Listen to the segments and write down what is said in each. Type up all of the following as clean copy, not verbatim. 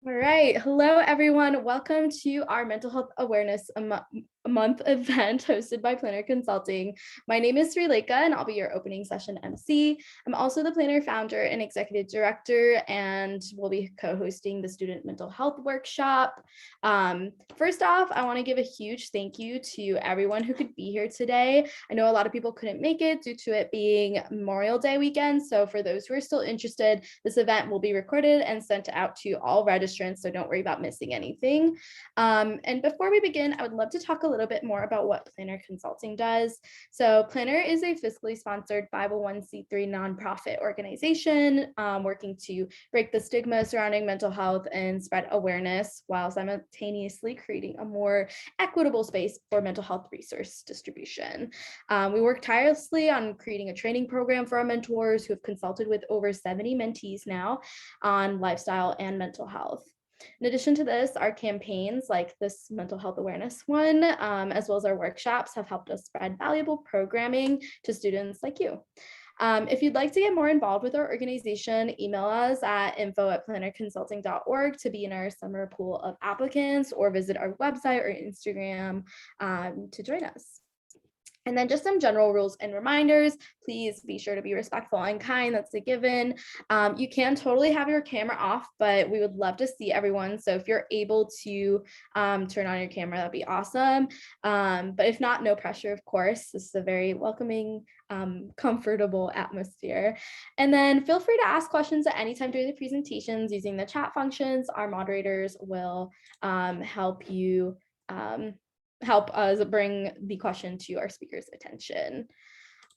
All right. Hello, everyone. Welcome to our Mental Health Awareness Month event hosted by Plannr Consulting. My name is Srileka, and I'll be your opening session MC. I'm also the Plannr founder and executive director, and we'll be co-hosting the Student Mental Health Workshop. First off, I want to give a huge thank you to everyone who could be here today. I know a lot of people couldn't make it due to it being Memorial Day weekend. So for those who are still interested, this event will be recorded and sent out to all registrants, so don't worry about missing anything. And before we begin, I would love to talk a little bit more about what Plannr Consulting does. So Plannr is a fiscally sponsored 501c3 nonprofit organization working to break the stigma surrounding mental health and spread awareness while simultaneously creating a more equitable space for mental health resource distribution. We work tirelessly on creating a training program for our mentors who have consulted with over 70 mentees now on lifestyle and mental health. In addition to this, our campaigns like this mental health awareness one, as well as our workshops have helped us spread valuable programming to students like you. If you'd like to get more involved with our organization, email us at info@plannrconsulting.org to be in our summer pool of applicants, or visit our website or Instagram to join us. And then just some general rules and reminders. Please be sure to be respectful and kind. That's a given. You can totally have your camera off, but we would love to see everyone. So if you're able to turn on your camera, that'd be awesome. But if not, no pressure, of course. This is a very welcoming, comfortable atmosphere. And then feel free to ask questions at any time during the presentations using the chat functions. Our moderators will help us bring the question to our speaker's attention.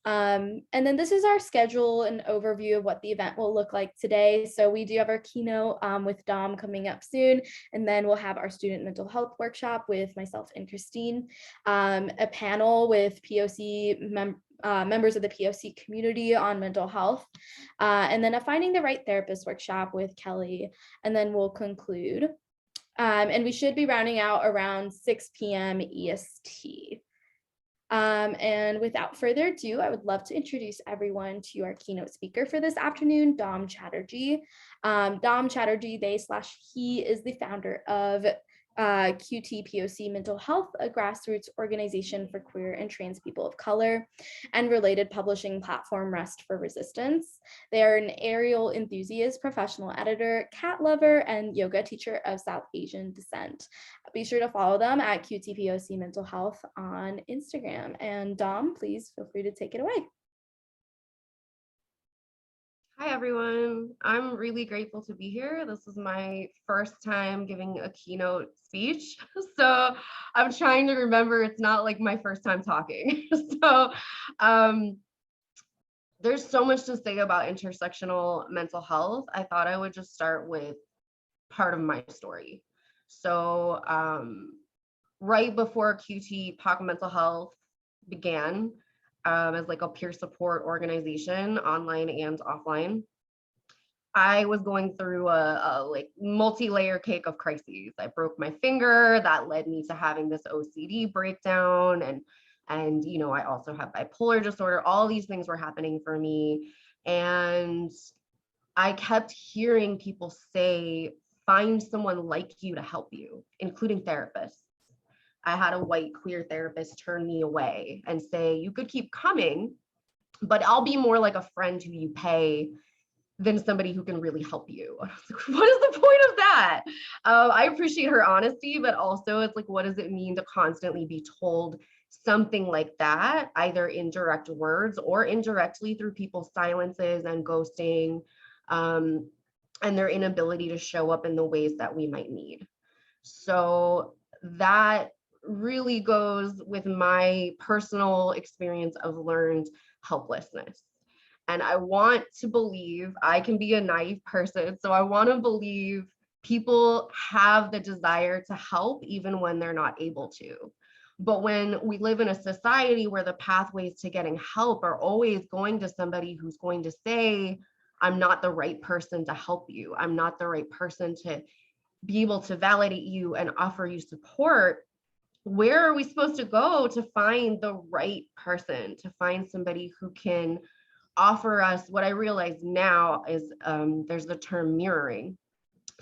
And then this is our schedule and overview of what the event will look like today. So we do have our keynote with Dom coming up soon, and then we'll have our student mental health workshop with myself and Christine, a panel with POC members of the POC community on mental health, and then a Finding the Right Therapist workshop with Kelly, and then we'll conclude. And we should be rounding out around 6 p.m. EST. And without further ado, I would love to introduce everyone to our keynote speaker for this afternoon, Dom Chatterjee. Dom Chatterjee, he is the founder of QT POC Mental Health, a grassroots organization for queer and trans people of color, and related publishing platform Rest for Resistance. They are an aerial enthusiast, professional editor, cat lover, and yoga teacher of South Asian descent. Be sure to follow them at QT POC Mental Health on Instagram. And Dom, please feel free to take it away. Hi, everyone. I'm really grateful to be here. This is my first time giving a keynote speech. So I'm trying to remember it's not like my first time talking. So there's so much to say about intersectional mental health. I thought I would just start with part of my story. So right before QT POC Mental Health began, as like a peer support organization, online and offline, I was going through a like multi-layer cake of crises. I broke my finger, that led me to having this OCD breakdown, and you know, I also have bipolar disorder. All these things were happening for me, and I kept hearing people say, find someone like you to help you, including therapists. I had a white queer therapist turn me away and say, you could keep coming, but I'll be more like a friend who you pay than somebody who can really help you. I was like, what is the point of that? I appreciate her honesty, but also it's like, what does it mean to constantly be told something like that, either in direct words or indirectly through people's silences and ghosting, and their inability to show up in the ways that we might need. So that really goes with my personal experience of learned helplessness. And I want to believe, I can be a naive person, so I want to believe people have the desire to help even when they're not able to. But when we live in a society where the pathways to getting help are always going to somebody who's going to say, I'm not the right person to help you, I'm not the right person to be able to validate you and offer you support, where are we supposed to go to find the right person, to find somebody who can offer us what I realize now is there's the term mirroring.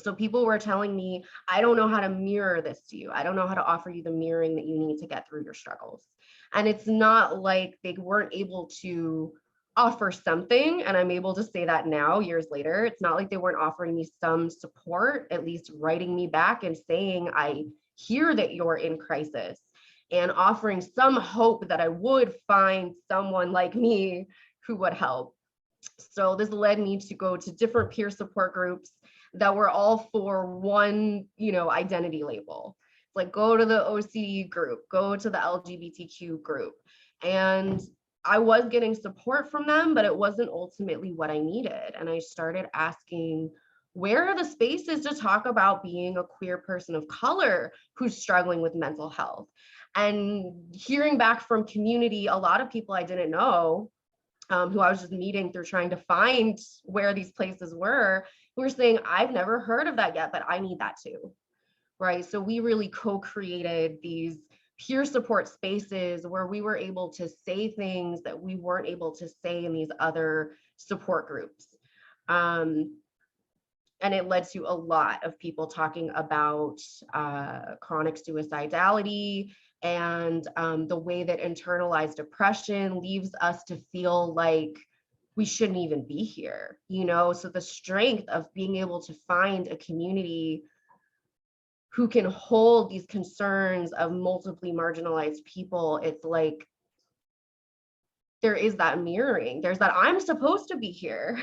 So people were telling me, I don't know how to mirror this to you. I don't know how to offer you the mirroring that you need to get through your struggles. And it's not like they weren't able to offer something. And I'm able to say that now, years later. It's not like they weren't offering me some support, at least writing me back and saying, I hear that you're in crisis, and offering some hope that I would find someone like me who would help. So this led me to go to different peer support groups that were all for one, identity label. Like, go to the OCD group, go to the LGBTQ group. And I was getting support from them, but it wasn't ultimately what I needed. And I started asking, where are the spaces to talk about being a queer person of color who's struggling with mental health? And hearing back from community, a lot of people I didn't know, who I was just meeting through trying to find where these places were, who were saying, I've never heard of that yet, but I need that too, right? So we really co-created these peer support spaces where we were able to say things that we weren't able to say in these other support groups. And it led to a lot of people talking about chronic suicidality and the way that internalized depression leaves us to feel like we shouldn't even be here, So the strength of being able to find a community who can hold these concerns of multiply marginalized people, it's like there is that mirroring. There's that I'm supposed to be here.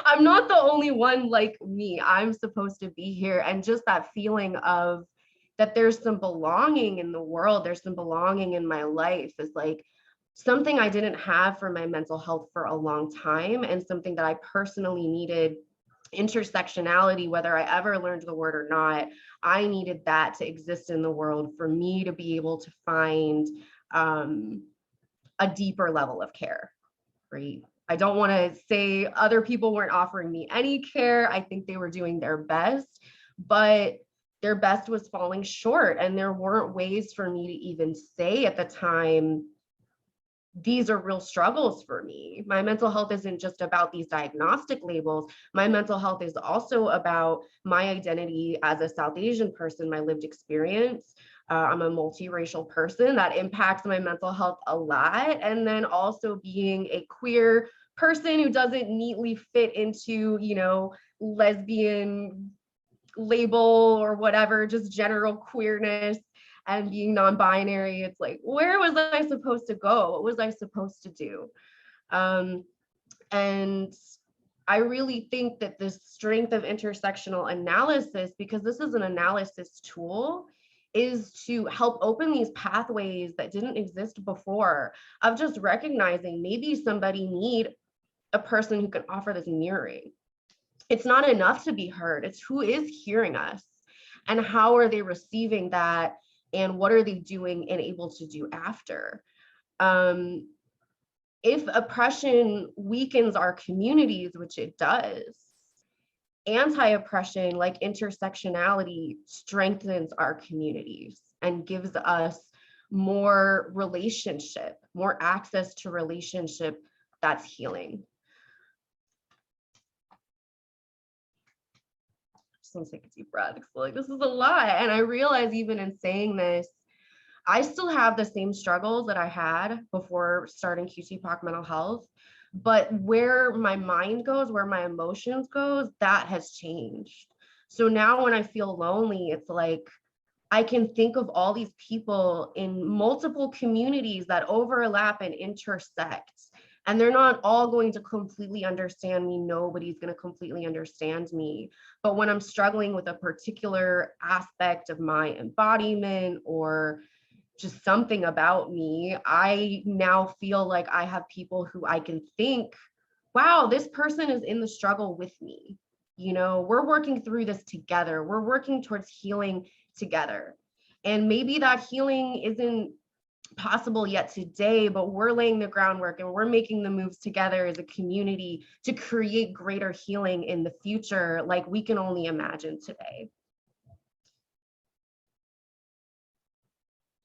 I'm not the only one like me. I'm supposed to be here. And just that feeling of that there's some belonging in the world, there's some belonging in my life is like something I didn't have for my mental health for a long time, and something that I personally needed. Intersectionality, whether I ever learned the word or not, I needed that to exist in the world for me to be able to find a deeper level of care, right? I don't want to say other people weren't offering me any care. I think they were doing their best, but their best was falling short. And there weren't ways for me to even say at the time, these are real struggles for me. My mental health isn't just about these diagnostic labels. My mental health is also about my identity as a South Asian person, my lived experience. I'm a multiracial person that impacts my mental health a lot. And then also being a queer person who doesn't neatly fit into, lesbian label or whatever, just general queerness. And being non-binary, it's like, where was I supposed to go? What was I supposed to do? And I really think that this strength of intersectional analysis, because this is an analysis tool, is to help open these pathways that didn't exist before, of just recognizing maybe somebody need a person who can offer this mirroring. It's not enough to be heard. It's who is hearing us and how are they receiving that, and what are they doing and able to do after. If oppression weakens our communities, which it does, anti-oppression, like intersectionality, strengthens our communities and gives us more relationship, more access to relationship that's healing. Just want to take a deep breath because like this is a lot. And I realize even in saying this, I still have the same struggles that I had before starting QT Mental Health, but where my mind goes, where my emotions goes, that has changed. So now when I feel lonely, it's like I can think of all these people in multiple communities that overlap and intersect, and they're not all going to completely understand me. Nobody's going to completely understand me. But when I'm struggling with a particular aspect of my embodiment or just something about me, I now feel like I have people who I can think, wow, this person is in the struggle with me. We're working through this together. We're working towards healing together. And maybe that healing isn't possible yet today, but we're laying the groundwork and we're making the moves together as a community to create greater healing in the future, like we can only imagine today.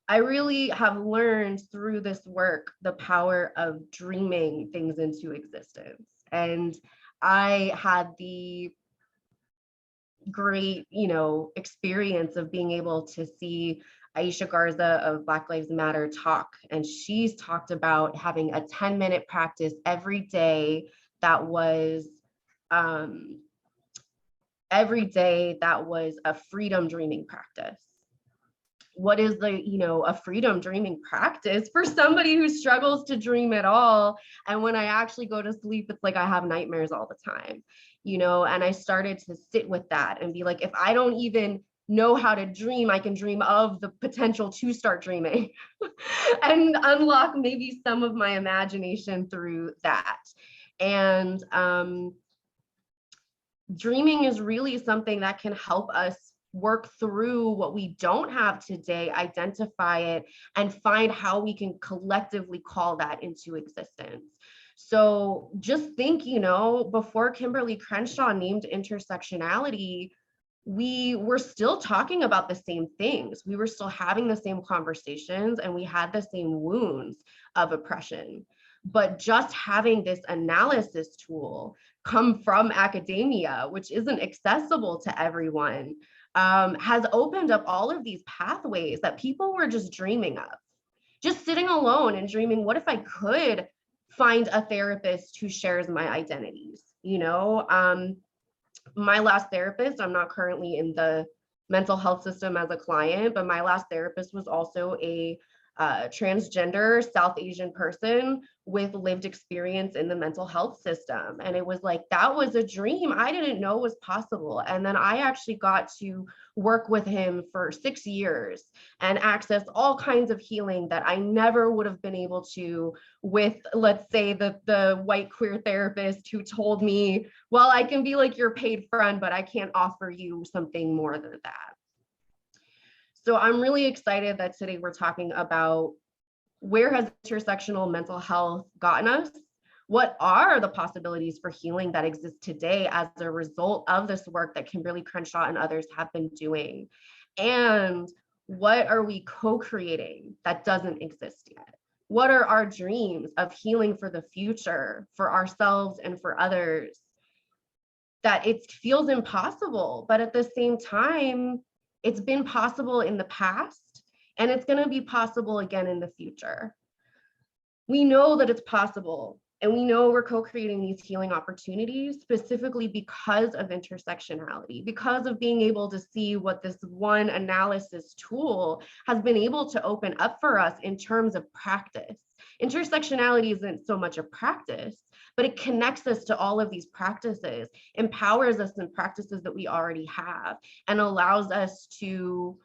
I really have learned through this work the power of dreaming things into existence. And I had the great, experience of being able to see Aisha Garza of Black Lives Matter talk. And she's talked about having a 10-minute practice every day that was a freedom dreaming practice. What is a freedom dreaming practice for somebody who struggles to dream at all? And when I actually go to sleep, it's like I have nightmares all the time, and I started to sit with that and be like, if I don't even know how to dream, I can dream of the potential to start dreaming and unlock maybe some of my imagination through that. And dreaming is really something that can help us work through what we don't have today, identify it, and find how we can collectively call that into existence. So just think, before Kimberly Crenshaw named intersectionality, we were still talking about the same things. We were still having the same conversations, and we had the same wounds of oppression. But just having this analysis tool come from academia, which isn't accessible to everyone, has opened up all of these pathways that people were just dreaming of. Just sitting alone and dreaming, what if I could find a therapist who shares my identities? My last therapist, I'm not currently in the mental health system as a client, but my last therapist was also a transgender South Asian person with lived experience in the mental health system. And it was like, that was a dream I didn't know was possible. And then I actually got to work with him for 6 years and access all kinds of healing that I never would have been able to with, let's say, the white queer therapist who told me, well, I can be like your paid friend, but I can't offer you something more than that. So I'm really excited that today we're talking about where has intersectional mental health gotten us? What are the possibilities for healing that exist today as a result of this work that Kimberly Crenshaw and others have been doing? And what are we co-creating that doesn't exist yet? What are our dreams of healing for the future, for ourselves and for others? That it feels impossible, but at the same time, it's been possible in the past, and it's going to be possible again in the future. We know that it's possible, and we know we're co-creating these healing opportunities specifically because of intersectionality, because of being able to see what this one analysis tool has been able to open up for us in terms of practice. Intersectionality isn't so much a practice, but it connects us to all of these practices, empowers us in practices that we already have, and allows us to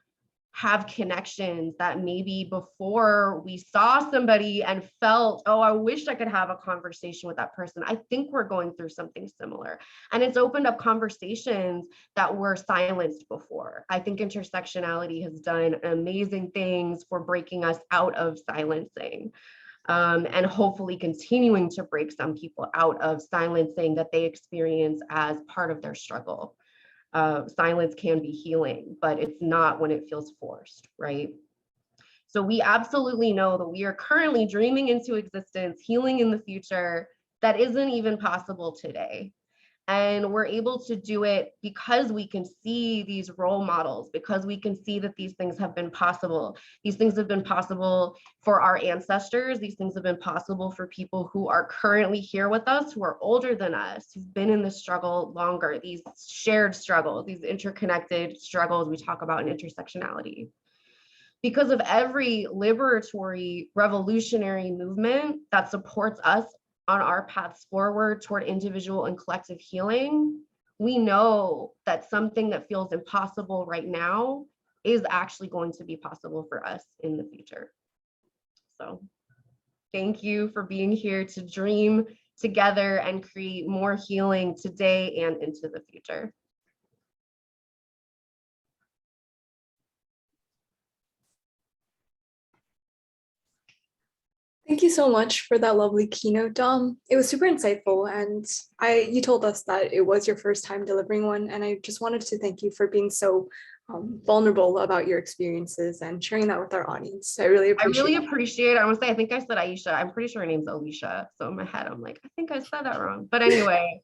have connections that maybe before we saw somebody and felt, oh, I wish I could have a conversation with that person. I think we're going through something similar. And it's opened up conversations that were silenced before. I think intersectionality has done amazing things for breaking us out of silencing. And hopefully continuing to break some people out of silencing that they experience as part of their struggle. Silence can be healing, but it's not when it feels forced, right? So we absolutely know that we are currently dreaming into existence, healing in the future that isn't even possible today. And we're able to do it because we can see these role models, because we can see that these things have been possible. These things have been possible for our ancestors. These things have been possible for people who are currently here with us, who are older than us, who've been in this struggle longer, these shared struggles, these interconnected struggles we talk about in intersectionality. Because of every liberatory revolutionary movement that supports us on our paths forward toward individual and collective healing, we know that something that feels impossible right now is actually going to be possible for us in the future. So thank you for being here to dream together and create more healing today and into the future. Thank you so much for that lovely keynote, Dom. It was super insightful, and you told us that it was your first time delivering one, and I just wanted to thank you for being so vulnerable about your experiences and sharing that with our audience. I really appreciate it. I want to say, I think I said Aisha. I'm pretty sure her name's Alicia. So in my head, I'm like, I think I said that wrong. But anyway,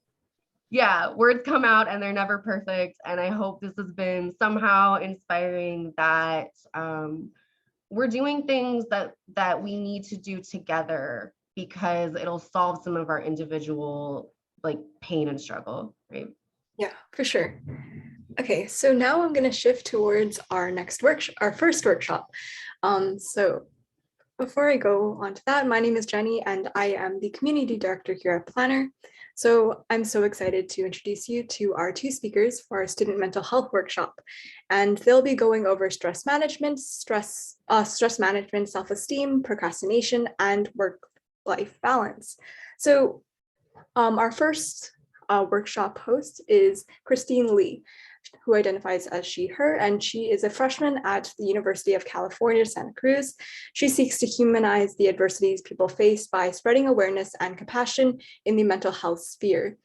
yeah, words come out and they're never perfect. And I hope this has been somehow inspiring that we're doing things that we need to do together because it'll solve some of our individual like pain and struggle, right? Yeah, for sure. Okay, so now I'm going to shift towards our next workshop, our first workshop. So before I go on to that, my name is Jenny and I am the community director here at Plannr. So I'm so excited to introduce you to our two speakers for our student mental health workshop. And they'll be going over stress management, self-esteem, procrastination, and work-life balance. So our first workshop host is Christine Lee, who identifies as she, her, and she is a freshman at the University of California, Santa Cruz. She seeks to humanize the adversities people face by spreading awareness and compassion in the mental health sphere.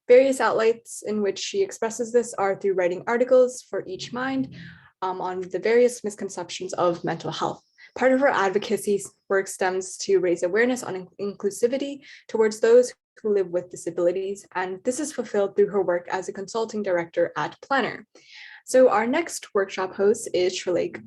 Various outlets in which she expresses this are through writing articles for Each Mind on the various misconceptions of mental health. Part of her advocacy work stems to raise awareness on inclusivity towards those who live with disabilities, and this is fulfilled through her work as a consulting director at Plannr. So our next workshop host is Shrelake,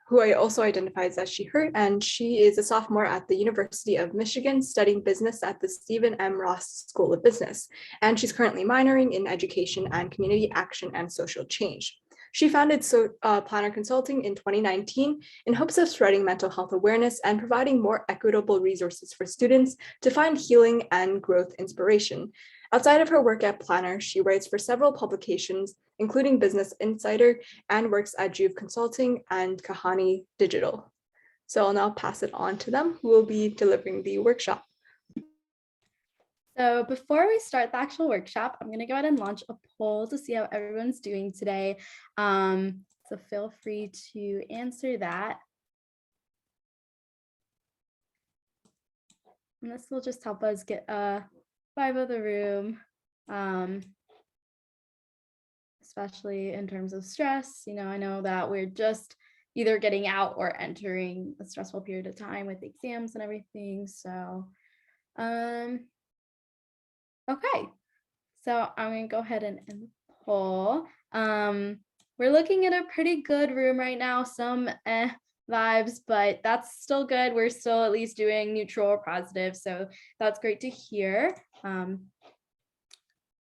who I also identifies as she, her, and she is a sophomore at the University of Michigan studying business at the Stephen M. Ross School of Business, and she's currently minoring in education and community action and social change. She founded Plannr Consulting in 2019 in hopes of spreading mental health awareness and providing more equitable resources for students to find healing and growth inspiration. Outside of her work at Plannr, she writes for several publications, including Business Insider, and works at Juve Consulting and Kahani Digital. So I'll now pass it on to them, who will be delivering the workshop. So before we start the actual workshop, I'm going to go ahead and launch a poll to see how everyone's doing today. So feel free to answer that. And this will just help us get a vibe of the room, especially in terms of stress. You know, I know that we're just either getting out or entering a stressful period of time with exams and everything. So, okay, so I'm going to go ahead and end the poll. We're looking at a pretty good room right now, some vibes, but that's still good. We're still at least doing neutral or positive, so that's great to hear. And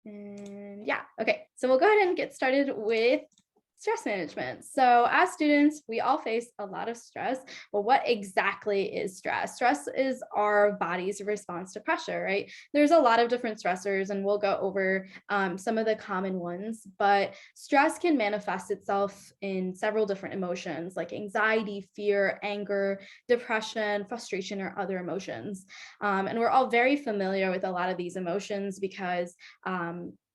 yeah, okay, so we'll go ahead and get started with stress management. So as students, we all face a lot of stress. Well, what exactly is stress? Stress is our body's response to pressure, right? There's a lot of different stressors, and we'll go over some of the common ones, but stress can manifest itself in several different emotions like anxiety, fear, anger, depression, frustration, or other emotions. And we're all very familiar with a lot of these emotions because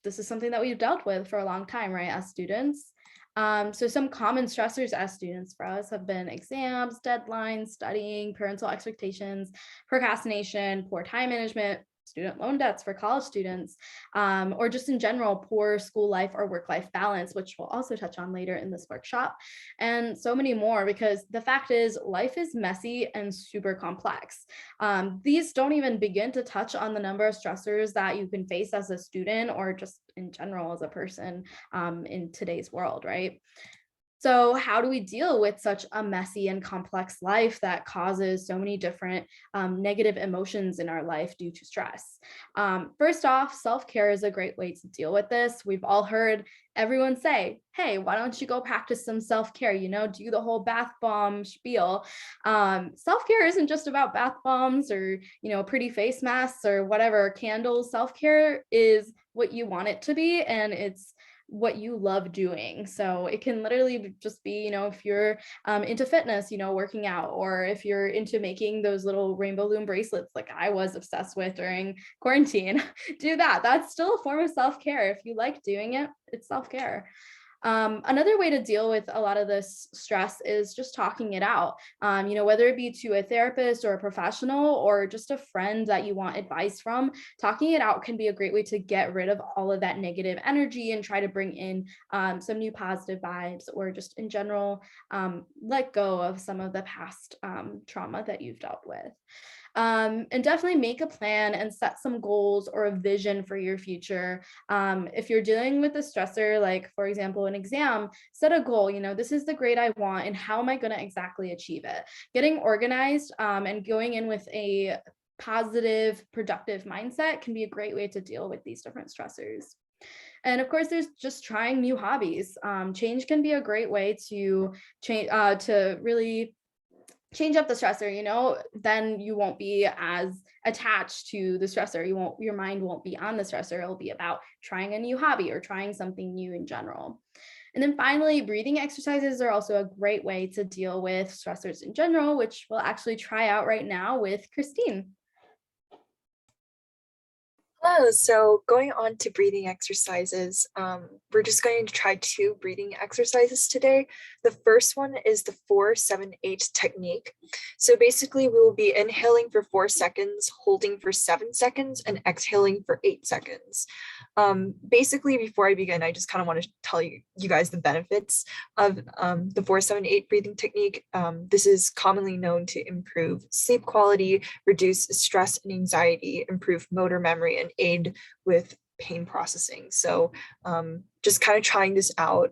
this is something that we've dealt with for a long time, right, as students. So some common stressors as students for us have been exams, deadlines, studying, parental expectations, procrastination, poor time management, student loan debts for college students, or just in general, poor school life or work-life balance, which we'll also touch on later in this workshop, and so many more, because the fact is life is messy and super complex. These don't even begin to touch on the number of stressors that you can face as a student or just in general as a person in today's world, right? So how do we deal with such a messy and complex life that causes so many different negative emotions in our life due to stress? First off, self-care is a great way to deal with this. We've all heard everyone say, hey, why don't you go practice some self-care, you know, do the whole bath bomb spiel. Self-care isn't just about bath bombs or, you know, pretty face masks or whatever, candles. Self-care is what you want it to be, and it's what you love doing. So it can literally just be, you know, if you're into fitness, you know, working out, or if you're into making those little rainbow loom bracelets like I was obsessed with during quarantine, do that. That's still a form of self-care. If you like doing it, it's self-care. Another way to deal with a lot of this stress is just talking it out, you know, whether it be to a therapist or a professional or just a friend that you want advice from. Talking it out can be a great way to get rid of all of that negative energy and try to bring in some new positive vibes, or just in general, let go of some of the past trauma that you've dealt with. And definitely make a plan and set some goals or a vision for your future. If you're dealing with a stressor, like for example, an exam, set a goal, this is the grade I want and how am I going to exactly achieve it? Getting organized and going in with a positive, productive mindset can be a great way to deal with these different stressors. And of course, there's just trying new hobbies. Change can be a great way to really change up the stressor. Then you won't be as attached to the stressor. Your mind won't be on the stressor. It'll be about trying a new hobby or trying something new in general. And then finally, breathing exercises are also a great way to deal with stressors in general, which we'll actually try out right now with Christine. Hello, so going on to breathing exercises, we're just going to try 2 breathing exercises today. The first one is the 4-7-8 technique. So basically we will be inhaling for 4 seconds, holding for 7 seconds, and exhaling for 8 seconds. Basically, before I begin, I just kind of want to tell you guys the benefits of the 4-7-8 breathing technique. This is commonly known to improve sleep quality, reduce stress and anxiety, improve motor memory, and aid with pain processing. So just kind of trying this out,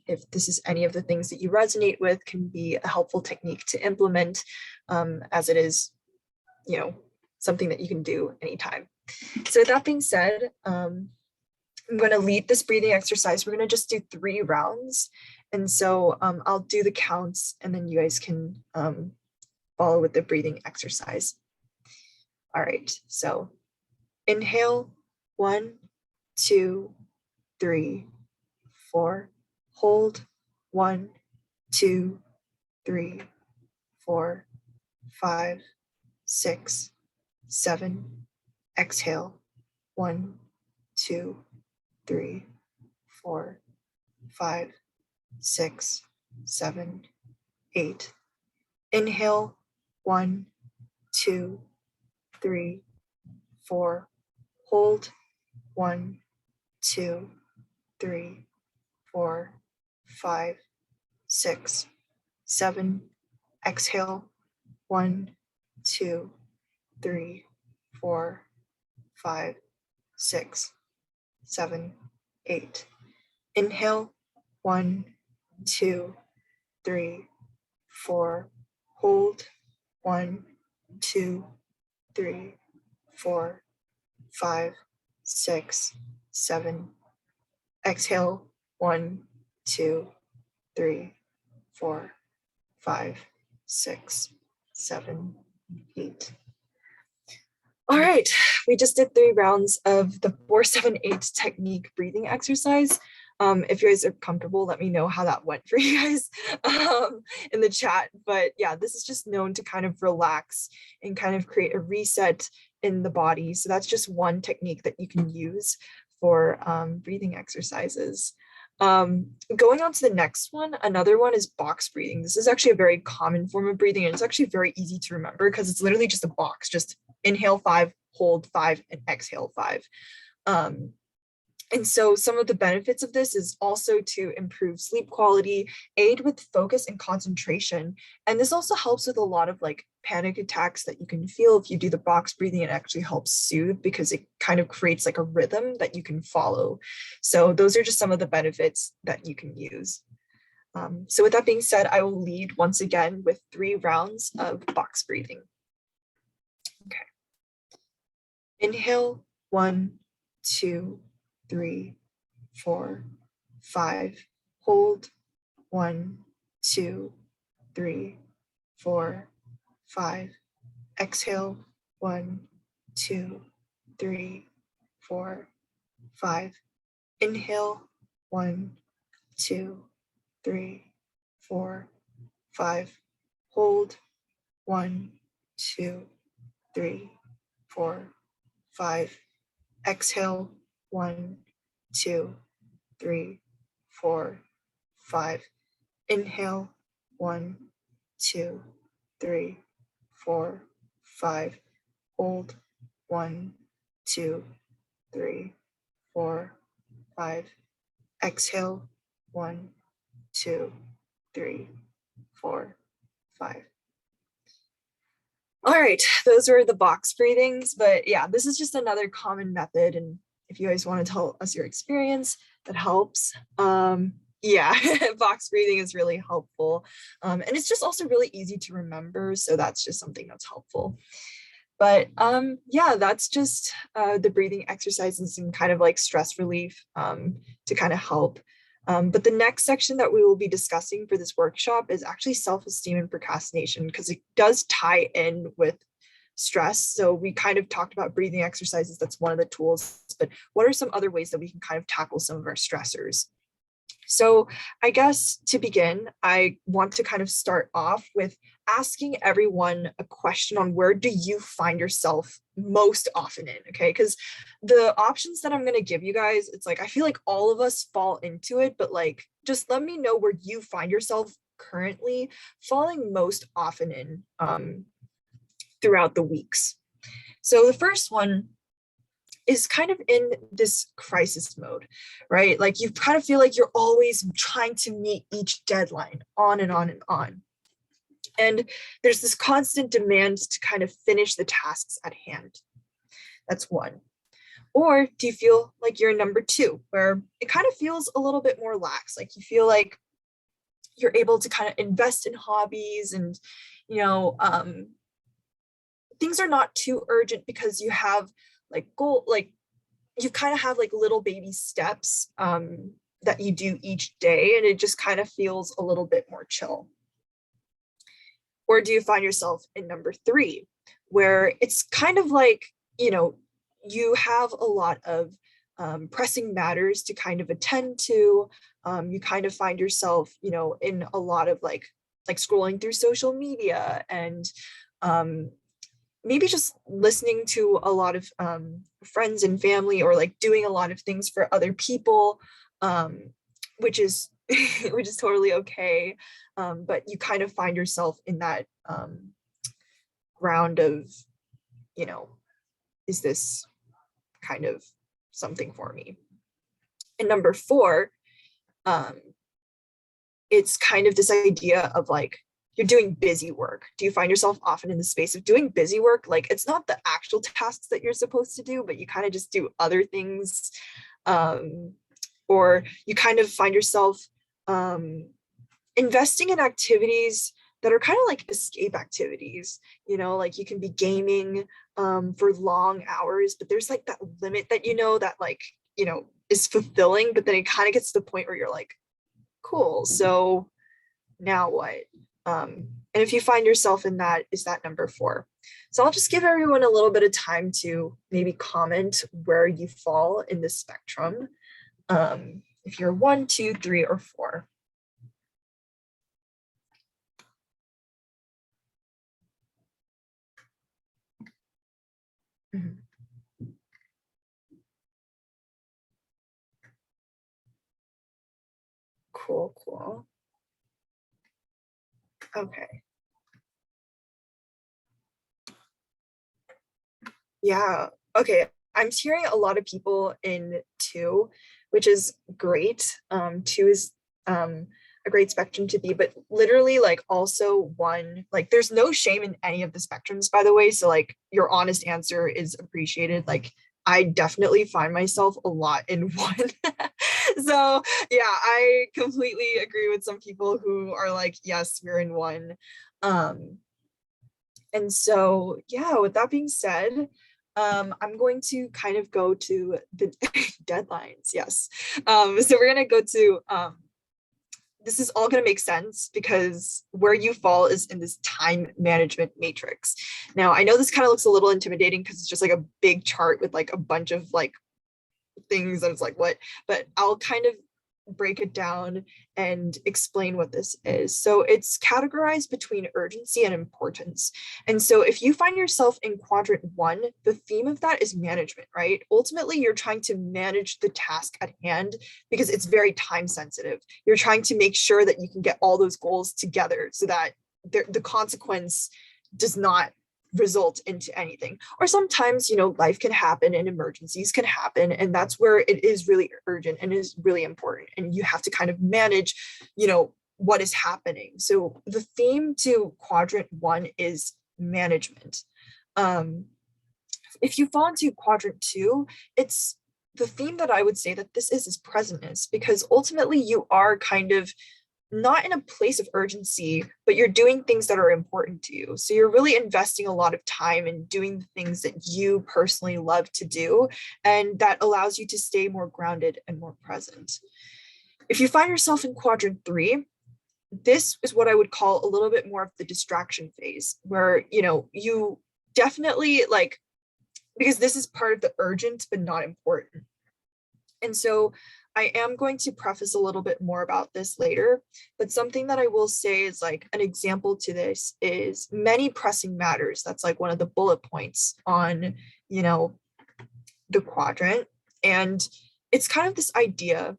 if this is any of the things that you resonate with, can be a helpful technique to implement, as it is, something that you can do anytime. So with that being said, I'm going to lead this breathing exercise. We're going to just do 3 rounds. And so I'll do the counts and then you guys can follow with the breathing exercise. All right, so inhale, 1, 2, 3, 4. Hold, 1, 2, 3, 4, 5, 6, 7. Exhale, 1, 2, 3, 4, 5, 6, 7, 8. Inhale, 1, 2, 3, 4. Hold, 1, 2, 3, 4, 5, 6, 7. Exhale, 1, 2, 3, 4, 5, 6, 7, 8. Inhale, 1, 2, 3, 4. Hold, 1, 2, 3, 4, 5, 6, 7. Exhale, 1, 2, 3, 4, 5, 6, 7, 8. All right, we just did 3 rounds of the 4-7-8 technique breathing exercise. If you guys are comfortable, let me know how that went for you guys in the chat. But yeah, this is just known to kind of relax and kind of create a reset in the body. So that's just one technique that you can use for breathing exercises. Going on to the next one, another one is box breathing. This is actually a very common form of breathing, and it's actually very easy to remember because it's literally just a box. Just inhale 5, hold 5, and exhale 5. And so some of the benefits of this is also to improve sleep quality, aid with focus and concentration. And this also helps with a lot of like panic attacks that you can feel if you do the box breathing. It actually helps soothe because it kind of creates like a rhythm that you can follow. So those are just some of the benefits that you can use. So with that being said, I will lead once again with 3 rounds of box breathing. Okay. Inhale, 1, 2, 3, 4, 5. Hold, 1, 2, 3, 4, 5. Exhale, 1, 2, 3, 4, 5. Inhale, 1, 2, 3, 4, 5. Hold, 1, 2, 3, 4, 5. Exhale, 1, 2, 3, 4, 5. Inhale, 1, 2, 3, 4, 5. Hold, 1, 2, 3, 4, 5. Exhale, 1, 2, 3, 4, 5. All right, those were the box breathings, but yeah, this is just another common method. And if you guys want to tell us your experience, that helps. Yeah, box breathing is really helpful. And it's just also really easy to remember. So that's just something that's helpful. But yeah, that's just the breathing exercises and kind of like stress relief to kind of help. But the next section that we will be discussing for this workshop is actually self-esteem and procrastination, because it does tie in with stress. So we kind of talked about breathing exercises. That's one of the tools, but what are some other ways that we can kind of tackle some of our stressors? So I guess to begin, I want to kind of start off with asking everyone a question on where do you find yourself most often in, okay? Because the options that I'm going to give you guys, it's like, I feel like all of us fall into it, but like, just let me know where you find yourself currently falling most often in throughout the weeks. So the first one is kind of in this crisis mode, right? Like you kind of feel like you're always trying to meet each deadline, on and on and on. And there's this constant demand to kind of finish the tasks at hand. That's one. Or do you feel like you're in number two, where it kind of feels a little bit more lax, like you feel like you're able to kind of invest in hobbies and, you know, things are not too urgent because you have like you kind of have like little baby steps that you do each day, and it just kind of feels a little bit more chill. Or do you find yourself in number three, where it's kind of like, you know, you have a lot of pressing matters to kind of attend to. You kind of find yourself, you know, in a lot of like scrolling through social media and maybe just listening to a lot of friends and family, or like doing a lot of things for other people, which is which is totally okay. But you kind of find yourself in that ground of, you know, is this kind of something for me? And number four, it's kind of this idea of like, you're doing busy work. Do you find yourself often in the space of doing busy work? Like it's not the actual tasks that you're supposed to do, but you kind of just do other things. Or you kind of find yourself investing in activities that are kind of like escape activities, you know, like you can be gaming for long hours, but there's like that limit that, you know, that like, you know, is fulfilling, but then it kind of gets to the point where you're like, cool, so now what? And if you find yourself in that, is that number four? So I'll just give everyone a little bit of time to maybe comment where you fall in the spectrum. If you're 1, 2, 3, or 4. Mhm. Cool, cool. Okay. Yeah, okay. I'm hearing a lot of people in 2, which is great. 2 is a great spectrum to be, but literally like also 1, like there's no shame in any of the spectrums, by the way. So like your honest answer is appreciated. Like I definitely find myself a lot in 1. So yeah, I completely agree with some people who are like, yes, we're in 1. And so, yeah, with that being said, I'm going to kind of go to the deadlines. Yes. So we're going to go to, this is all going to make sense because where you fall is in this time management matrix. Now, I know this kind of looks a little intimidating because it's just like a big chart with like a bunch of like things and it's like what, but I'll kind of break it down and explain what this is. So it's categorized between urgency and importance. And so if you find yourself in quadrant 1, the theme of that is management, right? Ultimately, you're trying to manage the task at hand because it's very time sensitive. You're trying to make sure that you can get all those goals together so that the consequence does not result into anything. Or sometimes, you know, life can happen and emergencies can happen, and that's where it is really urgent and is really important, and you have to kind of manage, you know, what is happening. So the theme to quadrant 1 is management. If you fall into quadrant 2, it's the theme that I would say that this is presentness, because ultimately you are kind of not in a place of urgency, but you're doing things that are important to you. So you're really investing a lot of time in doing the things that you personally love to do, and that allows you to stay more grounded and more present. If you find yourself in quadrant 3, this is what I would call a little bit more of the distraction phase, where, you know, you definitely like, because this is part of the urgent but not important. And so I am going to preface a little bit more about this later, but something that I will say is like an example to this is many pressing matters. That's like one of the bullet points on, you know, the quadrant. And it's kind of this idea,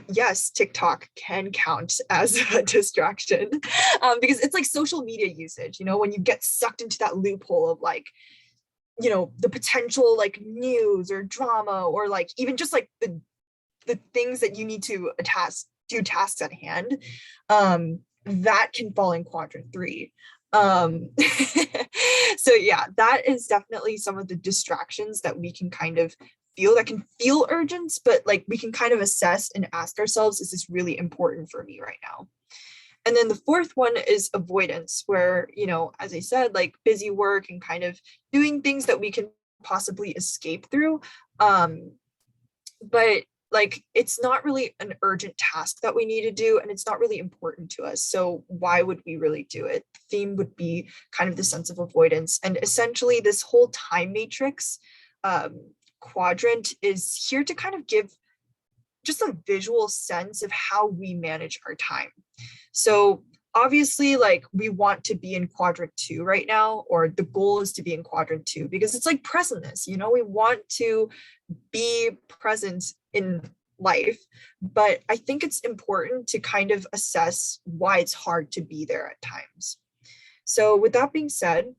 yes, TikTok can count as a distraction, because it's like social media usage, you know, when you get sucked into that loophole of like, you know, the potential like news or drama, or like even just like the things that you need to do tasks at hand, that can fall in quadrant 3. So yeah, that is definitely some of the distractions that we can kind of feel, that can feel urgent, but like we can kind of assess and ask ourselves, is this really important for me right now? And then the fourth one is avoidance, where, you know, as I said, like busy work and kind of doing things that we can possibly escape through. But like, it's not really an urgent task that we need to do, and it's not really important to us. So why would we really do it? The theme would be kind of the sense of avoidance. And essentially this whole time matrix quadrant is here to kind of give just a visual sense of how we manage our time. So obviously, like, we want to be in quadrant 2 right now, or the goal is to be in quadrant 2, because it's like presentness, you know, we want to be present in life. But I think it's important to kind of assess why it's hard to be there at times. So with that being said,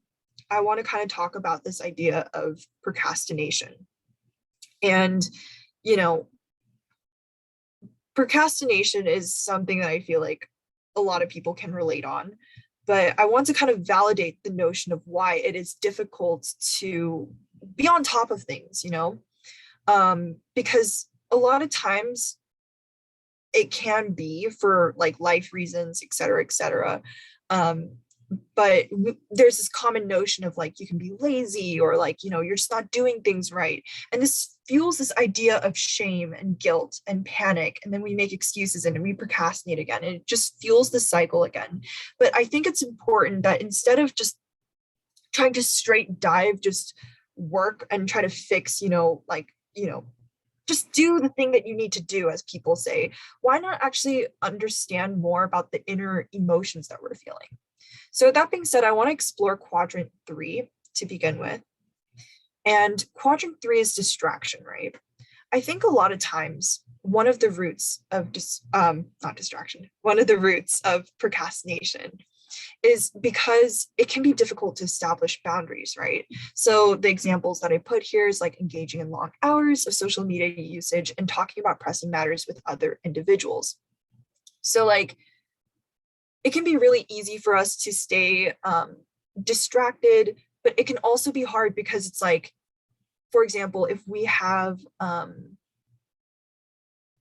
I want to kind of talk about this idea of procrastination. And, you know, procrastination is something that I feel like a lot of people can relate on, but I want to kind of validate the notion of why it is difficult to be on top of things, you know, because a lot of times it can be for like life reasons, et cetera, et cetera. But there's this common notion of like, you can be lazy, or like, you know, you're just not doing things right. And this fuels this idea of shame and guilt and panic. And then we make excuses and we procrastinate again. And it just fuels the cycle again. But I think it's important that instead of just trying to straight dive, just work and try to fix, you know, like, you know, just do the thing that you need to do, as people say, why not actually understand more about the inner emotions that we're feeling? So that being said, I want to explore quadrant 3 to begin with. And quadrant 3 is distraction, right? I think a lot of times one of the roots of one of the roots of procrastination is because it can be difficult to establish boundaries, right? So the examples that I put here is like engaging in long hours of social media usage and talking about pressing matters with other individuals. So like, it can be really easy for us to stay distracted, but it can also be hard because it's like, for example, if we have,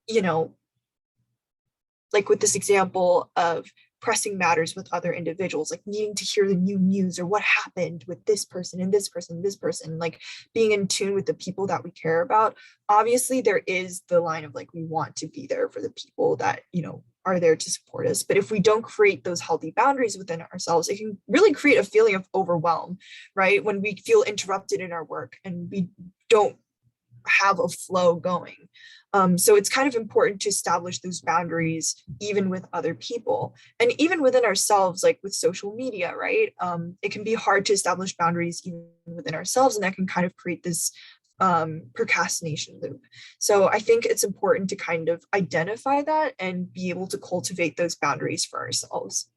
you know, like with this example of pressing matters with other individuals, like needing to hear the new news or what happened with this person and this person, and this person, like being in tune with the people that we care about. Obviously, there is the line of like, we want to be there for the people that, you know, are there to support us. But if we don't create those healthy boundaries within ourselves, it can really create a feeling of overwhelm, right? When we feel interrupted in our work and we don't have a flow going. So it's kind of important to establish those boundaries even with other people, and even within ourselves, like with social media, right? It can be hard to establish boundaries even within ourselves, and that can kind of create this procrastination loop. So I think it's important to kind of identify that and be able to cultivate those boundaries for ourselves.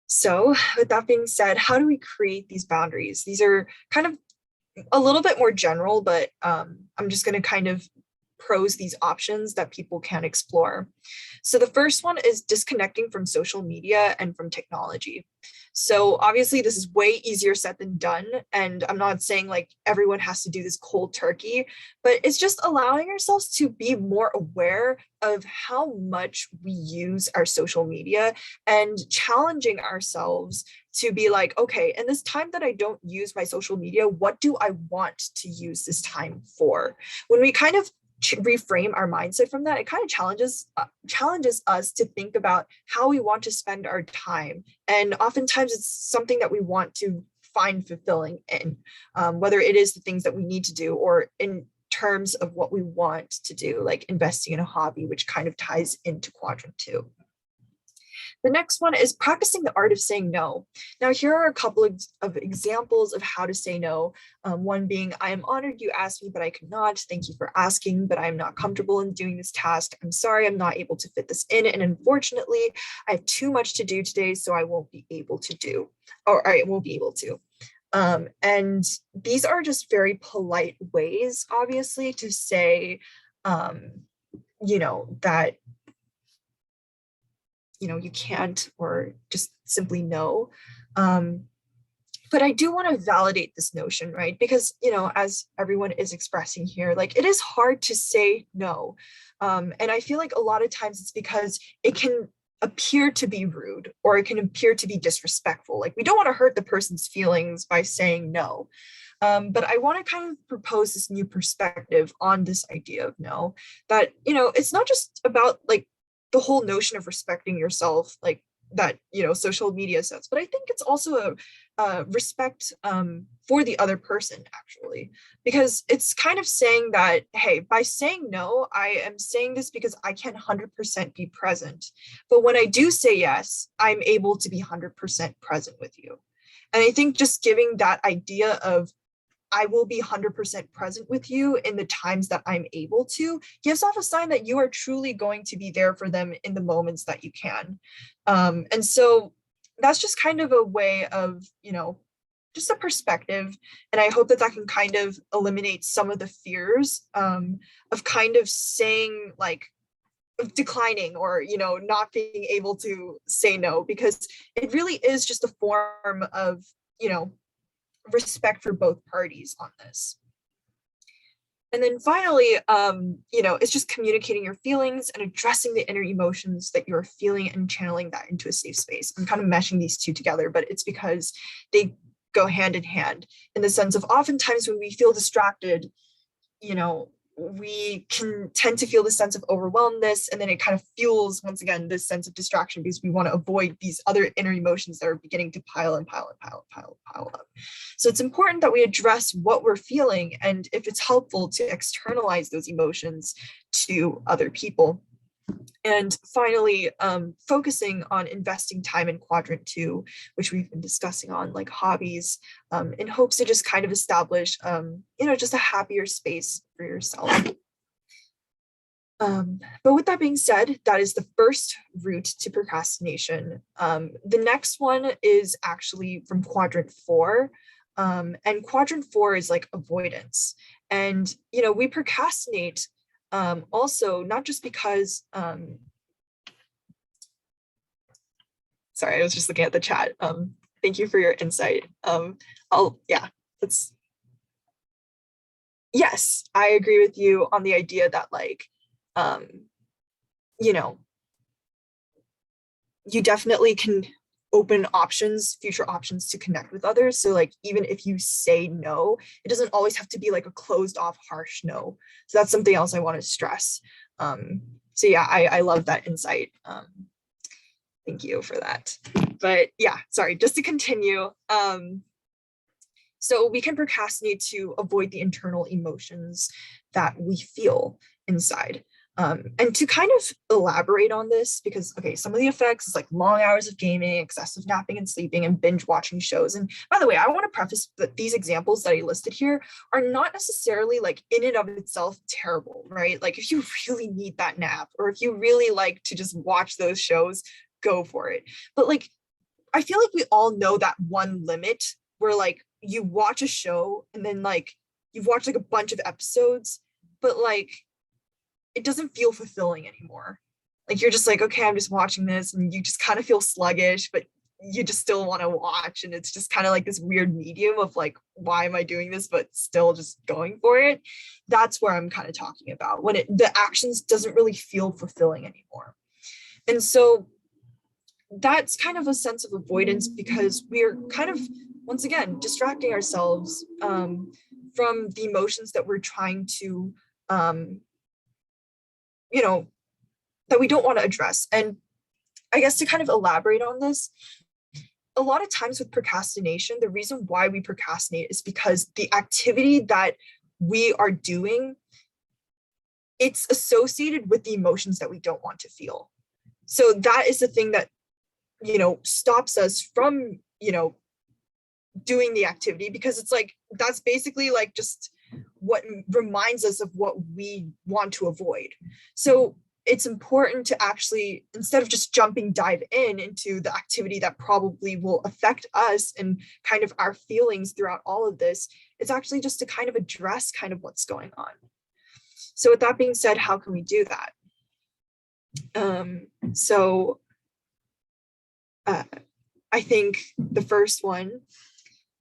So with that being said, how do we create these boundaries? These are kind of a little bit more general, but I'm just going to kind of pros these options that people can explore. So the first one is disconnecting from social media and from technology. So obviously this is way easier said than done. And I'm not saying like everyone has to do this cold turkey, but it's just allowing ourselves to be more aware of how much we use our social media and challenging ourselves to be like, okay, in this time that I don't use my social media, what do I want to use this time for? When we kind of reframe our mindset from that, it kind of challenges us to think about how we want to spend our time. And oftentimes it's something that we want to find fulfilling in, whether it is the things that we need to do or in terms of what we want to do, like investing in a hobby, which kind of ties into quadrant 2. The next one is practicing the art of saying no. Now, here are a couple of examples of how to say no. One being, I am honored you asked me, but I could not. Thank you for asking, but I am not comfortable in doing this task. I'm sorry, I'm not able to fit this in. And unfortunately, I have too much to do today, so I won't be able to and these are just very polite ways, obviously, to say, that you can't, or just simply no. But I do want to validate this notion, right? Because, as everyone is expressing here, like it is hard to say no. And I feel like a lot of times it's because it can appear to be rude or it can appear to be disrespectful. Like we don't want to hurt the person's feelings by saying no. But I want to kind of propose this new perspective on this idea of no, that, it's not just about like the whole notion of respecting yourself, like that, social media says, but I think it's also a respect for the other person, actually, because it's kind of saying that, hey, by saying no, I am saying this because I can't 100% be present. But when I do say yes, I'm able to be 100% present with you. And I think just giving that idea of I will be 100% present with you in the times that I'm able to gives off a sign that you are truly going to be there for them in the moments that you can. And so that's just kind of a way of, just a perspective. And I hope that can kind of eliminate some of the fears of kind of saying like, of declining or, not being able to say no, because it really is just a form of, respect for both parties on this. And then finally, it's just communicating your feelings and addressing the inner emotions that you're feeling and channeling that into a safe space. I'm kind of meshing these two together, but it's because they go hand in hand in the sense of oftentimes when we feel distracted, we can tend to feel this sense of overwhelmedness, and then it kind of fuels, once again, this sense of distraction because we want to avoid these other inner emotions that are beginning to pile up. So it's important that we address what we're feeling, and if it's helpful to externalize those emotions to other people. And finally, focusing on investing time in quadrant 2, which we've been discussing on, like hobbies, in hopes to just kind of establish, just a happier space for yourself. But with that being said, that is the first route to procrastination. The next one is actually from quadrant 4. And quadrant 4 is like avoidance. And, we procrastinate also, not just because, sorry, I was just looking at the chat. Thank you for your insight. Yes, I agree with you on the idea that like, you definitely can open future options to connect with others. So like, even if you say no, it doesn't always have to be like a closed off, harsh no. So that's something else I want to stress. So yeah, I love that insight. Thank you for that. But yeah, sorry, just to continue. So we can procrastinate to avoid the internal emotions that we feel inside. And to kind of elaborate on this, because, okay, some of the effects is like long hours of gaming, excessive napping and sleeping, and binge watching shows. And by the way, I want to preface that these examples that I listed here are not necessarily like in and of itself terrible, right? Like if you really need that nap, or if you really like to just watch those shows, go for it. But like, I feel like we all know that one limit where like you watch a show and then like you've watched like a bunch of episodes, but like it doesn't feel fulfilling anymore. Like you're just like, okay, I'm just watching this, and you just kind of feel sluggish, but you just still want to watch. And it's just kind of like this weird medium of like, why am I doing this, but still just going for it. That's where I'm kind of talking about, when the actions doesn't really feel fulfilling anymore. And so that's kind of a sense of avoidance, because we're kind of, once again, distracting ourselves from the emotions that we're trying to, that we don't want to address. And I guess to kind of elaborate on this, a lot of times with procrastination, the reason why we procrastinate is because the activity that we are doing, it's associated with the emotions that we don't want to feel. So that is the thing that, stops us from, doing the activity, because it's like, that's basically like just what reminds us of what we want to avoid. So it's important to actually, instead of just dive into the activity that probably will affect us and kind of our feelings throughout all of this, it's actually just to kind of address kind of what's going on. So with that being said, how can we do that? I think the first one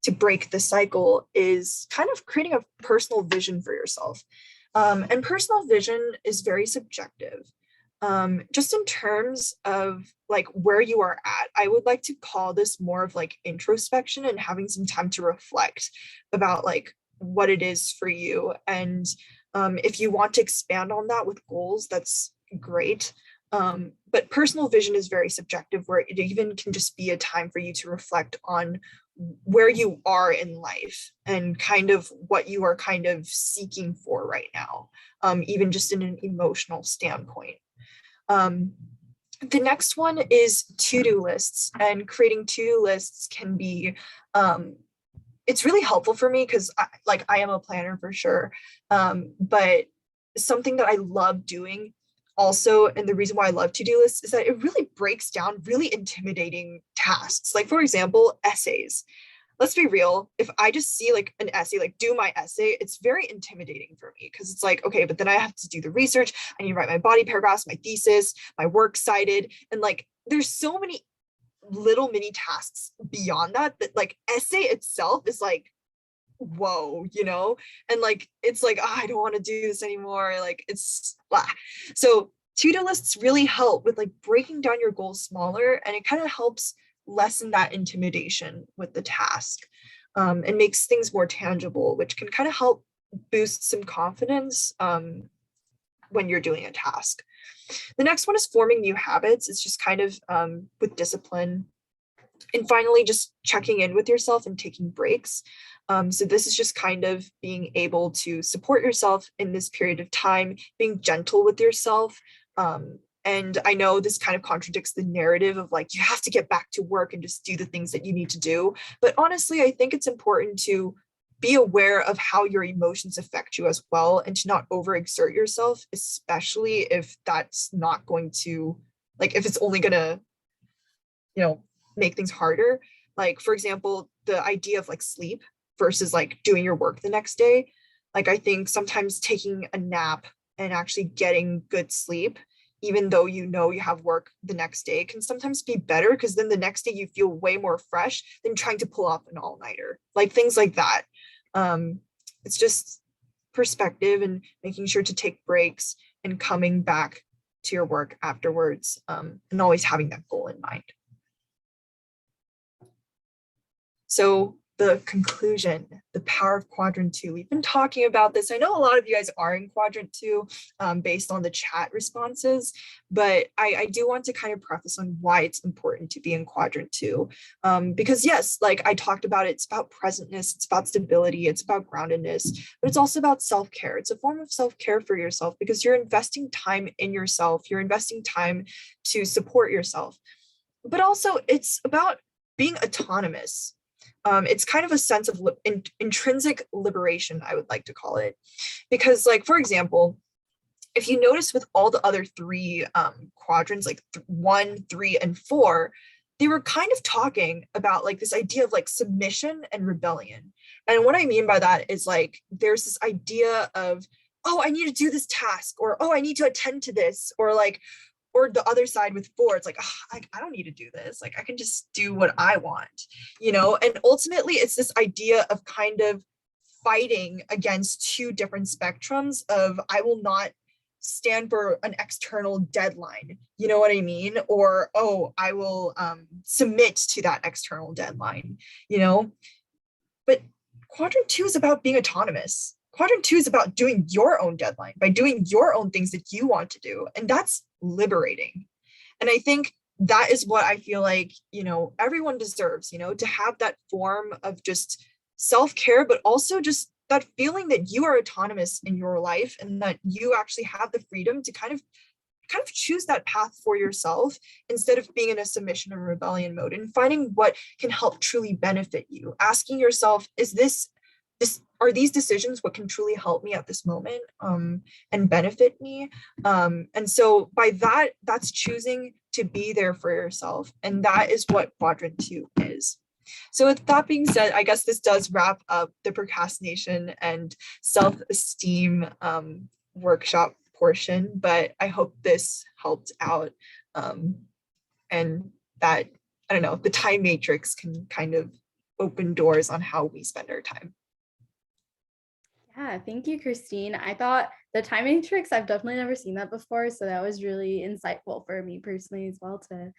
to break the cycle is kind of creating a personal vision for yourself. And personal vision is very subjective. Just in terms of like where you are at, I would like to call this more of like introspection and having some time to reflect about like what it is for you. And if you want to expand on that with goals, that's great. But personal vision is very subjective, where it even can just be a time for you to reflect on where you are in life and kind of what you are kind of seeking for right now, even just in an emotional standpoint. The next one is to-do lists, and creating to-do lists can be, it's really helpful for me because I am a planner for sure. But something that I love doing also, and the reason why I love to-do lists, is that it really breaks down really intimidating tasks. Like for example, essays. Let's be real, if I just see like an essay, like do my essay, it's very intimidating for me, because it's like, okay, but then I have to do the research, I need to write my body paragraphs, my thesis, my works cited, and like there's so many little mini tasks beyond that like essay itself is like, whoa, and like it's like, oh, I don't want to do this anymore, like it's blah. So to-do lists really help with like breaking down your goals smaller, and it kind of helps lessen that intimidation with the task, and makes things more tangible, which can kind of help boost some confidence when you're doing a task. The next one is forming new habits. It's just kind of with discipline. And finally, just checking in with yourself and taking breaks. So this is just kind of being able to support yourself in this period of time, being gentle with yourself. And I know this kind of contradicts the narrative of like, you have to get back to work and just do the things that you need to do. But honestly, I think it's important to be aware of how your emotions affect you as well, and to not overexert yourself, especially if that's not going to, like, if it's only gonna, make things harder. Like, for example, the idea of like sleep versus like doing your work the next day. Like, I think sometimes taking a nap and actually getting good sleep, even though you have work the next day, can sometimes be better, because then the next day you feel way more fresh than trying to pull off an all-nighter, like things like that. It's just perspective and making sure to take breaks and coming back to your work afterwards, and always having that goal in mind. So the conclusion, the power of quadrant 2. We've been talking about this. I know a lot of you guys are in quadrant 2 based on the chat responses, but I do want to kind of preface on why it's important to be in quadrant 2. Because yes, like I talked about, it's about presentness, it's about stability, it's about groundedness, but it's also about self-care. It's a form of self-care for yourself, because you're investing time in yourself, you're investing time to support yourself. But also it's about being autonomous. It's kind of a sense of intrinsic liberation, I would like to call it. Because like, for example, if you notice with all the other 3 quadrants, like 1, 3, and 4, they were kind of talking about like this idea of like submission and rebellion. And what I mean by that is like, there's this idea of, oh, I need to do this task, or oh, I need to attend to this, or like, or the other side with 4, it's like, oh, I don't need to do this. Like, I can just do what I want, you know? And ultimately, it's this idea of kind of fighting against 2 different spectrums of, I will not stand for an external deadline, you know what I mean? Or, oh, I will submit to that external deadline, you know? But quadrant 2 is about being autonomous. Quadrant 2 is about doing your own deadline, by doing your own things that you want to do. And that's liberating. And I think that is what I feel like, you know, everyone deserves, you know, to have that form of just self-care, but also just that feeling that you are autonomous in your life and that you actually have the freedom to kind of choose that path for yourself instead of being in a submission and rebellion mode, and finding what can help truly benefit you. Asking yourself, is this are these decisions what can truly help me at this moment and benefit me? And so by that, that's choosing to be there for yourself. And that is what quadrant 2 is. So with that being said, I guess this does wrap up the procrastination and self-esteem workshop portion, but I hope this helped out and that, I don't know, the time matrix can kind of open doors on how we spend our time. Yeah, thank you, Christine. I thought the timing tricks, I've definitely never seen that before. So that was really insightful for me personally as well to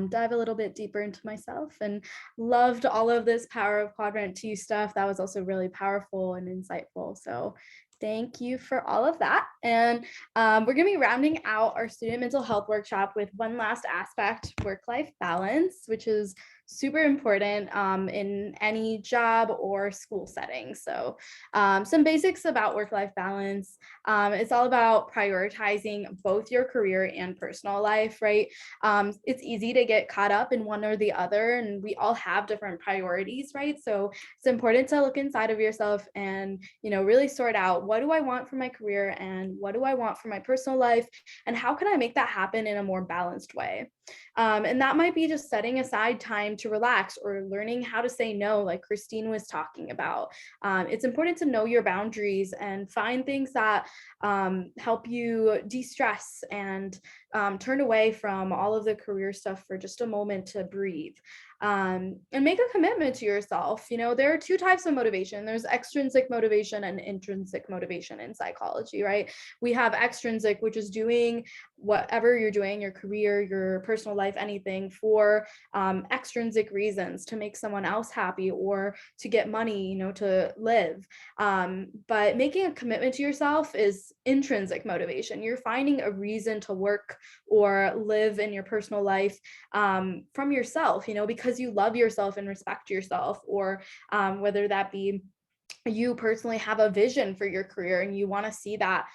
dive a little bit deeper into myself, and loved all of this Power of Quadrant 2 stuff. That was also really powerful and insightful. So thank you for all of that. And we're going to be rounding out our student mental health workshop with one last aspect, work-life balance, which is super important in any job or school setting. So some basics about work-life balance. It's all about prioritizing both your career and personal life, right? It's easy to get caught up in one or the other, and we all have different priorities, right? So it's important to look inside of yourself and, you know, really sort out, what do I want for my career and what do I want for my personal life, and how can I make that happen in a more balanced way? And that might be just setting aside time to relax or learning how to say no, like Christine was talking about. It's important to know your boundaries and find things that help you de-stress and turn away from all of the career stuff for just a moment to breathe. And make a commitment to yourself. You know, there are 2 types of motivation. There's extrinsic motivation and intrinsic motivation in psychology, right? We have extrinsic, which is doing whatever you're doing, your career, your personal life, anything for extrinsic reasons, to make someone else happy or to get money, you know, to live. But making a commitment to yourself is intrinsic motivation. You're finding a reason to work or live in your personal life from yourself, you know, because you love yourself and respect yourself, or whether that be you personally have a vision for your career and you want to see that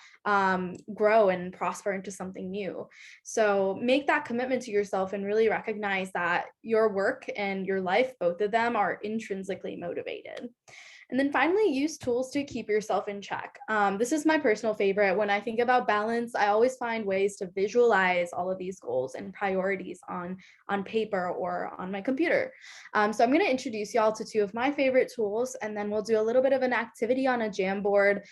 grow and prosper into something new. So make that commitment to yourself and really recognize that your work and your life, both of them, are intrinsically motivated. And then finally, use tools to keep yourself in check. This is my personal favorite. When I think about balance, I always find ways to visualize all of these goals and priorities on paper or on my computer. So I'm going to introduce y'all to 2 of my favorite tools, and then we'll do a little bit of an activity on a Jamboard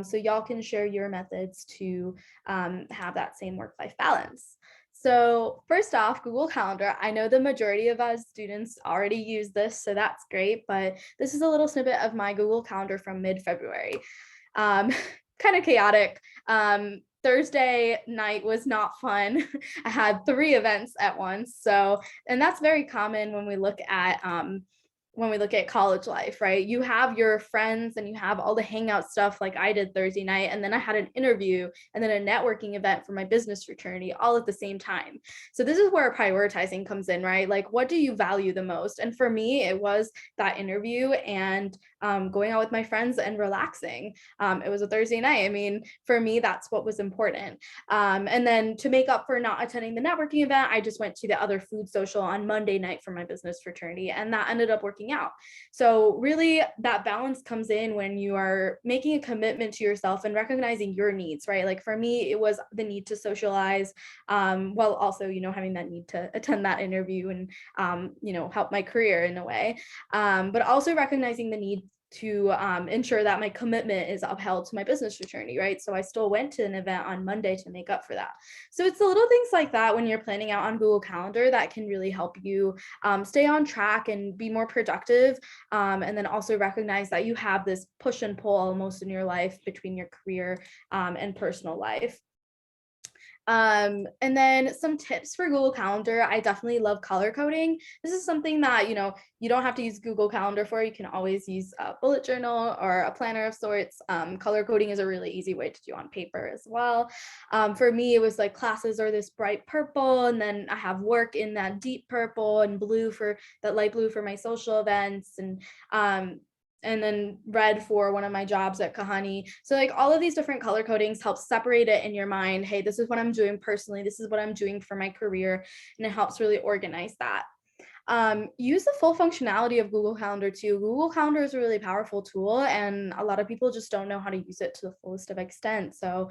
so y'all can share your methods to have that same work-life balance. So first off, Google Calendar. I know the majority of us students already use this, so that's great, but this is a little snippet of my Google Calendar from mid-February. Kind of chaotic. Thursday night was not fun. I had 3 events at once. So, and that's very common when we look at college life, right? You have your friends and you have all the hangout stuff like I did Thursday night. And then I had an interview and then a networking event for my business fraternity all at the same time. So this is where prioritizing comes in, right? Like, what do you value the most? And for me, it was that interview and going out with my friends and relaxing. It was a Thursday night. I mean, for me, that's what was important. And then to make up for not attending the networking event, I just went to the other food social on Monday night for my business fraternity, and that ended up working out. So really that balance comes in when you are making a commitment to yourself and recognizing your needs, right? Like for me, it was the need to socialize, while also, you know, having that need to attend that interview and, you know, help my career in a way, but also recognizing the need ensure that my commitment is upheld to my business fraternity, right? So I still went to an event on Monday to make up for that. So it's the little things like that when you're planning out on Google Calendar that can really help you stay on track and be more productive. And then also recognize that you have this push and pull almost in your life between your career and personal life. And then some tips for Google Calendar. I definitely love color coding. This is something that, you don't have to use Google Calendar for. You can always use a bullet journal or a planner of sorts. Color coding is a really easy way to do on paper as well. For me, it was like classes are this bright purple, and then I have work in that deep purple and blue for that light blue for my social events, and then red for one of my jobs at Kahani. So like all of these different color codings help separate it in your mind. Hey, this is what I'm doing personally. This is what I'm doing for my career. And it helps really organize that. Use the full functionality of Google Calendar too. Google Calendar is a really powerful tool, and a lot of people just don't know how to use it to the fullest of extent. So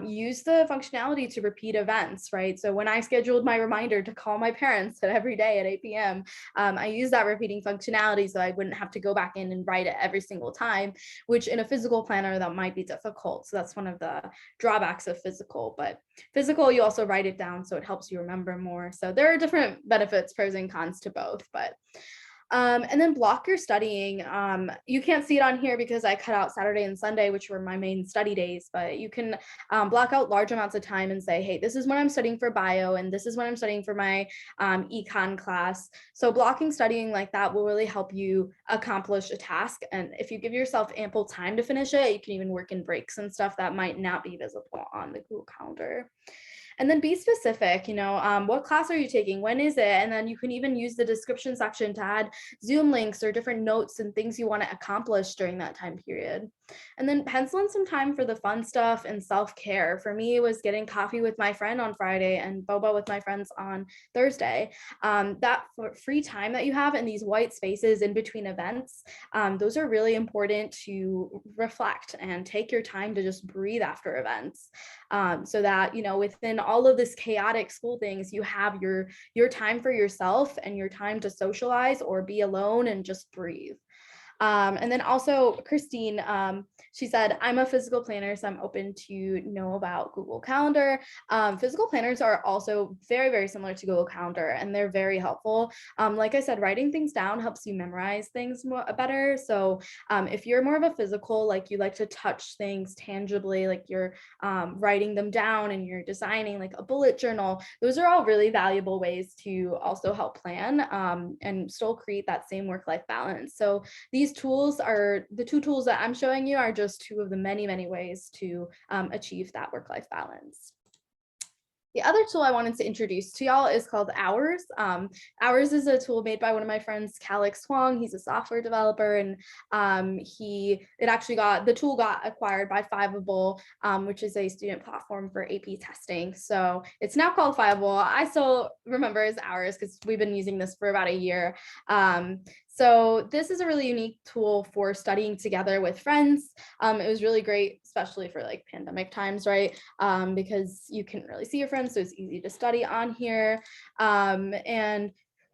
use the functionality to repeat events, right? So when I scheduled my reminder to call my parents every day at 8 p.m., I used that repeating functionality so I wouldn't have to go back in and write it every single time, which in a physical planner, that might be difficult. So that's one of the drawbacks of physical, but physical, you also write it down so it helps you remember more. So there are different benefits, pros and cons to both, but and then block your studying. You can't see it on here because I cut out Saturday and Sunday, which were my main study days, but you can block out large amounts of time and say, hey, this is when I'm studying for bio, and this is when I'm studying for my econ class. So blocking studying like that will really help you accomplish a task. And if you give yourself ample time to finish it, you can even work in breaks and stuff that might not be visible on the Google Calendar. And then be specific, what class are you taking? When is it? And then you can even use the description section to add Zoom links or different notes and things you want to accomplish during that time period. And then pencil in some time for the fun stuff and self-care. For me, it was getting coffee with my friend on Friday and boba with my friends on Thursday. That free time that you have in these white spaces in between events, those are really important to reflect and take your time to just breathe after events. So that, within all of this chaotic school things, you have your time for yourself and your time to socialize or be alone and just breathe. And then also Christine, she said, I'm a physical planner, so I'm open to know about Google Calendar. Physical planners are also very, very similar to Google Calendar, and they're very helpful. Like I said, writing things down helps you memorize things better. So if you're more of a physical, like you like to touch things tangibly, like you're writing them down and you're designing like a bullet journal, those are all really valuable ways to also help plan and still create that same work-life balance. So these tools are the two tools that I'm showing you are just two of the many, many ways to achieve that work-life balance. The other tool I wanted to introduce to y'all is called Hours. Hours is a tool made by one of my friends, Calix Huang. He's a software developer, and the tool got acquired by Fiveable, which is a student platform for AP testing. So it's now called Fiveable. I still remember as Hours because we've been using this for about a year. So this is a really unique tool for studying together with friends. It was really great, especially for like pandemic times, right? Because you couldn't really see your friends, so it's easy to study on here. And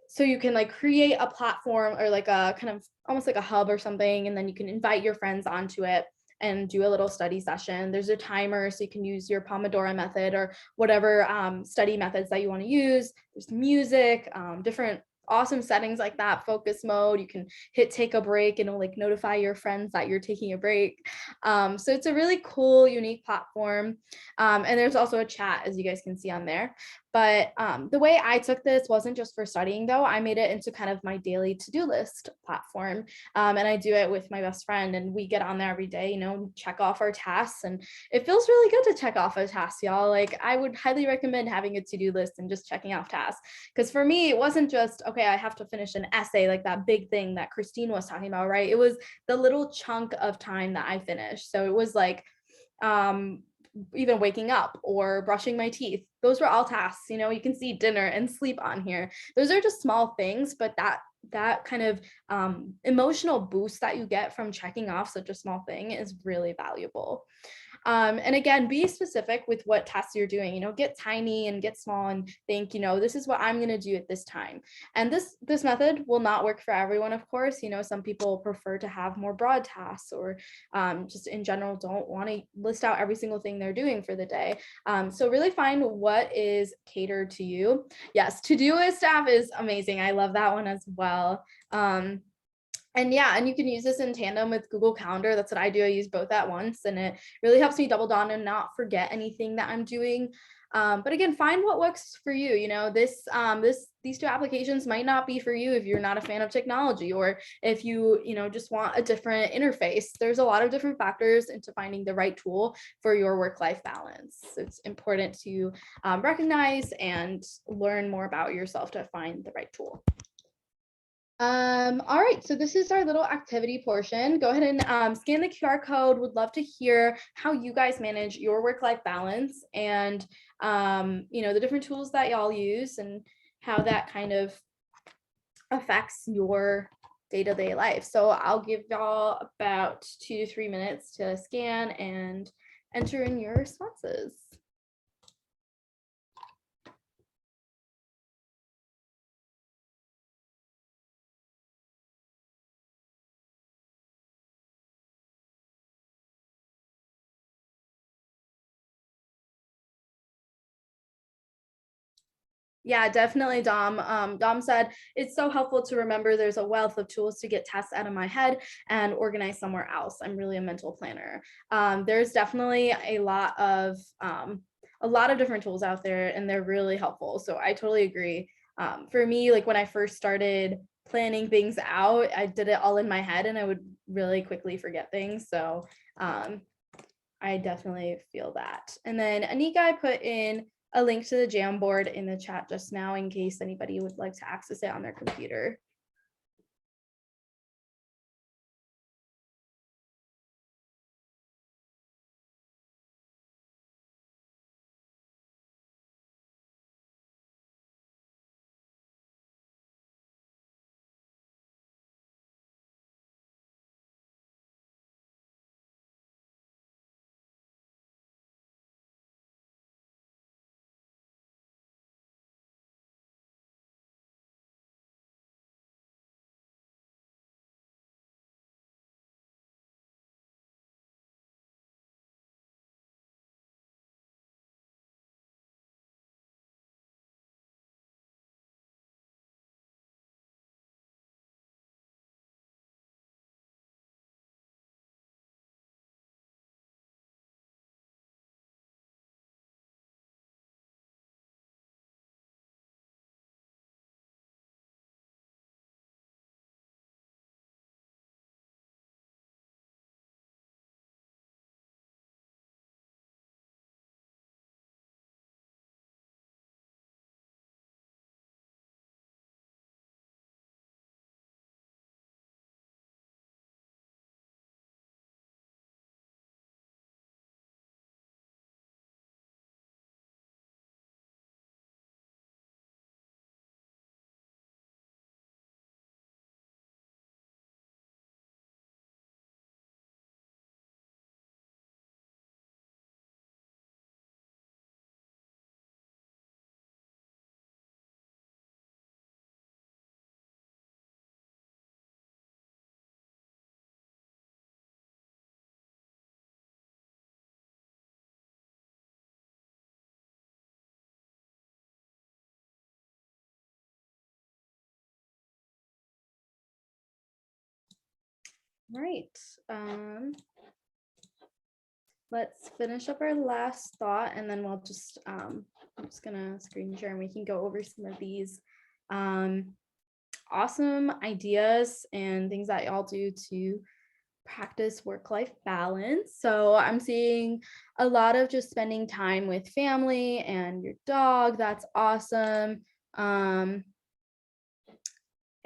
so you can like create a platform or like a kind of almost like a hub or something, and then you can invite your friends onto it and do a little study session. There's a timer, so you can use your Pomodoro method or whatever study methods that you want to use. There's music, different awesome settings like that, focus mode. You can hit take a break and it'll like notify your friends that you're taking a break. So it's a really cool, unique platform. And there's also a chat, as you guys can see on there. But the way I took this wasn't just for studying though. I made it into kind of my daily to-do list platform. And I do it with my best friend, and we get on there every day, check off our tasks. And it feels really good to check off a task, y'all. Like I would highly recommend having a to-do list and just checking off tasks. Because for me, it wasn't just, okay, I have to finish an essay, like that big thing that Christine was talking about, right? It was the little chunk of time that I finished. So it was like, even waking up or brushing my teeth. Those were all tasks. You can see dinner and sleep on here. Those are just small things, but that kind of emotional boost that you get from checking off such a small thing is really valuable. And again, be specific with what tasks you're doing, you know, get tiny and get small and think, you know, this is what I'm going to do at this time. And this method will not work for everyone, of course. You know, some people prefer to have more broad tasks, or just in general don't want to list out every single thing they're doing for the day. So really find what is catered to you. Yes, Todoist app is amazing. I love that one as well. And yeah, and you can use this in tandem with Google Calendar. That's what I do. I use both at once, and it really helps me double down and not forget anything that I'm doing. But again, find what works for you. You know, these two applications might not be for you if you're not a fan of technology, or if you know, just want a different interface. There's a lot of different factors into finding the right tool for your work-life balance. It's important to recognize and learn more about yourself to find the right tool. All right, so this is our little activity portion. Go ahead and scan the QR code. Would love to hear how you guys manage your work-life balance, and you know, the different tools that y'all use and how that kind of affects your day-to-day life. So I'll give y'all about 2 to 3 minutes to scan and enter in your responses. Yeah, definitely, Dom. Dom said, it's so helpful to remember there's a wealth of tools to get tasks out of my head and organize somewhere else. I'm really a mental planner. There's definitely a lot of different tools out there, and they're really helpful. So I totally agree. For me, like when I first started planning things out, I did it all in my head and I would really quickly forget things. So I definitely feel that. And then Anika, I put in a link to the Jamboard in the chat just now in case anybody would like to access it on their computer. Right. Let's finish up our last thought, and then we'll just, I'm just gonna screen share and we can go over some of these awesome ideas and things that y'all do to practice work-life balance. So I'm seeing a lot of just spending time with family and your dog. That's awesome.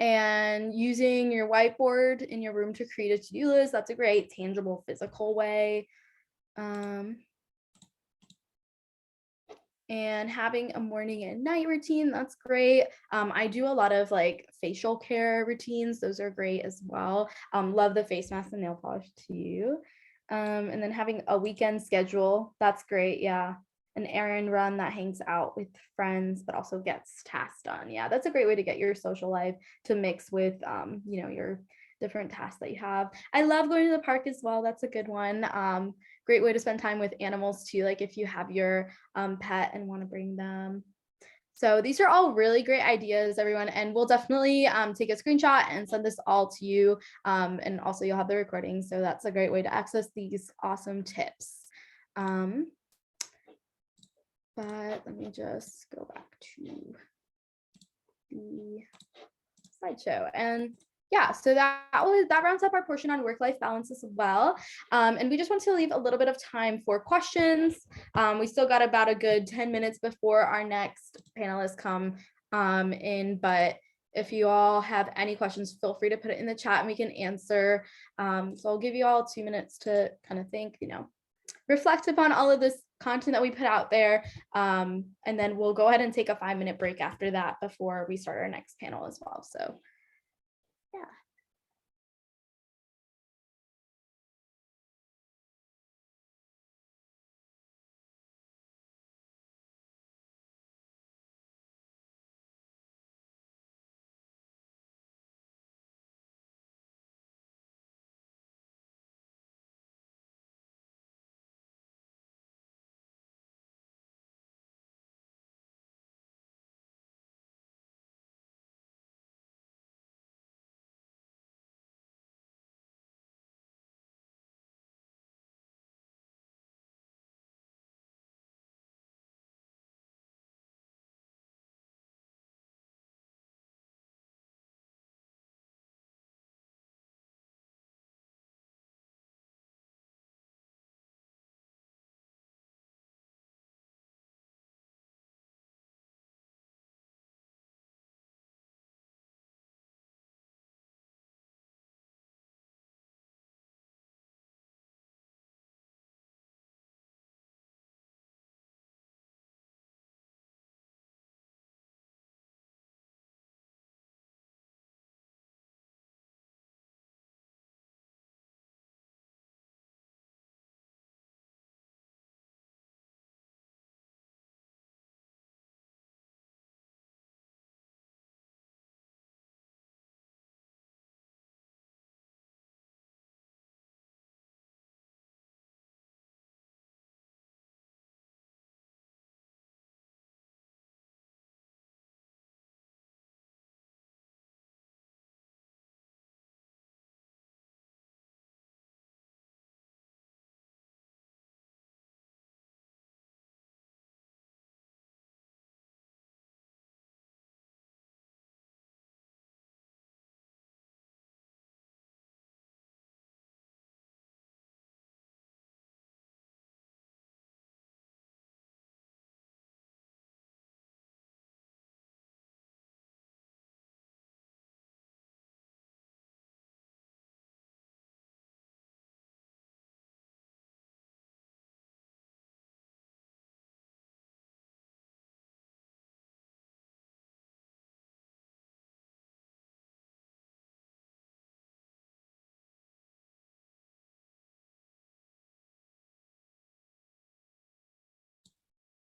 And using your whiteboard in your room to create a to-do list. That's a great tangible physical way. And having a morning and night routine, that's great. I do a lot of like facial care routines. Those are great as well. Love the face mask and nail polish too. And then having a weekend schedule, that's great. Yeah. An errand run that hangs out with friends, but also gets tasks done. Yeah, that's a great way to get your social life to mix with, your different tasks that you have. I love going to the park as well. That's a good one. Great way to spend time with animals too. Like if you have your pet and want to bring them. So these are all really great ideas, everyone, and we'll definitely take a screenshot and send this all to you. And also you'll have the recording. So that's a great way to access these awesome tips. But let me just go back to the slideshow. And yeah, so that rounds up our portion on work-life balance as well. And we just want to leave a little bit of time for questions. We still got about a good 10 minutes before our next panelists come in, but if you all have any questions, feel free to put it in the chat and we can answer. So I'll give you all 2 minutes to kind of think, reflect upon all of this content that we put out there. And then we'll go ahead and take a 5-minute break after that before we start our next panel as well. So yeah.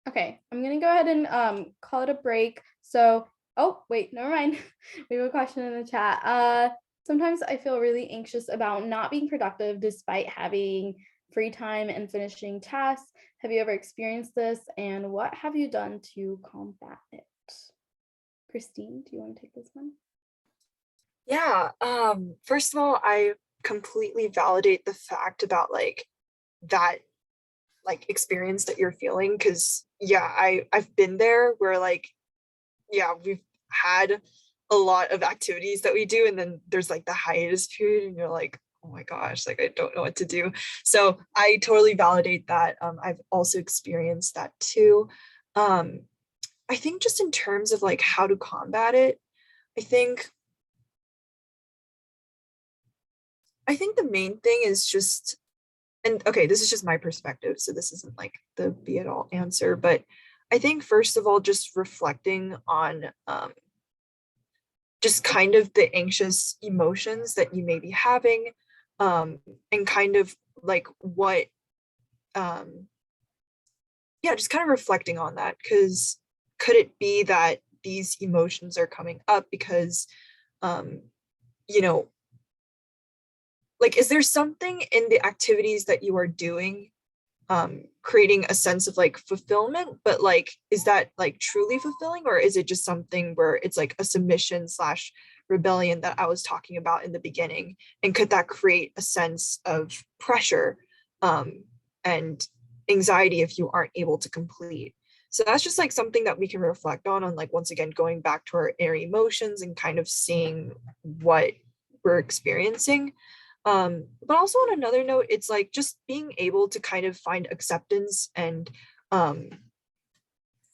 Okay, I'm gonna go ahead and call it a break. So, oh wait, never mind. We have a question in the chat. Sometimes I feel really anxious about not being productive despite having free time and finishing tasks. Have you ever experienced this? And what have you done to combat it? Christine, do you want to take this one? Yeah, first of all, I completely validate the fact about that experience that you're feeling, because yeah, I've been there where we've had a lot of activities that we do, and then there's the hiatus period and you're like, oh my gosh, I don't know what to do. So I totally validate that. I've also experienced that too. I think just in terms of how to combat it, I think the main thing is just, and okay, this is just my perspective, so this isn't the be-it-all answer, but I think first of all, just reflecting on just kind of the anxious emotions that you may be having, and kind of like what, yeah, just kind of reflecting on that, because could it be that these emotions are coming up because, you know, like, is there something in the activities that you are doing creating a sense of like fulfillment, but like, is that like truly fulfilling, or is it just something where it's like a submission slash rebellion that I was talking about in the beginning? And could that create a sense of pressure and anxiety if you aren't able to complete? So that's just like something that we can reflect on like, once again, going back to our inner emotions and kind of seeing what we're experiencing. But also on another note, it's like just being able to kind of find acceptance and, you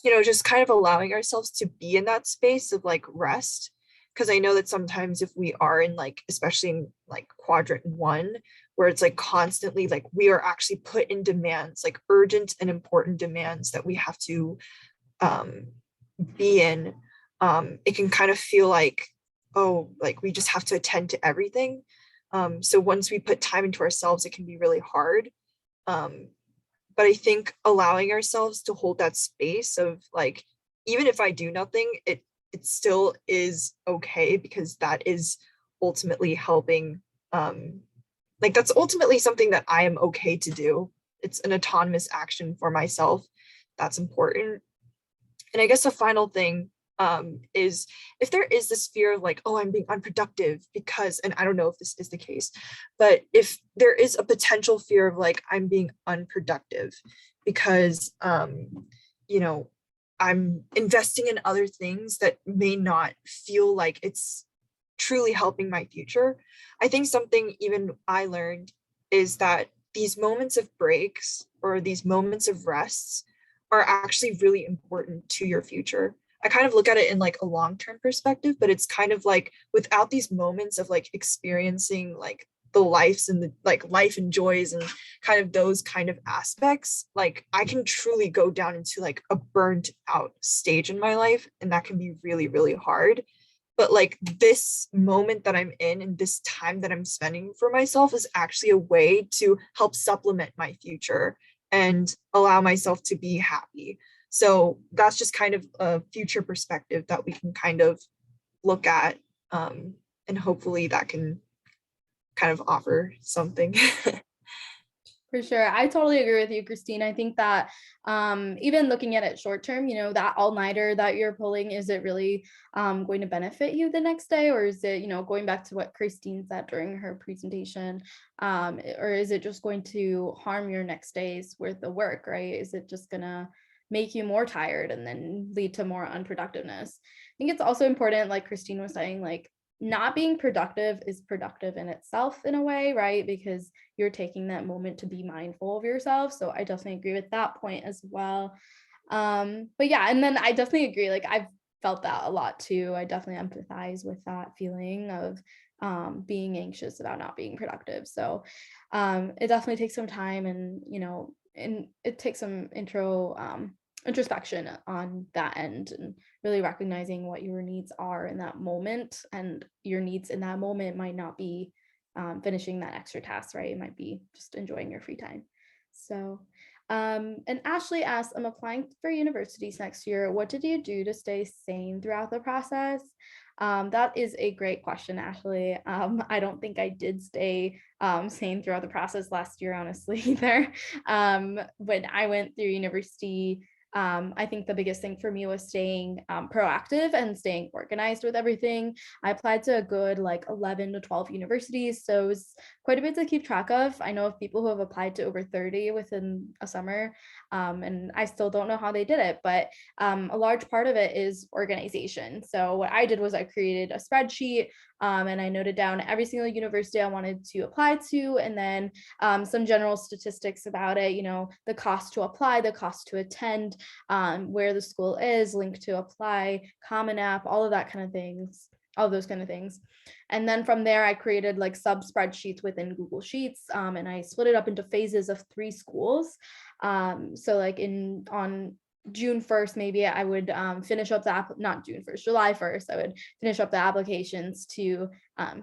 know, just kind of allowing ourselves to be in that space of like rest. Because I know that sometimes if we are in like, especially in like quadrant 1, where it's like constantly like we are actually put in demands, like urgent and important demands that we have to be in, it can kind of feel like, oh, like we just have to attend to everything. So once we put time into ourselves, it can be really hard. But I think allowing ourselves to hold that space of like, even if I do nothing, it still is okay, because that is ultimately helping. Like that's ultimately something that I am okay to do. It's an autonomous action for myself. That's important. And I guess the final thing is if there is this fear of like, oh, I'm being unproductive because, and I don't know if this is the case, but if there is a potential fear of like, I'm being unproductive because, you know, I'm investing in other things that may not feel like it's truly helping my future. I think something even I learned is that these moments of breaks or these moments of rests are actually really important to your future. I kind of look at it in like a long-term perspective, but it's kind of like without these moments of like experiencing like the lives and the like life and joys and kind of those kind of aspects, like I can truly go down into like a burnt out stage in my life, and that can be really, really hard. But like this moment that I'm in and this time that I'm spending for myself is actually a way to help supplement my future and allow myself to be happy. So that's just kind of a future perspective that we can kind of look at, and hopefully that can kind of offer something. For sure. I totally agree with you, Christine. I think that even looking at it short term, you know, that all-nighter that you're pulling, is it really going to benefit you the next day? Or is it, you know, going back to what Christine said during her presentation, or is it just going to harm your next day's worth of work, right? Is it just going to make you more tired and then lead to more unproductiveness? I think it's also important, like Christine was saying, like not being productive is productive in itself in a way, right? Because you're taking that moment to be mindful of yourself. So I definitely agree with that point as well. But yeah, and then I definitely agree. Like I've felt that a lot too. I definitely empathize with that feeling of being anxious about not being productive. So it definitely takes some time, and you know, and it takes some introspection on that end, and really recognizing what your needs are in that moment. And your needs in that moment might not be finishing that extra task, right? It might be just enjoying your free time. So, and Ashley asked, I'm applying for universities next year. What did you do to stay sane throughout the process? That is a great question, Ashley. I don't think I did stay sane throughout the process last year, honestly, either. When I went through university, I think the biggest thing for me was staying proactive and staying organized with everything. I applied to a good like 11 to 12 universities, so it was quite a bit to keep track of. I know of people who have applied to over 30 within a summer, and I still don't know how they did it, but a large part of it is organization. So what I did was I created a spreadsheet, and I noted down every single university I wanted to apply to, and then some general statistics about it, you know, the cost to apply, the cost to attend, where the school is, link to apply, Common App, all of that kind of things, all those kind of things. And then from there, I created like sub spreadsheets within Google Sheets, and I split it up into phases of 3 schools. So like on June 1st, maybe I would finish up not June 1st, July 1st, I would finish up the applications to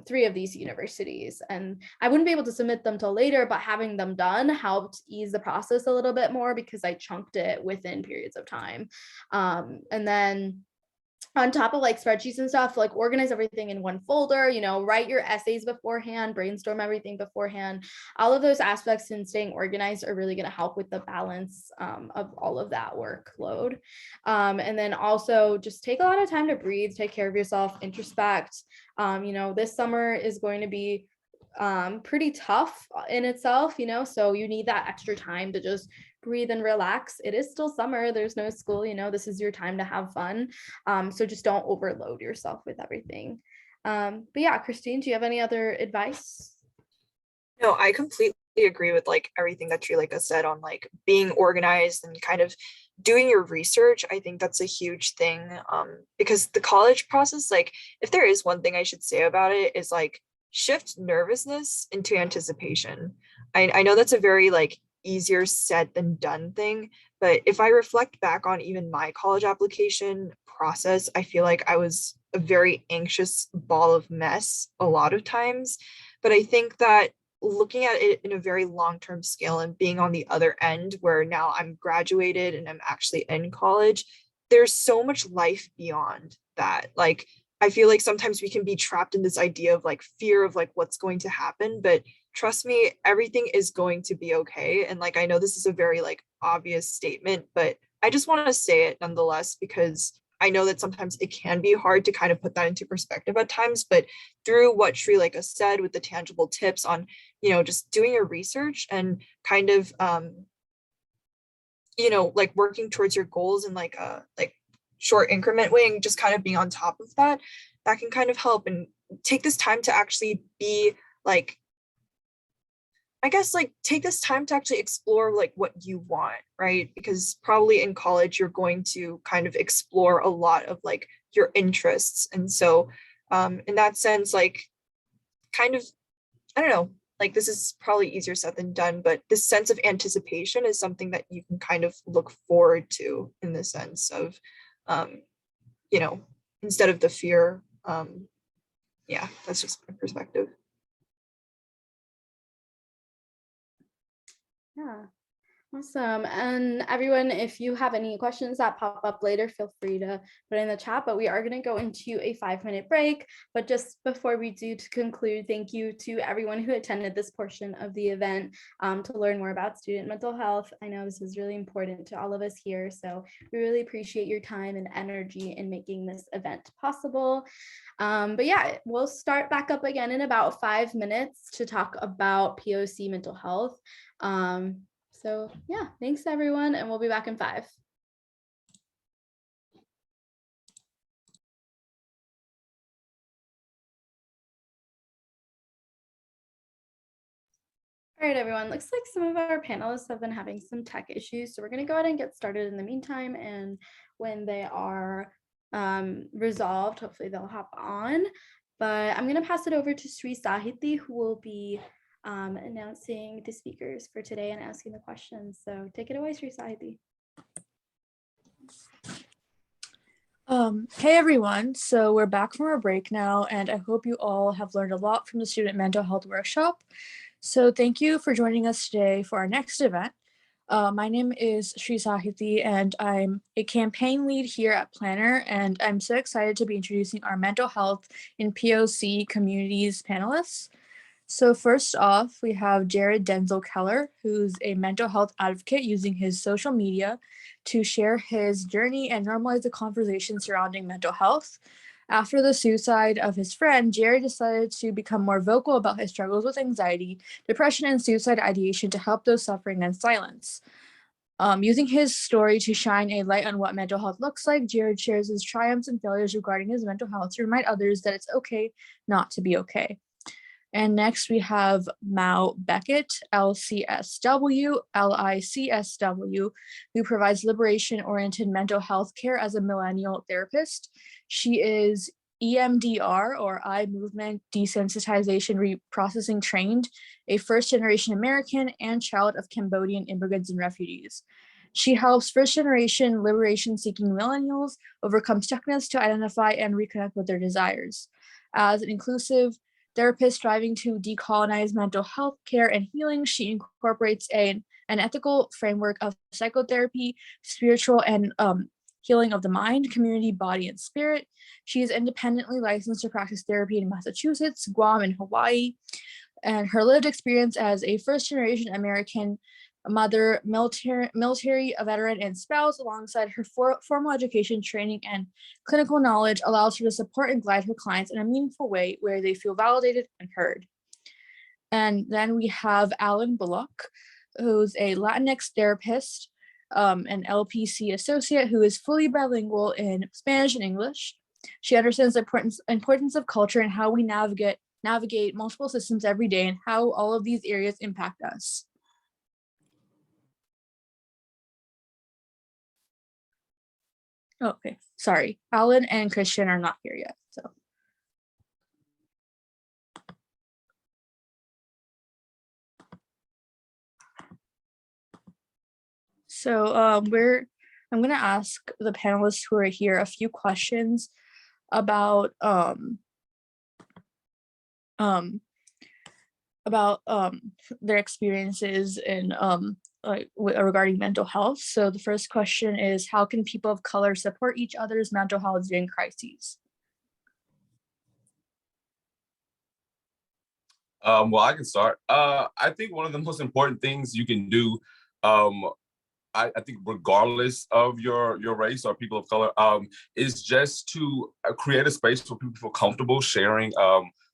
3 of these universities. And I wouldn't be able to submit them till later, but having them done helped ease the process a little bit more because I chunked it within periods of time. And then on top of like spreadsheets and stuff, like organize everything in one folder, write your essays beforehand, brainstorm everything beforehand. All of those aspects in staying organized are really going to help with the balance of all of that workload. And then also just take a lot of time to breathe, take care of yourself, introspect. This summer is going to be pretty tough in itself, so you need that extra time to just breathe and relax. It is still summer, there's no school, this is your time to have fun. So just don't overload yourself with everything. But yeah, Christine, do you have any other advice? No, I completely agree with like everything that Trileka said on like being organized and kind of doing your research. I think that's a huge thing, because the college process, like if there is one thing I should say about it, is like shift nervousness into anticipation. I know that's a very like easier said than done thing, but if I reflect back on even my college application process, I feel like I was a very anxious ball of mess a lot of times. But I think that looking at it in a very long-term scale and being on the other end where now I'm graduated and I'm actually in college, there's so much life beyond that. Like I feel like sometimes we can be trapped in this idea of like fear of like what's going to happen, but trust me, everything is going to be okay. And like I know this is a very like obvious statement, but I just want to say it nonetheless because I know that sometimes it can be hard to kind of put that into perspective at times, but through what Srileka said with the tangible tips on, just doing your research and kind of, like working towards your goals in like a short increment way and just kind of being on top of that, that can kind of help. And take this time to actually be like, I guess like take this time to actually explore like what you want, right? Because probably in college you're going to kind of explore a lot of like your interests. And so in that sense, like kind of, I don't know, like this is probably easier said than done, but this sense of anticipation is something that you can kind of look forward to in the sense of, instead of the fear. Yeah, that's just my perspective. Yeah, awesome. And everyone, if you have any questions that pop up later, feel free to put in the chat, but we are going to go into a 5-minute break. But just before we do, to conclude, thank you to everyone who attended this portion of the event to learn more about student mental health. I know this is really important to all of us here, so we really appreciate your time and energy in making this event possible. But yeah, we'll start back up again in about 5 minutes to talk about POC mental health. So yeah, thanks everyone, and we'll be back in 5. All right, everyone, looks like some of our panelists have been having some tech issues, so we're going to go ahead and get started in the meantime, and when they are resolved, hopefully they'll hop on. But I'm going to pass it over to Sri Sahiti, who will be announcing the speakers for today and asking the questions. So take it away, Sri Sahiti. Hey everyone, so we're back from our break now, and I hope you all have learned a lot from the student mental health workshop. So thank you for joining us today for our next event. My name is Sri Sahiti, and I'm a campaign lead here at Plannr, and I'm so excited to be introducing our mental health in POC communities panelists. So first off, we have Jared Denzel Keller, who's a mental health advocate using his social media to share his journey and normalize the conversation surrounding mental health. After the suicide of his friend, Jared decided to become more vocal about his struggles with anxiety, depression, and suicide ideation to help those suffering in silence. Using his story to shine a light on what mental health looks like, Jared shares his triumphs and failures regarding his mental health to remind others that it's okay not to be okay. And next we have Mao Beckett, LCSW, LICSW, who provides liberation-oriented mental health care as a millennial therapist. She is EMDR, or eye movement desensitization reprocessing trained, a first-generation American and child of Cambodian immigrants and refugees. She helps first-generation liberation-seeking millennials overcome stuckness to identify and reconnect with their desires. As an inclusive therapist striving to decolonize mental health care and healing, she incorporates an ethical framework of psychotherapy, spiritual and healing of the mind, community, body, and spirit. She is independently licensed to practice therapy in Massachusetts, Guam, and Hawaii. And her lived experience as a first-generation American mother, military a veteran, and spouse, alongside her formal education, training, and clinical knowledge, allows her to support and guide her clients in a meaningful way where they feel validated and heard. And then we have Alan Bullock, who's a Latinx therapist, an LPC associate who is fully bilingual in Spanish and English. She understands the importance of culture and how we navigate multiple systems every day and how all of these areas impact us. Okay, sorry. Alan and Christian are not here yet, so. So I'm gonna ask the panelists who are here a few questions about their experiences in regarding mental health. So the first question is, how can people of color support each other's mental health during crises? Well, I can start. I think one of the most important things you can do, I think regardless of your race or people of color, is just to create a space where people feel comfortable sharing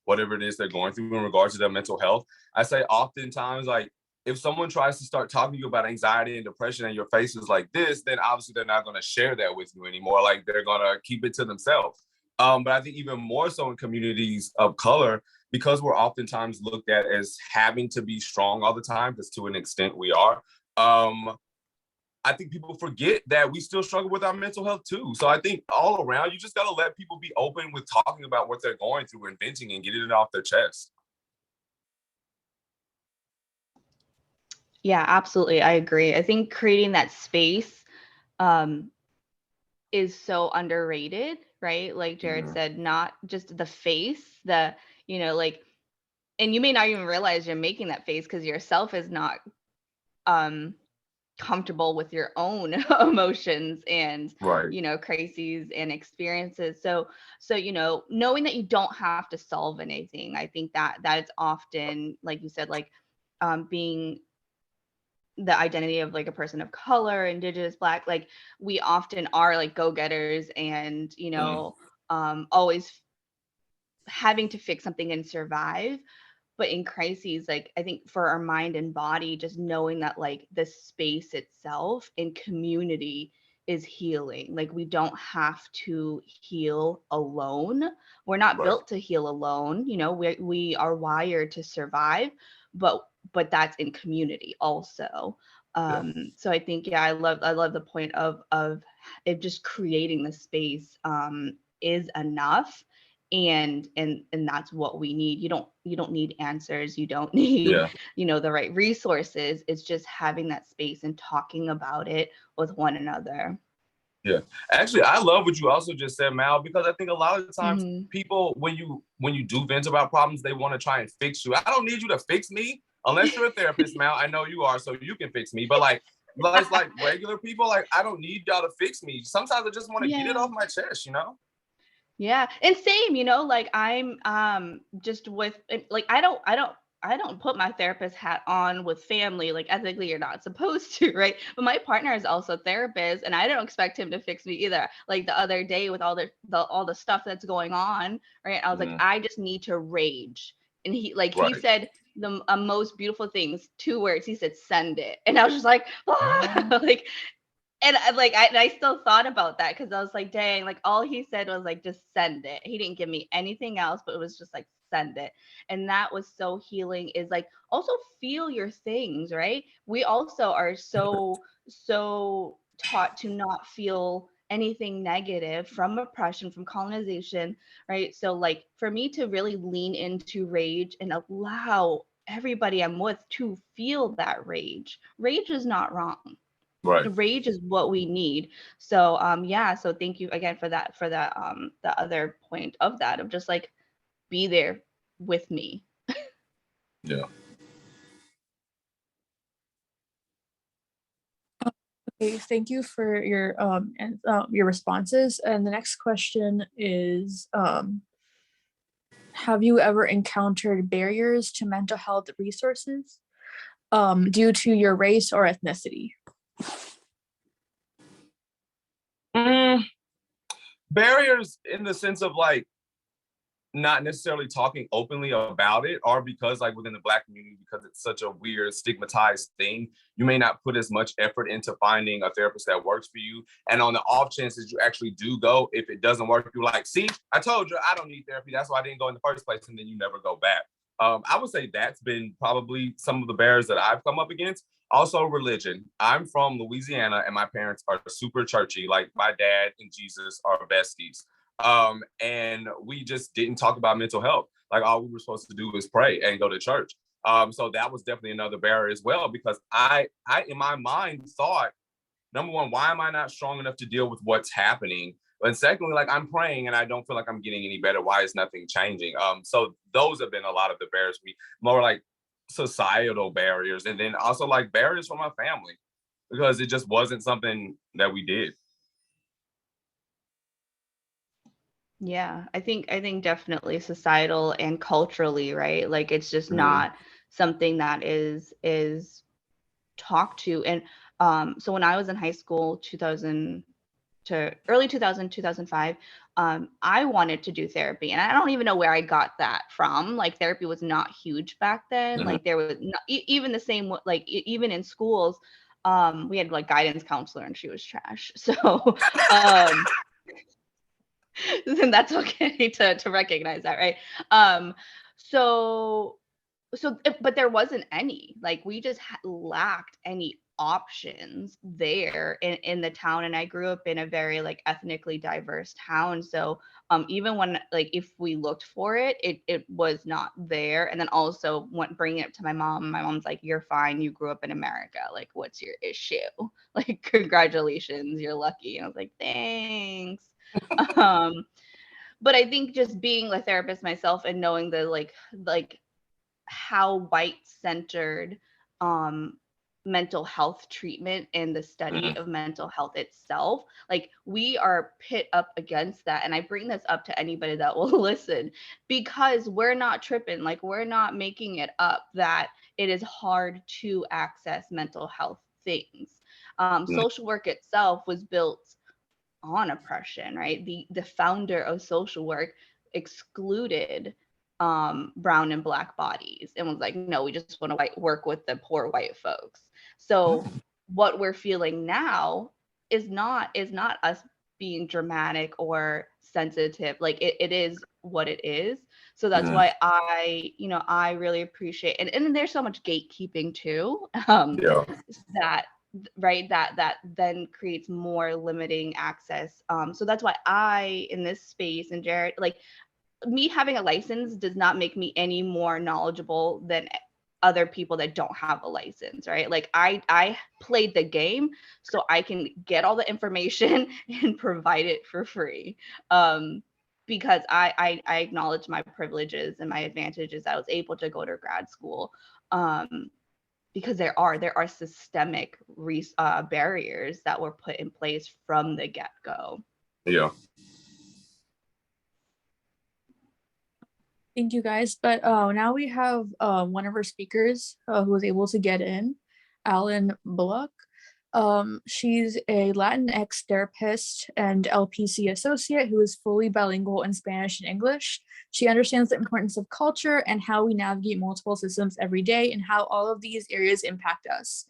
whatever it is they're going through in regards to their mental health. I say oftentimes, like, if someone tries to start talking to you about anxiety and depression and your face is like this, then obviously they're not going to share that with you anymore. Like, they're going to keep it to themselves. But I think even more so in communities of color, because we're oftentimes looked at as having to be strong all the time, because to an extent we are, I think people forget that we still struggle with our mental health too. So I think all around, you just got to let people be open with talking about what they're going through and venting and getting it off their chest. Yeah, absolutely. I agree. I think creating that space is so underrated, right? Like Jared said, not just the face, like, and you may not even realize you're making that face because yourself is not comfortable with your own emotions and right. crises and experiences. So knowing that you don't have to solve anything, I think that is often, like you said, like being the identity of like a person of color, indigenous, Black, like we often are like go-getters and always having to fix something and survive. But in crises, like I think for our mind and body, just knowing that like the space itself in community is healing. Like we don't have to heal alone. We're not built to heal alone. We are wired to survive, but that's in community also. So I think, I love the point of it, just creating the space is enough. And that's what we need. You don't need answers, you don't need the right resources. It's just having that space and talking about it with one another. Yeah, actually, I love what you also just said, Mal, because I think a lot of the times people, when you do vent about problems, they want to try and fix you. I don't need you to fix me unless you're a therapist, Mal. I know you are, so you can fix me. But like regular people, like I don't need y'all to fix me. Sometimes I just want to get it off my chest, Yeah, and same, like I'm just with like I don't put my therapist hat on with family. Like ethically you're not supposed to, right? But my partner is also a therapist and I don't expect him to fix me either. Like the other day with all the stuff that's going on, right? I was like, I just need to rage. And he said the most beautiful things, 2 words. He said, send it. And I was just like, like, and I still thought about that because I was like, dang, like all he said was like, just send it. He didn't give me anything else, but it was just like, send it. And that was so healing, is like also feel your things, right? We also are so taught to not feel anything negative from oppression, from colonization, right? So like for me to really lean into rage and allow everybody I'm with to feel that rage. Rage is not wrong. Right. The rage is what we need. So yeah, so thank you again for that the other point of that, of just like, be there with me. Yeah. Okay, thank you for your responses. And the next question is, have you ever encountered barriers to mental health resources due to your race or ethnicity? Barriers in the sense of like not necessarily talking openly about it, or because like within the Black community, because it's such a weird stigmatized thing, you may not put as much effort into finding a therapist that works for you. And on the off chances you actually do go, if it doesn't work, you're like, see, I told you I don't need therapy. That's why I didn't go in the first place. And then you never go back. I would say that's been probably some of the barriers that I've come up against. Also, religion. I'm from Louisiana and my parents are super churchy. Like my dad and Jesus are besties. And we just didn't talk about mental health. Like all we were supposed to do was pray and go to church. So that was definitely another barrier as well, because I in my mind thought, number one, why am I not strong enough to deal with what's happening? And secondly, like I'm praying and I don't feel like I'm getting any better. Why is nothing changing? So those have been a lot of the barriers for me, more like societal barriers, and then also like barriers from my family, because it just wasn't something that we did. Yeah, I think definitely societal and culturally, right? Like it's just not something that is talked to. And so when I was in high school, 2000 to early 2000, 2005, I wanted to do therapy. And I don't even know where I got that from. Like therapy was not huge back then. Like there was not, even the same, like even in schools, we had like guidance counselor and she was trash. So then that's okay to recognize that, right? So but there wasn't any, like we just lacked any options there in the town. And I grew up in a very like ethnically diverse town, so even when like if we looked for it, it was not there. And then also bringing it to my mom's like, you're fine, you grew up in America, like what's your issue? Like congratulations, you're lucky. And I was like, thanks. But I think just being a therapist myself and knowing the like how white centered mental health treatment and the study of mental health itself, like we are pit up against that. And I bring this up to anybody that will listen, because we're not tripping, like we're not making it up that it is hard to access mental health things. Social work itself was built on oppression, right? The founder of social work excluded brown and Black bodies and was like, no, we just want to work with the poor white folks. So what we're feeling now is not us being dramatic or sensitive. Like it is what it is. So that's why I really appreciate, and there's so much gatekeeping too, that right, that then creates more limiting access. So that's why I, in this space, and Jared, like me having a license does not make me any more knowledgeable than other people that don't have a license, right? Like I played the game so I can get all the information and provide it for free. Because I acknowledge my privileges and my advantages. I was able to go to grad school. Because there are systemic barriers that were put in place from the get-go. Yeah. Thank you guys. But now we have one of our speakers who was able to get in, Alan Bullock. She's a Latinx therapist and LPC associate who is fully bilingual in Spanish and English. She understands the importance of culture and how we navigate multiple systems every day and how all of these areas impact us.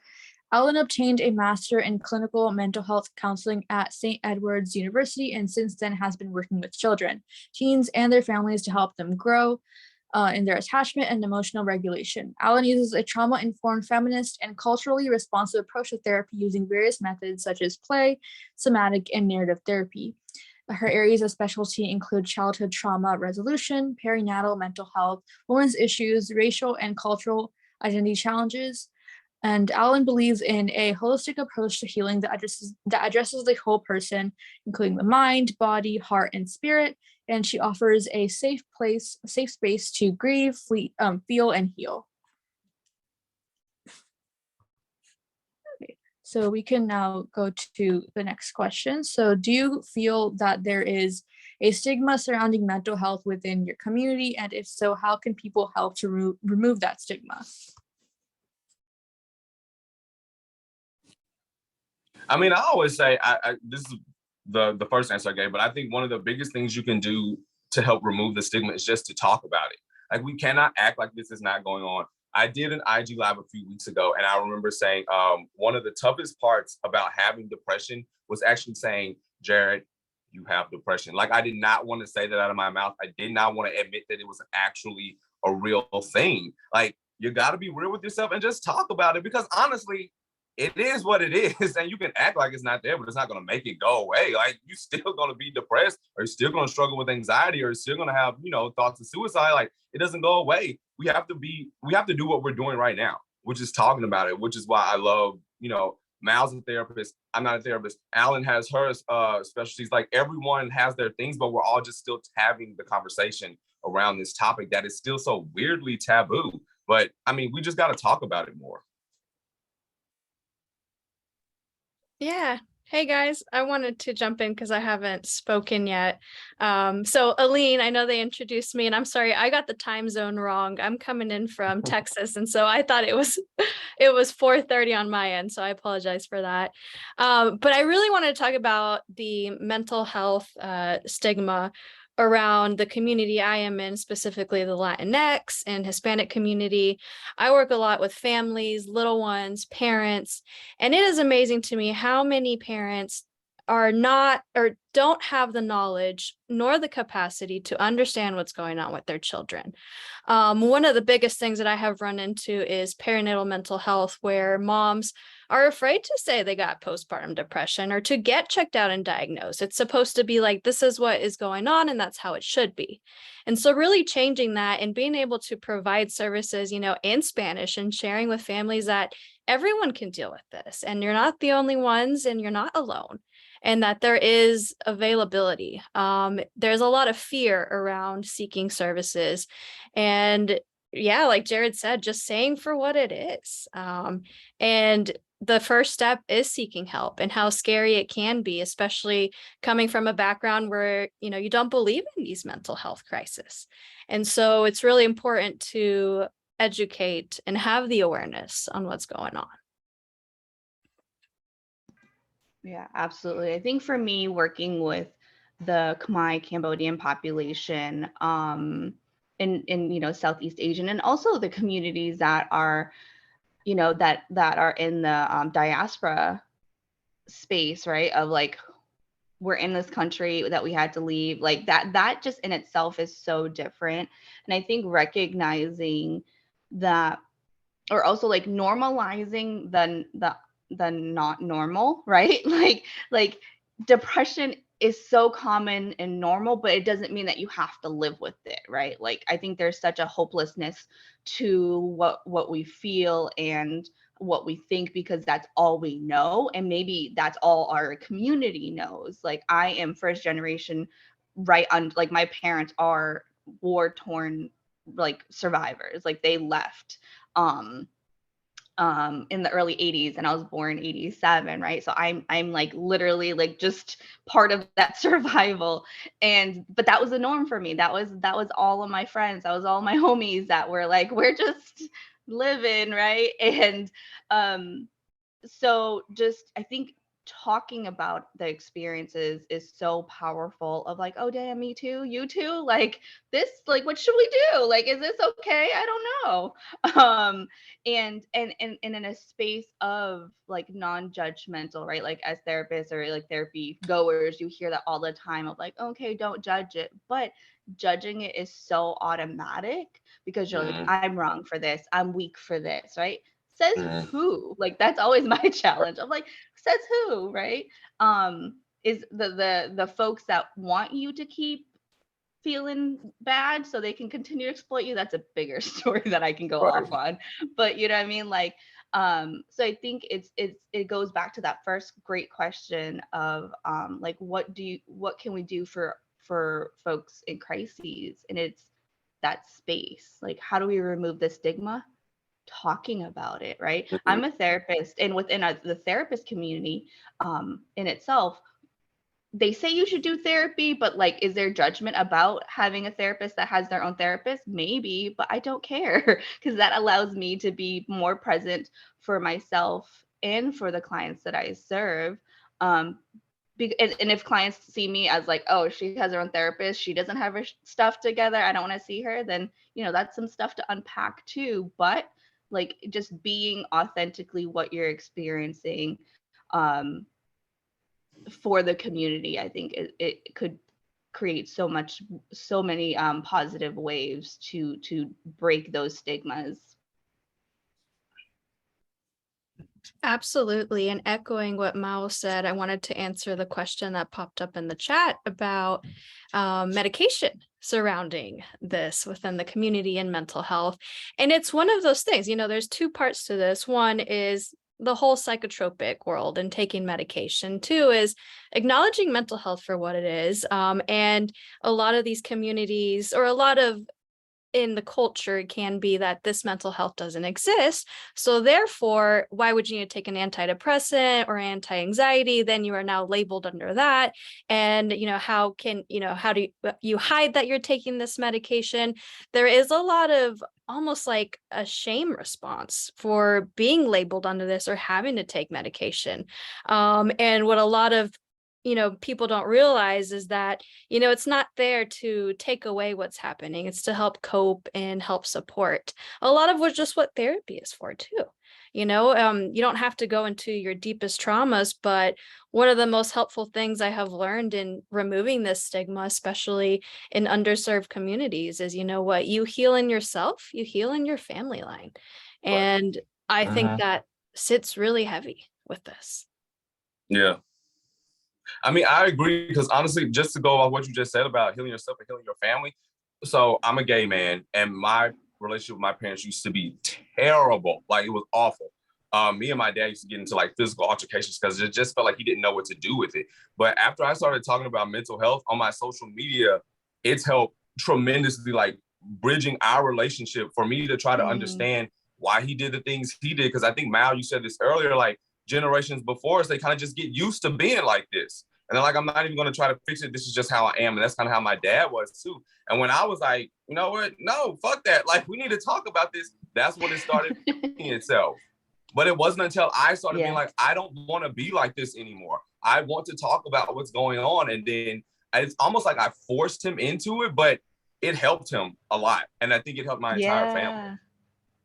Alan obtained a master in clinical mental health counseling at St. Edward's University, and since then has been working with children, teens, and their families to help them grow in their attachment and emotional regulation. Alan uses a trauma-informed, feminist, and culturally responsive approach to therapy using various methods such as play, somatic, and narrative therapy. Her areas of specialty include childhood trauma resolution, perinatal mental health, women's issues, racial and cultural identity challenges, And Alan believes in a holistic approach to healing that addresses the whole person, including the mind, body, heart, and spirit. And she offers a safe space to grieve, feel, and heal. Okay, so we can now go to the next question. So do you feel that there is a stigma surrounding mental health within your community? And if so, how can people help to remove that stigma? I mean, I always say, this is the first answer I gave, but I think one of the biggest things you can do to help remove the stigma is just to talk about it. Like, we cannot act like this is not going on. I did an IG Live a few weeks ago, and I remember saying one of the toughest parts about having depression was actually saying, Jared, you have depression. Like, I did not want to say that out of my mouth. I did not want to admit that it was actually a real thing. Like, you got to be real with yourself and just talk about it, because honestly, it is what it is, and you can act like it's not there, but it's not going to make it go away. Like, you're still going to be depressed, or you're still going to struggle with anxiety, or you're still going to have, thoughts of suicide. Like, it doesn't go away. We have to do what we're doing right now, which is talking about it, which is why I love, Mal's a therapist. I'm not a therapist. Alan has her specialties. Like, everyone has their things, but we're all just still having the conversation around this topic that is still so weirdly taboo. But I mean, we just got to talk about it more. Yeah. Hey guys, I wanted to jump in because I haven't spoken yet. So Aline, I know they introduced me, and I'm sorry, I got the time zone wrong. I'm coming in from Texas, and so I thought it was 4:30 on my end, so I apologize for that. But I really wanted to talk about the mental health stigma around the community I am in, specifically the Latinx and Hispanic community. I work a lot with families, little ones, parents, and it is amazing to me how many parents are not or don't have the knowledge nor the capacity to understand what's going on with their children. One of the biggest things that I have run into is perinatal mental health, where moms are afraid to say they got postpartum depression or to get checked out and diagnosed. It's supposed to be like, this is what is going on, and that's how it should be. And so really changing that and being able to provide services, in Spanish, and sharing with families that everyone can deal with this, and you're not the only ones, and you're not alone, and that there is availability. There's a lot of fear around seeking services. And yeah, like Jared said, just saying for what it is. And the first step is seeking help, and how scary it can be, especially coming from a background where, you don't believe in these mental health crises. And so it's really important to educate and have the awareness on what's going on. Yeah, absolutely. I think for me, working with the Khmer Cambodian population in Southeast Asian, and also the communities that are that are in the diaspora space, right, of like, we're in this country that we had to leave, like that just in itself is so different. And I think recognizing that, or also like normalizing the not normal, right? like depression is so common and normal, but it doesn't mean that you have to live with it, right? Like, I think there's such a hopelessness to what we feel and what we think, because that's all we know, and maybe that's all our community knows. Like, I am first generation, right? Like, my parents are war torn, like, survivors. Like, they left in the early 80s, and I was born 87, right? So I'm like literally like just part of that survival. But that was the norm for me. That was all of my friends. That was all my homies that were like, we're just living, right? And so just, I think talking about the experiences is so powerful, of like, oh damn, me too, you too, like this, like what should we do, like is this okay, I don't know. And in a space of like non-judgmental, right, like as therapists or like therapy goers, you hear that all the time of like, okay, don't judge it, but judging it is so automatic, because you're like, I'm wrong for this, I'm weak for this, right? Says who? Like, that's always my challenge. I'm like, says who, right? Is the folks that want you to keep feeling bad so they can continue to exploit you? That's a bigger story that I can go off on. But you know what I mean? Like, So I think it goes back to that first great question of like what can we do for folks in crises, and it's that space. Like, how do we remove the stigma? Talking about it, right? I'm a therapist, and within the therapist community in itself, they say you should do therapy, but like, is there judgment about having a therapist that has their own therapist? Maybe, but I don't care because that allows me to be more present for myself and for the clients that I serve. And if clients see me as like, oh, she has her own therapist, she doesn't have her stuff together, I don't want to see her, then, you know, that's some stuff to unpack too. But like, just being authentically what you're experiencing for the community, I think it could create so many positive waves to break those stigmas. Absolutely. And echoing what Mao said, I wanted to answer the question that popped up in the chat about medication surrounding this within the community and mental health. And it's one of those things, you know, there's two parts to this. One is the whole psychotropic world and taking medication. Two is acknowledging mental health for what it is. And a lot of these communities, or a lot of in the culture, it can be that this mental health doesn't exist. So therefore, why would you need to take an antidepressant or anti-anxiety? Then you are now labeled under that. And, you know, how do you hide that you're taking this medication? There is a lot of almost like a shame response for being labeled under this or having to take medication. And what a lot of people don't realize is that, it's not there to take away what's happening. It's to help cope and help support. A lot of just what therapy is for too. You don't have to go into your deepest traumas, but one of the most helpful things I have learned in removing this stigma, especially in underserved communities, is, what you heal in yourself, you heal in your family line. And I think that sits really heavy with this. Yeah. I mean, I agree, because honestly, just to go off what you just said about healing yourself and healing your family. So I'm a gay man, and my relationship with my parents used to be terrible. Like, it was awful. Me and my dad used to get into like physical altercations because it just felt like he didn't know what to do with it. But after I started talking about mental health on my social media, it's helped tremendously, like bridging our relationship for me to try to understand why he did the things he did. Because I think, Mal, you said this earlier, like, generations before us, they kind of just get used to being like this. And they're like, I'm not even going to try to fix it. This is just how I am. And that's kind of how my dad was too. And when I was like, you know what? No, fuck that. Like, we need to talk about this. That's when it started itself. But it wasn't until I started being like, I don't want to be like this anymore. I want to talk about what's going on. And then it's almost like I forced him into it, but it helped him a lot. And I think it helped my entire family.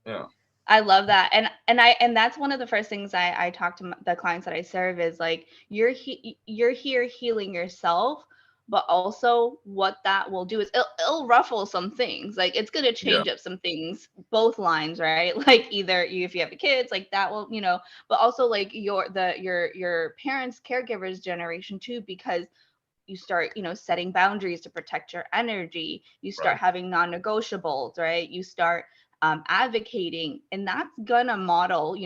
Yeah. I love that. And that's one of the first things I talk to the clients that I serve is like, you're here healing yourself, but also what that will do is it'll ruffle some things. Like, it's going to change up some things, both lines, right? Like, either if you have kids, like that will, but also like your parents, caregivers generation too, because you start, setting boundaries to protect your energy. You start having non-negotiables, right? You start advocating, and that's gonna model,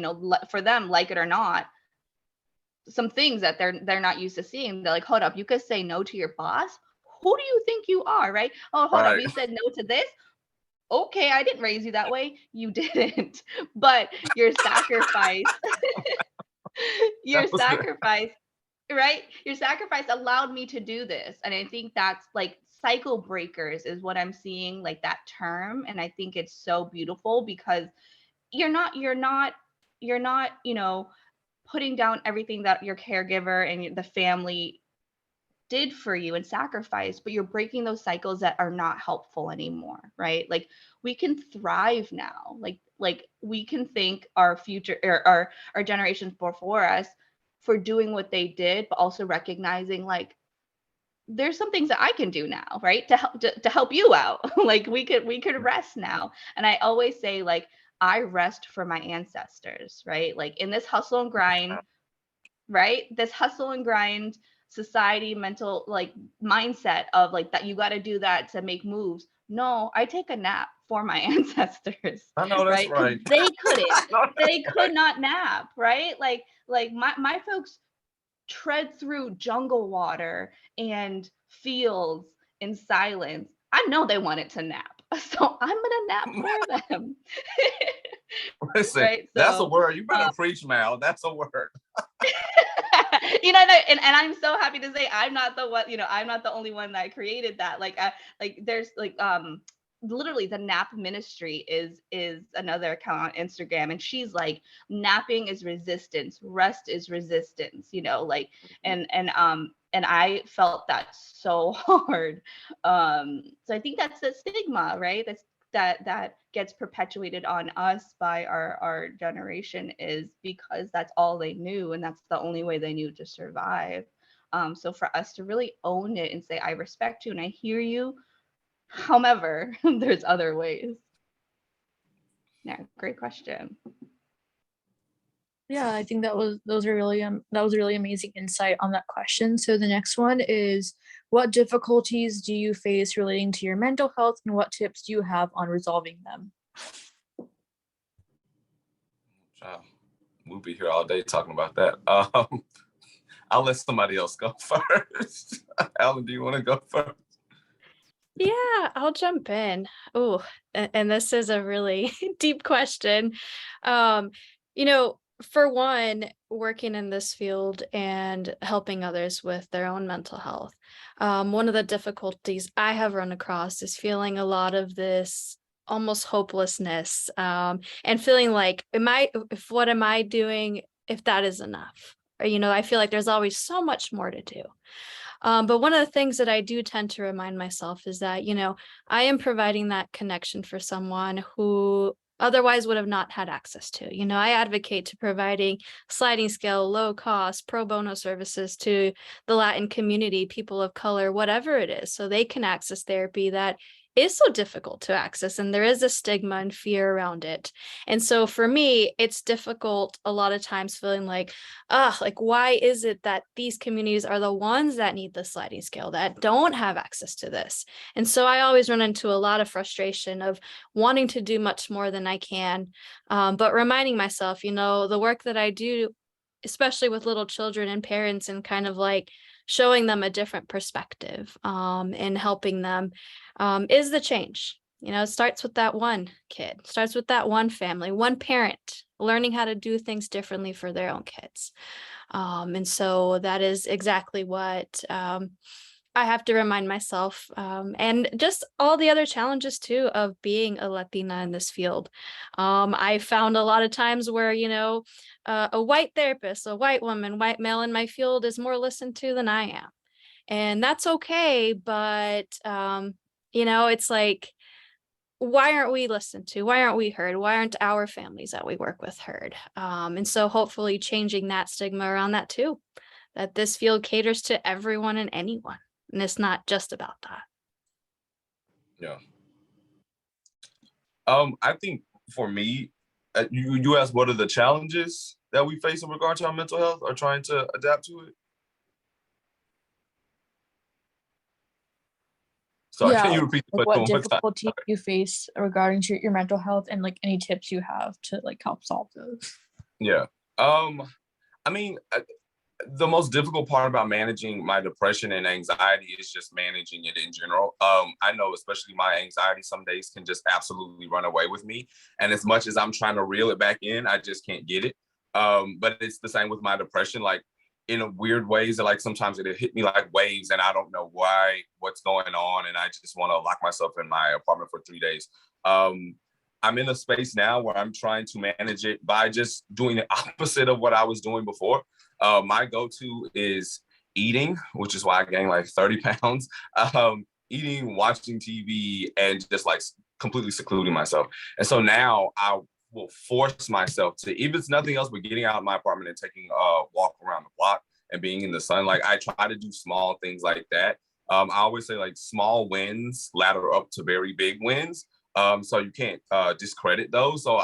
for them, like it or not, some things that they're not used to seeing. They're like, hold up, you could say no to your boss? Who do you think you are, right? Oh, hold up, you said no to this? Okay, I didn't raise you that way. You didn't. But your sacrifice, right? Your sacrifice allowed me to do this. And I think that's like cycle breakers is what I'm seeing, like that term. And I think it's so beautiful because you're not, putting down everything that your caregiver and the family did for you and sacrifice, but you're breaking those cycles that are not helpful anymore, right? Like, we can thrive now. Like we can thank our future or our generations before us for doing what they did, but also recognizing like there's some things that I can do now, right? To help you out. Like, we could rest now. And I always say, like, I rest for my ancestors, right? Like, in this hustle and grind, right? This hustle and grind society, mental like mindset of like that you got to do that to make moves. no, I take a nap for my ancestors. I know that's right. They couldn't. They could not nap, right? Like my folks tread through jungle water and fields in silence. I know they wanted to nap. So I'm gonna nap for them. Listen, right? that's a word. You better preach, Mal. That's a word. and I'm so happy to say I'm not the one, I'm not the only one that created that. There's literally the nap ministry is another account on Instagram, and she's like, napping is resistance, rest is resistance, and I felt that so hard. So I think that's the stigma, right? That gets perpetuated on us by our generation, is because that's all they knew and that's the only way they knew to survive. So for us to really own it and say, I respect you and I hear you, however, there's other ways. Yeah, great question. Yeah, I think that was really amazing insight on that question. So the next one is, what difficulties do you face relating to your mental health, and what tips do you have on resolving them? We'll be here all day talking about that. I'll let somebody else go first. Alan, do you want to go first? Yeah, I'll jump in. Oh, and this is a really deep question. For one, working in this field and helping others with their own mental health, one of the difficulties I have run across is feeling a lot of this almost hopelessness, and feeling like, what am I doing if that is enough? Or, I feel like there's always so much more to do. But one of the things that I do tend to remind myself is that, I am providing that connection for someone who otherwise would have not had access to. I advocate to providing sliding scale, low cost, pro bono services to the Latin community, people of color, whatever it is, so they can access therapy that is so difficult to access, and there is a stigma and fear around it. And so for me, it's difficult a lot of times feeling like, why is it that these communities are the ones that need the sliding scale, that don't have access to this? And so I always run into a lot of frustration of wanting to do much more than I can, but reminding myself, the work that I do, especially with little children and parents, and kind of like showing them a different perspective, and helping them, is the change. It starts with that one kid, starts with that one family, one parent learning how to do things differently for their own kids. And so that is exactly what I have to remind myself, and just all the other challenges too of being a Latina in this field. I found a lot of times where, a white therapist, a white woman, white male in my field is more listened to than I am. And that's okay, but, it's like, why aren't we listened to? Why aren't we heard? Why aren't our families that we work with heard? And so hopefully changing that stigma around that too, that this field caters to everyone and anyone. And it's not just about that. Yeah. I think for me, you asked what are the challenges that we face in regard to our mental health or trying to adapt to it? Sorry, Yeah, can you repeat the what question one more time? difficulty you face regarding to your mental health, and like any tips you have to like help solve those? Yeah. I mean, the most difficult part about managing my depression and anxiety is just managing it in general. I know especially my anxiety some days can just absolutely run away with me. And as much as I'm trying to reel it back in, I just can't get it. But it's the same with my depression, like in a weird ways that like sometimes it hit me like waves and I don't know what's going on. And I just want to lock myself in my apartment for 3 days. I'm in a space now where I'm trying to manage it by just doing the opposite of what I was doing before. My go-to is eating, which is why I gained like 30 pounds. Eating, watching TV, and just like completely secluding myself. And so now I will force myself to, if it's nothing else but getting out of my apartment and taking a walk around the block and being in the sun. Like I try to do small things like that. I always say like small wins ladder up to very big wins. So you can't discredit those. So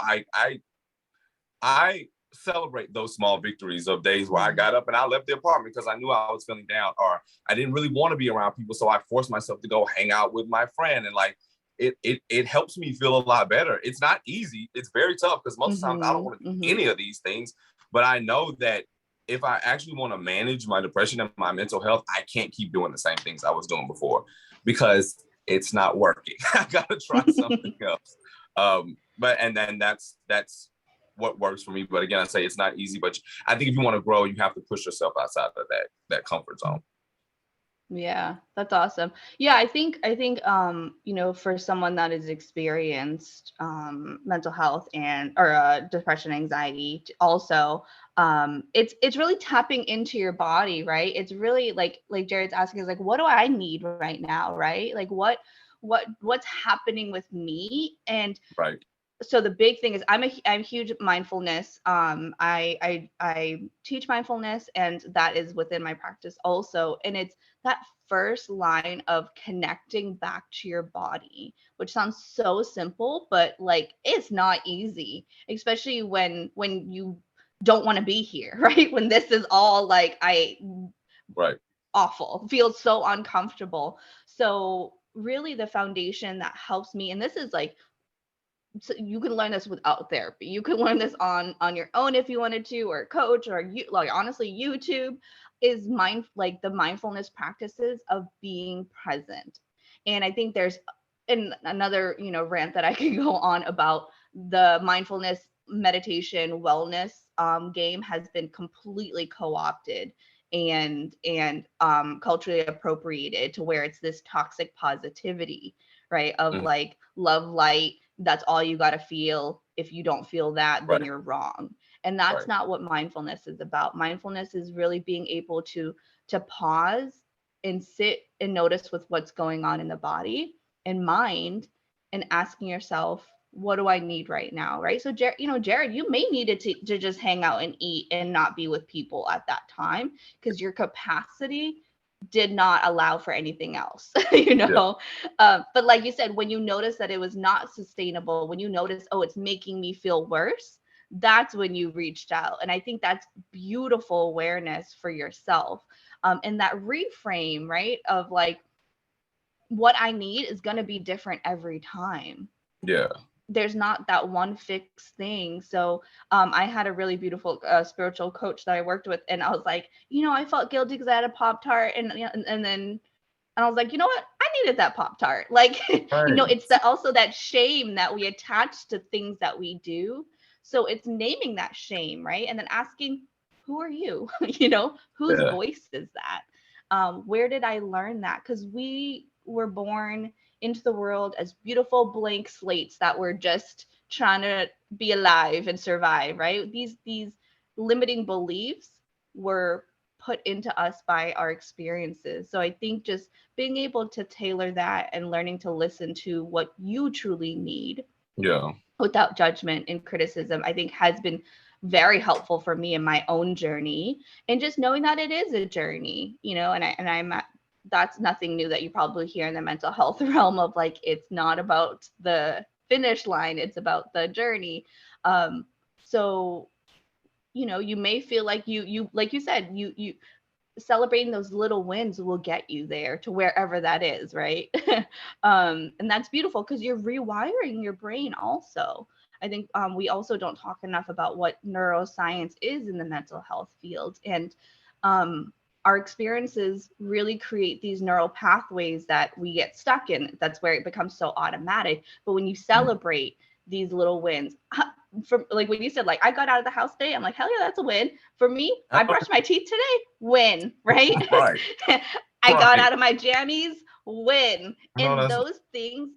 I celebrate those small victories of days where I got up and I left the apartment because I knew I was feeling down, or I didn't really want to be around people. So I forced myself to go hang out with my friend and like it helps me feel a lot better. It's not easy. It's very tough because most of the times I don't want to do any of these things. But I know that if I actually want to manage my depression and my mental health, I can't keep doing the same things I was doing before because it's not working. I gotta try something else. But and then that's what works for me. But again, I say it's not easy. But I think if you want to grow, you have to push yourself outside of that comfort zone. Yeah, that's awesome. Yeah, I think you know, for someone that has experienced mental health or depression, anxiety also, it's really tapping into your body, right? It's really like Jared's asking is like, what do I need right now, right? Like what's happening with me? And right. So the big thing is I'm a huge mindfulness. I teach mindfulness, and that is within my practice also. And it's that first line of connecting back to your body, which sounds so simple, but like it's not easy, especially when you don't want to be here, right? When this is all like right. awful, feels so uncomfortable. So really the foundation that helps me, and this is like, so you can learn this without therapy. You can learn this on your own if you wanted to, or a coach, or you like honestly YouTube is like the mindfulness practices of being present. And I think there's another, you know, rant that I could go on about the mindfulness meditation wellness game has been completely co-opted and culturally appropriated to where it's this toxic positivity, right? Of like love light, that's all you got to feel. If you don't feel that, then you're wrong. And that's not what mindfulness is about. Mindfulness is really being able to pause and sit and notice with what's going on in the body and mind, and asking yourself, what do I need right now? Right. So Jared, you may need to just hang out and eat and not be with people at that time because your capacity did not allow for anything else, you know? But like you said, when you notice that it was not sustainable, when you notice, oh, it's making me feel worse, that's when you reached out. And I think that's beautiful awareness for yourself. And that reframe, right? Of like, what I need is going to be different every time. Yeah. There's not that one fixed thing. So I had a really beautiful spiritual coach that I worked with, and I was like, you know, I felt guilty because I had a Pop-Tart, and then I was like, you know what, I needed that Pop-Tart. Like, you know, it's also that shame that we attach to things that we do. So it's naming that shame, right? And then asking, who are you? You know, whose voice is that? Where did I learn that? Because we were born into the world as beautiful blank slates that were just trying to be alive and survive, right? These limiting beliefs were put into us by our experiences. So I think just being able to tailor that and learning to listen to what you truly need without judgment and criticism, I think has been very helpful for me in my own journey. And just knowing that it is a journey, you know, and I'm at, that's nothing new that you probably hear in the mental health realm of like, it's not about the finish line, it's about the journey. So, you know, you may feel like you like you said, you celebrating those little wins will get you there to wherever that is, right? And that's beautiful because you're rewiring your brain also. I think we also don't talk enough about what neuroscience is in the mental health field. And our experiences really create these neural pathways that we get stuck in. That's where it becomes so automatic. But when you celebrate these little wins, from like when you said, like, I got out of the house today, I'm like, hell yeah, that's a win. For me, I brushed my teeth today, win, right? I got out of my jammies, win. And those things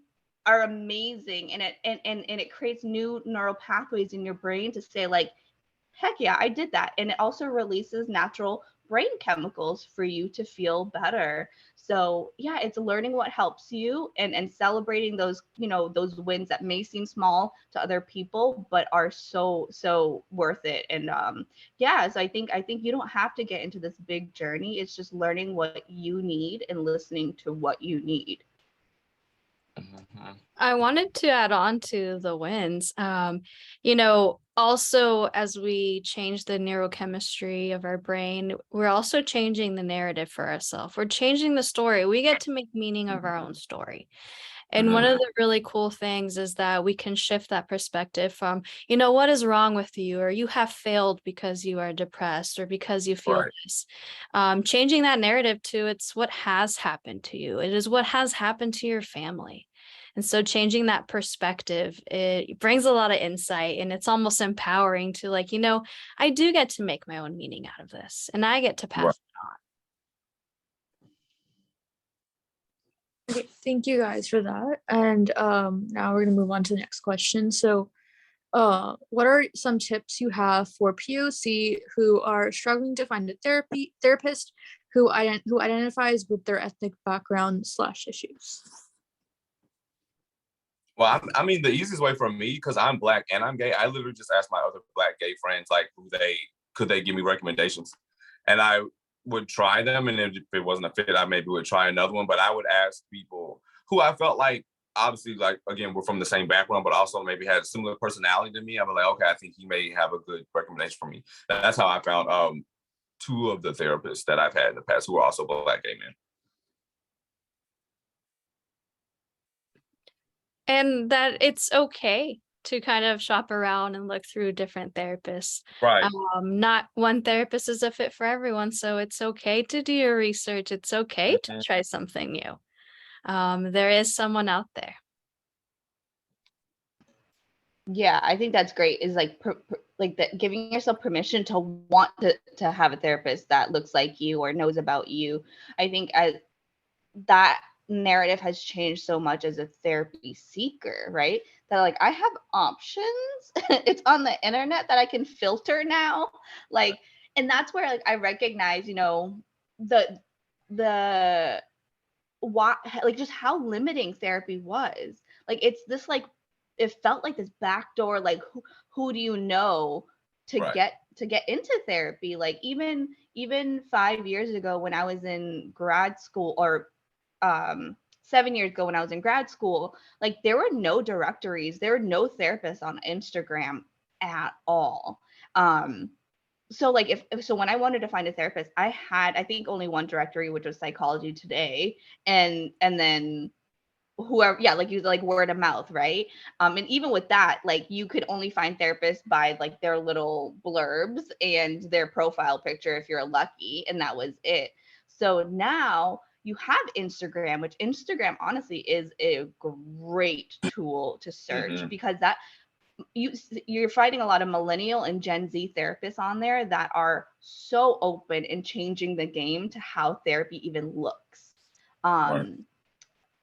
are amazing. And it creates new neural pathways in your brain to say, like, heck yeah, I did that. And it also releases natural brain chemicals for you to feel better. So yeah, it's learning what helps you and celebrating those, you know, those wins that may seem small to other people, but are so worth it. And yeah, so I think you don't have to get into this big journey. It's just learning what you need and listening to what you need. I wanted to add on to the wins. You know, also, as we change the neurochemistry of our brain, we're also changing the narrative for ourselves. We're changing the story. We get to make meaning of our own story. And one of the really cool things is that we can shift that perspective from, what is wrong with you, or you have failed because you are depressed or because you feel Right. this. Changing that narrative to it's what has happened to you. It is what has happened to your family. And so changing that perspective, it brings a lot of insight, and it's almost empowering to I do get to make my own meaning out of this, and I get to pass Right. it on. Okay, thank you guys for that. And now we're going to move on to the next question. So, what are some tips you have for POC who are struggling to find a therapist who identifies with their ethnic background / issues? Well, I mean, the easiest way for me, because I'm Black and I'm gay, I literally just asked my other Black gay friends, like, could they give me recommendations? And I would try them, and if it wasn't a fit, I maybe would try another one. But I would ask people who I felt like, obviously, like, again, we're from the same background, but also maybe had a similar personality to me. I was like, okay, I think he may have a good recommendation for me. That's how I found 2 of the therapists that I've had in the past who are also Black gay men. And that it's okay to kind of shop around and look through different therapists. Right. Not one therapist is a fit for everyone, so it's okay to do your research. It's okay to try something new. There is someone out there. Yeah, I think that's great. Is like that, giving yourself permission to want to have a therapist that looks like you or knows about you. I think as that narrative has changed so much as a therapy seeker, right? That like I have options. It's on the internet that I can filter now. Like, and that's where like I recognize, the why, like, just how limiting therapy was. Like, it's this like it felt like this backdoor, like who do you know to Right. get into therapy? Like even 5 years ago when I was in grad school, or 7 years ago when I was in grad school, like there were no directories, there were no therapists on Instagram at all. So like so when I wanted to find a therapist, I had, I think, only one directory, which was Psychology Today, and then whoever, yeah, like you like word of mouth, right? And even with that, like you could only find therapists by like their little blurbs and their profile picture if you're lucky, and that was it. So now you have Instagram, which Instagram honestly is a great tool to search, because that you're finding a lot of millennial and Gen Z therapists on there that are so open and changing the game to how therapy even looks. Right.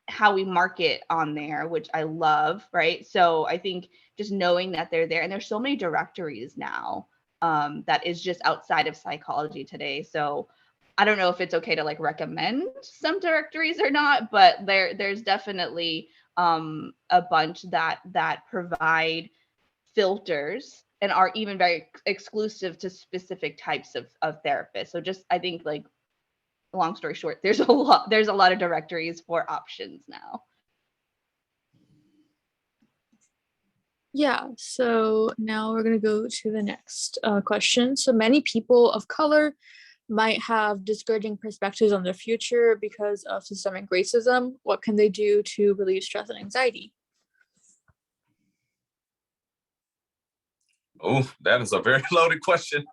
How we market on there, which I love, right? So I think just knowing that they're there, and there's so many directories now that is just outside of Psychology Today. So I don't know if it's okay to like recommend some directories or not, but there's definitely a bunch that provide filters and are even very exclusive to specific types of therapists. So just, I think, like, long story short, there's a lot of directories for options now. Yeah, so now we're going to go to the next question. So many people of color might have discouraging perspectives on their future because of systemic racism. What can they do to relieve stress and anxiety? Oh, that is a very loaded question.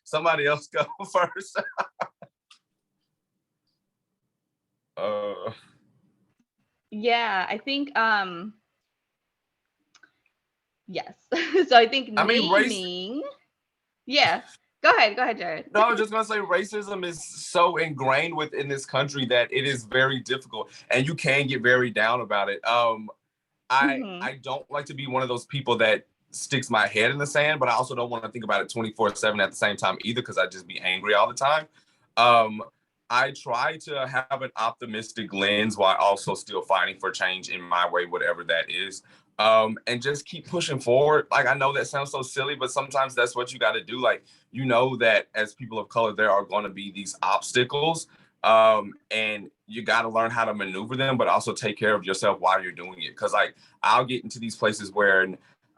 Somebody else go first. Yeah, I think yes. So I think I mean, naming. Yeah. Go ahead, Jared. No, I was just gonna say racism is so ingrained within this country that it is very difficult, and you can get very down about it. I don't like to be one of those people that sticks my head in the sand, but I also don't want to think about it 24/7 at the same time either, because I just be angry all the time. I try to have an optimistic lens while also still fighting for change in my way, whatever that is. And just keep pushing forward. Like, I know that sounds so silly, but sometimes that's what you got to do. Like, you know that as people of color, there are going to be these obstacles, and you got to learn how to maneuver them, but also take care of yourself while you're doing it. Because like, I'll get into these places where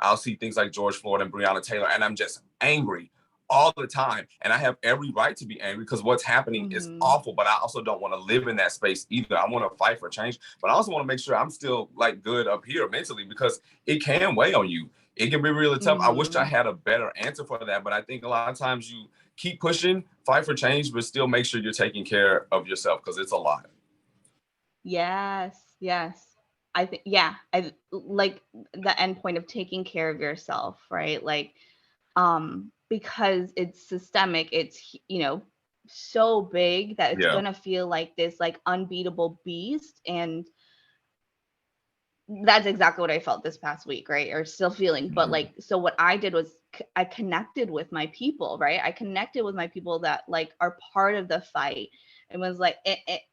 I'll see things like George Floyd and Breonna Taylor, and I'm just angry all the time. And I have every right to be angry because what's happening is awful, but I also don't want to live in that space either. I want to fight for change, but I also want to make sure I'm still like good up here mentally, because it can weigh on you. It can be really tough. I wish I had a better answer for that, but I think a lot of times you keep pushing, fight for change, but still make sure you're taking care of yourself, because it's a lot. Yes, yes. I think, yeah, I like the end point of taking care of yourself, right? Like, because it's systemic, it's, so big that it's gonna feel like this like unbeatable beast. And that's exactly what I felt this past week, right? Or still feeling. But like, so what I did was I connected with my people, right? I connected with my people that like are part of the fight, and was like,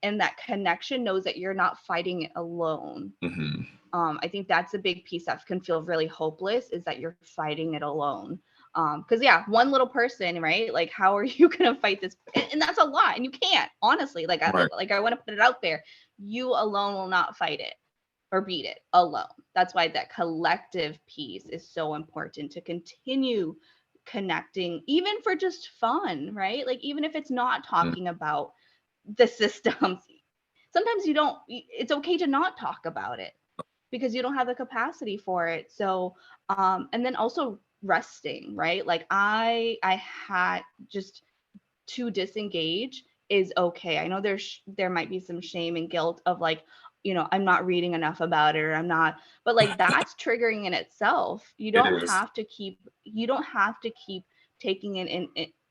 and that connection knows that you're not fighting it alone. I think that's a big piece that can feel really hopeless, is that you're fighting it alone. Because one little person, right? Like, how are you gonna fight this? And that's a lot, and you can't, honestly. Like, I want to put it out there. You alone will not fight it or beat it alone. That's why that collective piece is so important, to continue connecting, even for just fun, right? Like, even if it's not talking about the systems, sometimes it's okay to not talk about it because you don't have the capacity for it. So, and then also resting, right? Like I had just to disengage is okay. I know there might be some shame and guilt of like, I'm not reading enough about it, or I'm not, but like that's triggering in itself. You don't have to keep taking in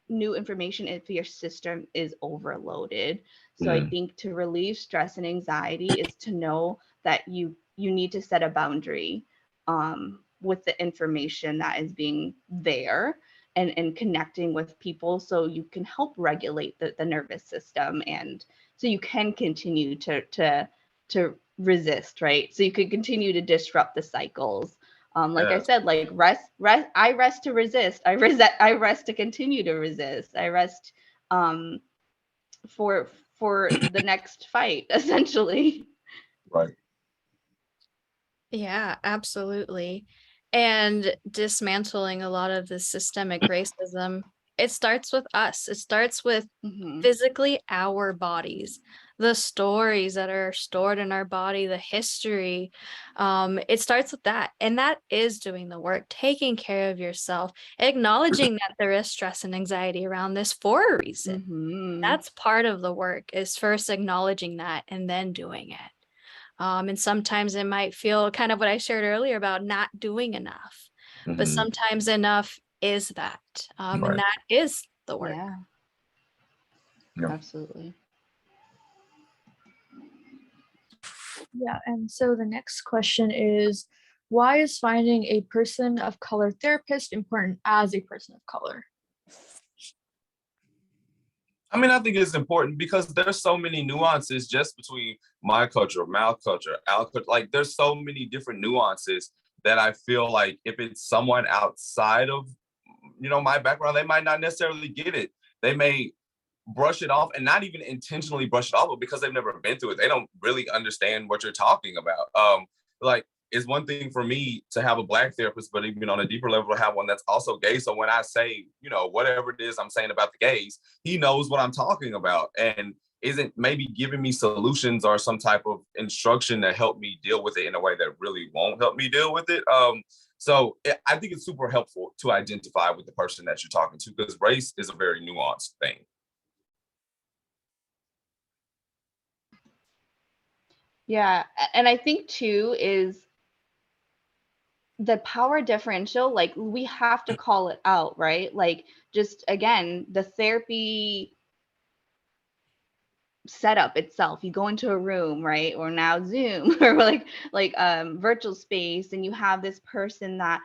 new information if your system is overloaded. So I think to relieve stress and anxiety is to know that you need to set a boundary with the information that is being there, and connecting with people so you can help regulate the nervous system, and so you can continue to resist, right? So you could continue to disrupt the cycles. Like I said, like rest. I rest to resist. I rest to continue to resist. I rest for the next fight, essentially. Right. Yeah, absolutely. And dismantling a lot of the systemic racism, it starts with us. It starts with physically our bodies, the stories that are stored in our body, the history. It starts with that. And that is doing the work, taking care of yourself, acknowledging that there is stress and anxiety around this for a reason. That's part of the work, is first acknowledging that and then doing it. And sometimes it might feel kind of what I shared earlier about not doing enough, but sometimes enough is that. And that is the work. Yeah. Absolutely. Yeah, and so the next question is, why is finding a person of color therapist important as a person of color? I mean, I think it's important because there's so many nuances just between my culture, Mal culture, Al culture. Like, there's so many different nuances that I feel like if it's someone outside of, my background, they might not necessarily get it. They may brush it off, and not even intentionally brush it off, but because they've never been through it, they don't really understand what you're talking about. Like, it's one thing for me to have a Black therapist, but even on a deeper level, to have one that's also gay. So when I say, whatever it is I'm saying about the gays, he knows what I'm talking about and isn't maybe giving me solutions or some type of instruction to help me deal with it in a way that really won't help me deal with it. So I think it's super helpful to identify with the person that you're talking to, because race is a very nuanced thing. Yeah, and I think too is the power differential, like we have to call it out, right? Like, just again, the therapy setup itself, you go into a room, right? Or now Zoom or like virtual space, and you have this person that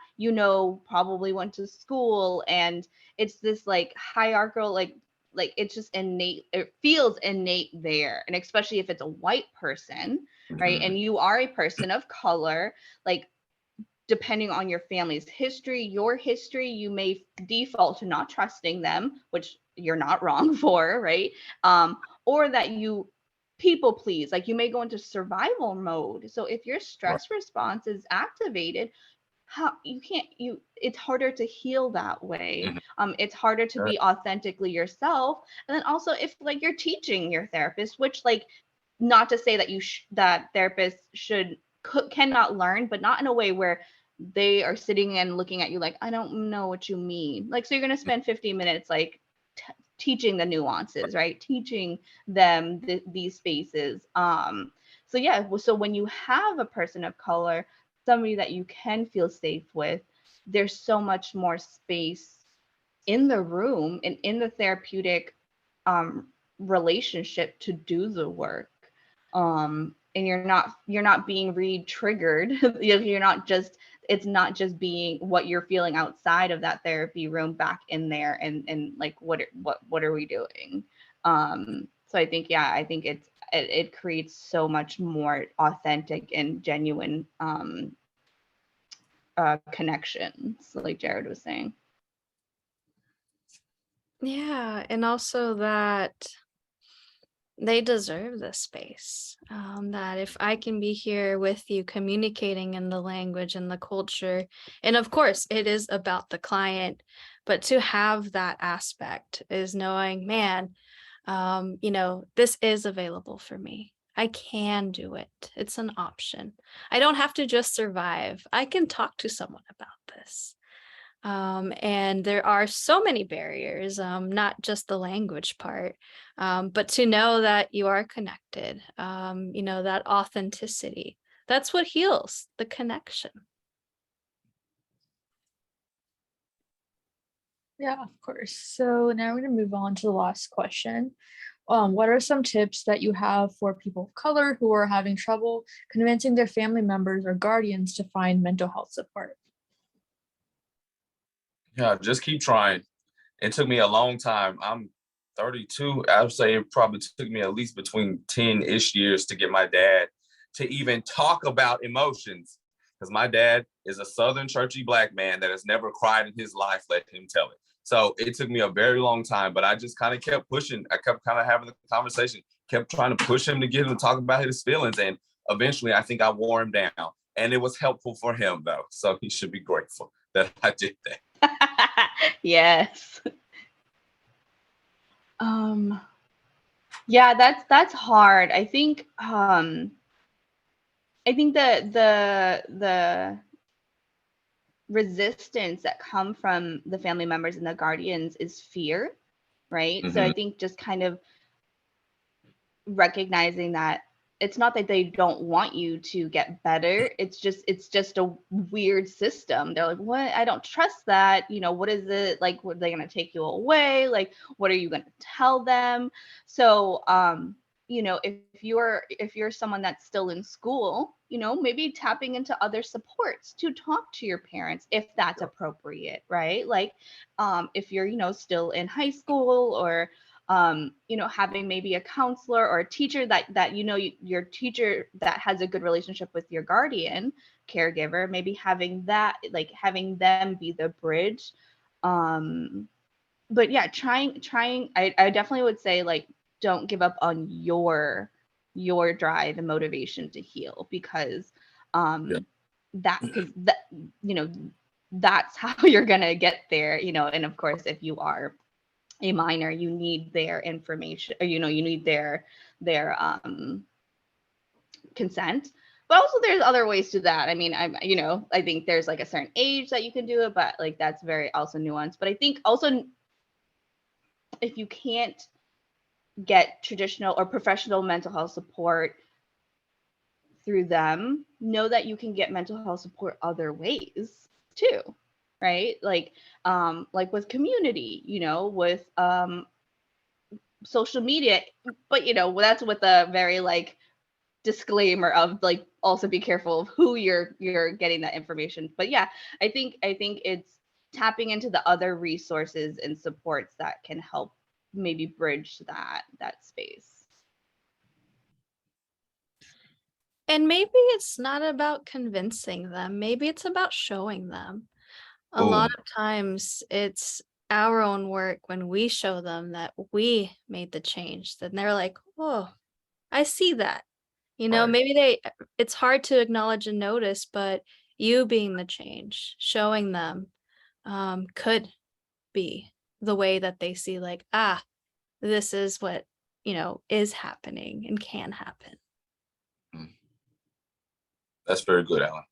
probably went to school, and it's this like hierarchical, like it's just innate, it feels innate there. And especially if it's a white person, right? And you are a person of color, like depending on your family's history, your history, you may default to not trusting them, which you're not wrong for, right? Or that you people please, like you may go into survival mode. So if your stress response is activated, how you can't you it's harder to heal that way. Mhm. It's harder to Right. be authentically yourself. And then also if like you're teaching your therapist, which like not to say that that therapists cannot learn, but not in a way where they are sitting and looking at you like, I don't know what you mean. Like, so you're going to spend 15 minutes like teaching the nuances, right? Teaching them these spaces. So yeah, so when you have a person of color, somebody that you can feel safe with, there's so much more space in the room and in the therapeutic relationship to do the work. And you're not being re-triggered. You're not just, it's not just being what you're feeling outside of that therapy room back in there, and like what are we doing? So I think, yeah, I think it creates so much more authentic and genuine connections, like Jared was saying. Yeah, and also that they deserve the space. That if I can be here with you communicating in the language and the culture, and of course it is about the client, but to have that aspect is knowing, man, this is available for me. I can do it. It's an option. I don't have to just survive. I can talk to someone about this. And there are so many barriers, not just the language part, but to know that you are connected, that authenticity, that's what heals, the connection. Yeah, of course. So now we're going to move on to the last question. What are some tips that you have for people of color who are having trouble convincing their family members or guardians to find mental health support? Yeah, just keep trying. It took me a long time. I'm 32. I would say it probably took me at least between 10-ish years to get my dad to even talk about emotions. Because my dad is a Southern churchy Black man that has never cried in his life, let him tell it. So it took me a very long time, but I just kind of kept pushing. I kept kind of having the conversation, kept trying to push him to get him to talk about his feelings. And eventually I think I wore him down. And it was helpful for him though. So he should be grateful that I did that. Yes. Yeah, that's hard. I think the resistance that come from the family members and the guardians is fear, right? So I think just kind of recognizing that it's not that they don't want you to get better, it's just a weird system. They're like, what? I don't trust that. What is it like? What, are they going to take you away? Like, what are you going to tell them? So if you're someone that's still in school, maybe tapping into other supports to talk to your parents if that's appropriate, right? Like if you're still in high school, or having maybe a counselor or a teacher that your teacher that has a good relationship with your guardian caregiver, maybe having that, like having them be the bridge. But yeah, trying I definitely would say, like, don't give up on your drive and motivation to heal, because because that's how you're gonna get there. And of course, if you are a minor, you need their information, or you need their consent. But also there's other ways to that. I mean, I think there's like a certain age that you can do it, but like that's very also nuanced. But I think also, if you can't get traditional or professional mental health support through them, know that you can get mental health support other ways too, right? Like with community, with social media, but that's with a very like disclaimer of like, also be careful of who you're getting that information. But yeah, I think it's tapping into the other resources and supports that can help maybe bridge that space. And maybe it's not about convincing them, maybe it's about showing them. A lot of times it's our own work when we show them that we made the change, then they're like, oh, I see that. Right. Maybe it's hard to acknowledge and notice, but you being the change, showing them could be the way that they see like, this is what, is happening and can happen. That's very good, Alan.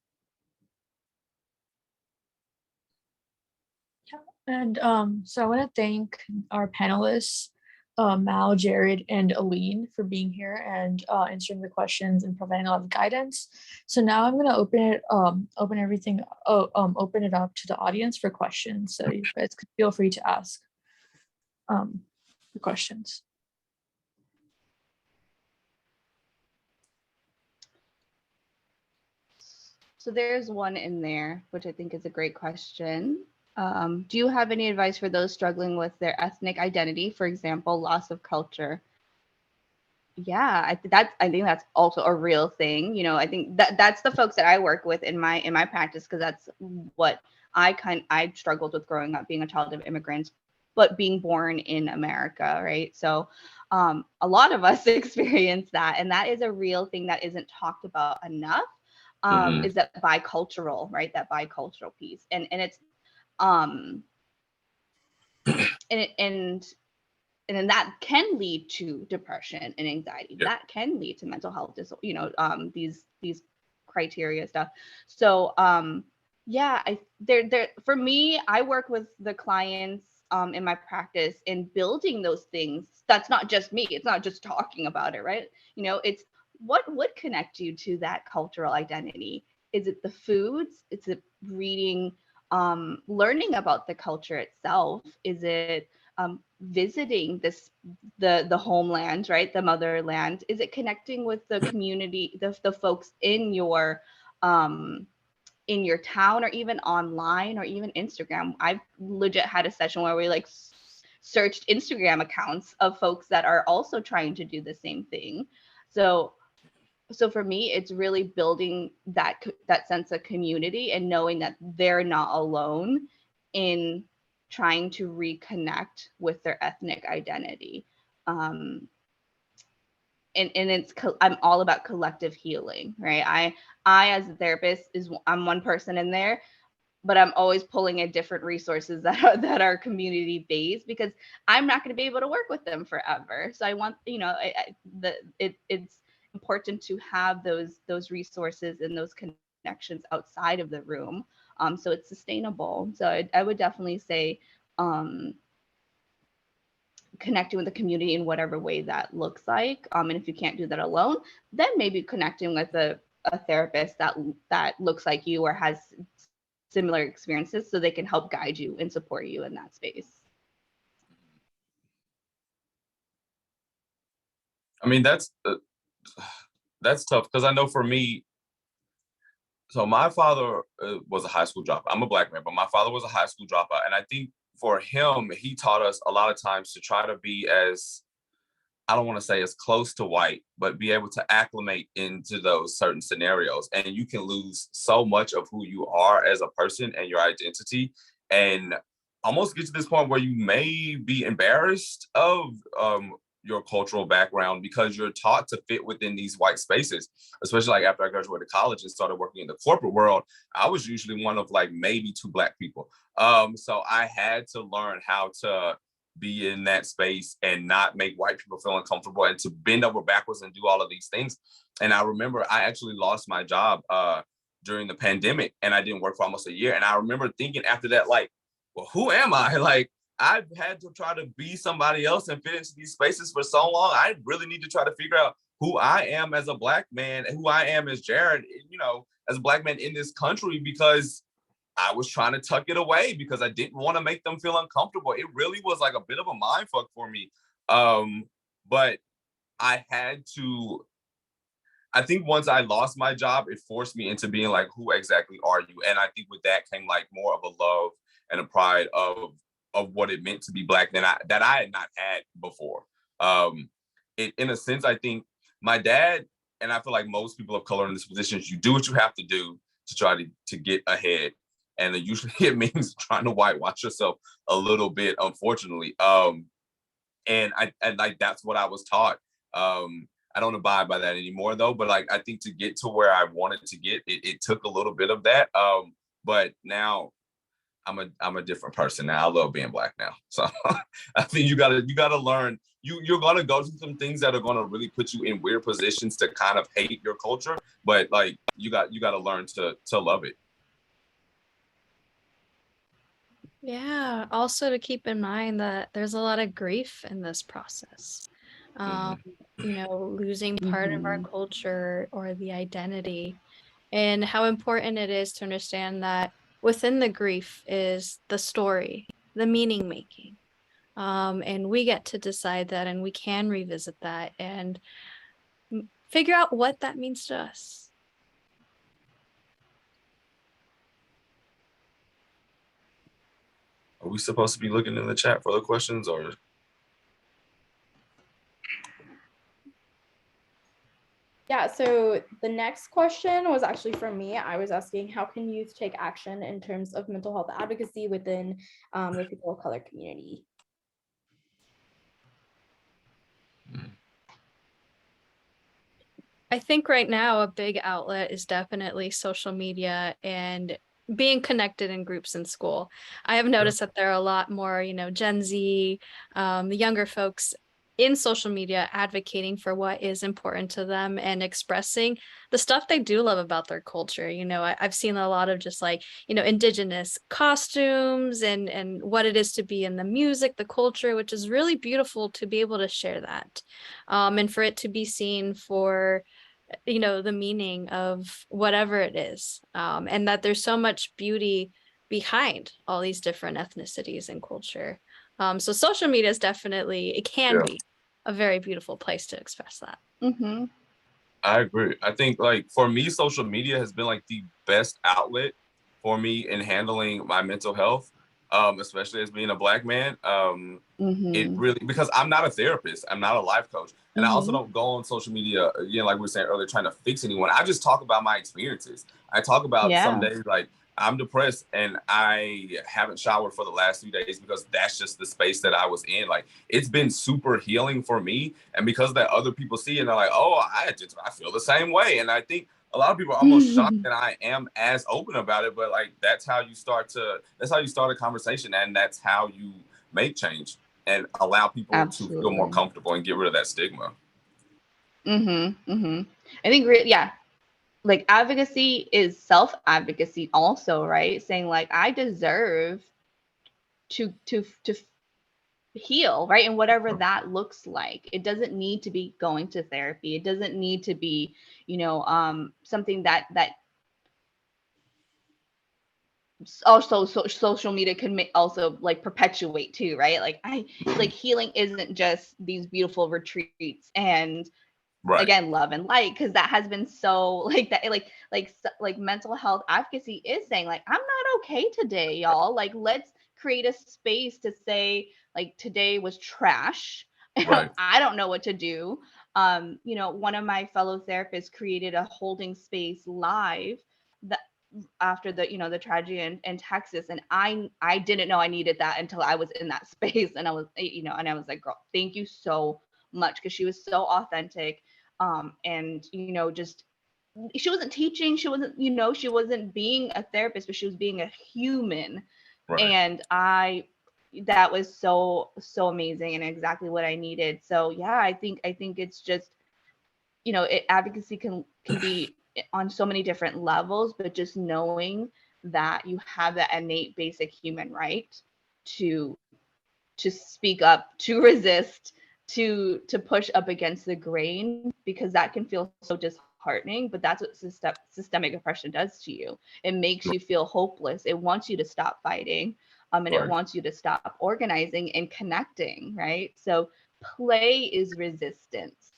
And so I want to thank our panelists, Mal, Jared, and Aline for being here and answering the questions and providing a lot of guidance. So now I'm going to open it up to the audience for questions. So you guys could feel free to ask the questions. So there's one in there, which I think is a great question. Do you have any advice for those struggling with their ethnic identity, for example, loss of culture? Yeah, I think that's also a real thing. I think that's the folks that I work with in my practice, because that's what I struggled with growing up, being a child of immigrants, but being born in America, right? So a lot of us experience that, and that is a real thing that isn't talked about enough. Is that bicultural, right? That bicultural piece, and it's and that can lead to depression and anxiety. Yeah. That can lead to mental health these criteria stuff. So yeah, for me, I work with the clients in my practice in building those things. That's not just me. It's not just talking about it, right? It's what would connect you to that cultural identity. Is it the foods? Is it reading, learning about the culture itself? Is it visiting the homeland, right? The motherland? Is it connecting with the community, the folks in your town, or even online, or even Instagram? I've legit had a session where we searched Instagram accounts of folks that are also trying to do the same thing. So for me, it's really building that sense of community and knowing that they're not alone in trying to reconnect with their ethnic identity. And I'm all about collective healing, right? I as a therapist I'm one person in there, but I'm always pulling in different resources that are community based, because I'm not going to be able to work with them forever. So I want, it's important to have those resources and those connections outside of the room, so it's sustainable. So I would definitely say connecting with the community in whatever way that looks like, and if you can't do that alone, then maybe connecting with a therapist that looks like you or has similar experiences, so they can help guide you and support you in that space. I mean, that's tough, because I know for me, so my father was a high school dropout. I'm a Black man, but my father was a high school dropout. And I think for him, he taught us a lot of times to try to be as, I don't want to say as close to white, but be able to acclimate into those certain scenarios. And you can lose so much of who you are as a person and your identity, and almost get to this point where you may be embarrassed of your cultural background, because you're taught to fit within these white spaces. Especially like after I graduated college and started working in the corporate world, I was usually one of like maybe 2 Black people. So I had to learn how to be in that space and not make white people feel uncomfortable, and to bend over backwards and do all of these things. And I remember I actually lost my job during the pandemic, and I didn't work for almost a year. And I remember thinking after that, like, well, who am I? Like, I've had to try to be somebody else and fit into these spaces for so long. I really need to try to figure out who I am as a Black man, and who I am as Jared, as a Black man in this country, because I was trying to tuck it away because I didn't want to make them feel uncomfortable. It really was like a bit of a mind fuck for me. But I had to, I think once I lost my job, it forced me into being like, who exactly are you? And I think with that came like more of a love and a pride of what it meant to be Black that I had not had before. In a sense, I think my dad, and I feel like most people of color in this position, you do what you have to do to try to get ahead. And usually it means trying to whitewash yourself a little bit, unfortunately. And I like, that's what I was taught. I don't abide by that anymore though. But like, I think to get to where I wanted to get, it took a little bit of that. But now I'm a different person now. I love being Black now. So I think you gotta learn. You're gonna go through some things that are gonna really put you in weird positions to kind of hate your culture. But like, you gotta learn to love it. Yeah, also to keep in mind that there's a lot of grief in this process. Losing part of our culture or the identity, and how important it is to understand that within the grief is the story, the meaning making. And we get to decide that, and we can revisit that and figure out what that means to us. Are we supposed to be looking in the chat for the questions, or? Yeah, so the next question was actually from me. I was asking, how can youth take action in terms of mental health advocacy within the people of color community? I think right now a big outlet is definitely social media and being connected in groups in school. I have noticed that there are a lot more, Gen Z, the younger folks in social media advocating for what is important to them and expressing the stuff they do love about their culture. I've seen a lot of just like, indigenous costumes and what it is to be in the music, the culture, which is really beautiful to be able to share that. And for it to be seen for the meaning of whatever it is, and that there's so much beauty behind all these different ethnicities and culture. So social media is definitely, it can be a very beautiful place to express that. I agree. I think like for me, social media has been like the best outlet for me in handling my mental health, especially as being a Black man. It really, because I'm not a therapist, I'm not a life coach. And I also don't go on social media, like we were saying earlier, trying to fix anyone. I just talk about my experiences. I talk about some days like I'm depressed and I haven't showered for the last 3 days because that's just the space that I was in. Like, it's been super healing for me. And because that other people see it and they're like, oh, I feel the same way. And I think a lot of people are almost shocked that I am as open about it. But like, that's how you start a conversation, and that's how you make change and allow people to feel more comfortable and get rid of that stigma. I think, like advocacy is self-advocacy also, right? Saying like, I deserve to heal, right? And whatever that looks like. It doesn't need to be going to therapy. It doesn't need to be, something that also social media can also like perpetuate too, right? Like healing isn't just these beautiful retreats and again, love and light, because that has been so like that, like mental health advocacy is saying like, I'm not okay today, y'all. Like, let's create a space to say like, today was trash. I don't know what to do. One of my fellow therapists created a holding space live that after the tragedy in Texas, and I didn't know I needed that until I was in that space, and I was like, girl, thank you so much, because she was so authentic, and just she wasn't teaching, she wasn't being a therapist, but she was being a human, and that was so amazing and exactly what I needed. So yeah, I think it's just advocacy can be on so many different levels, but just knowing that you have that innate basic human right to speak up, to resist, to push up against the grain, because that can feel so disheartening, but that's what systemic oppression does to you. It makes you feel hopeless. It wants you to stop fighting, and it wants you to stop organizing and connecting, right? So play is resistance.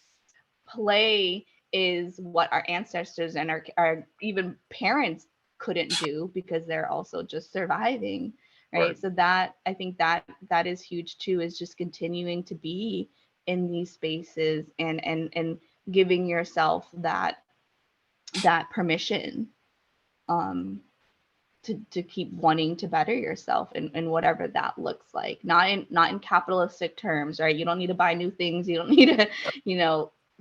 Play is what our ancestors and our even parents couldn't do, because they're also just surviving, right? So that, I think that is huge too, is just continuing to be in these spaces and giving yourself that permission to keep wanting to better yourself in whatever that looks like. Not in capitalistic terms, right? You don't need to buy new things, you don't need to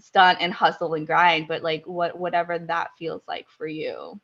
stunt and hustle and grind, but like whatever that feels like for you.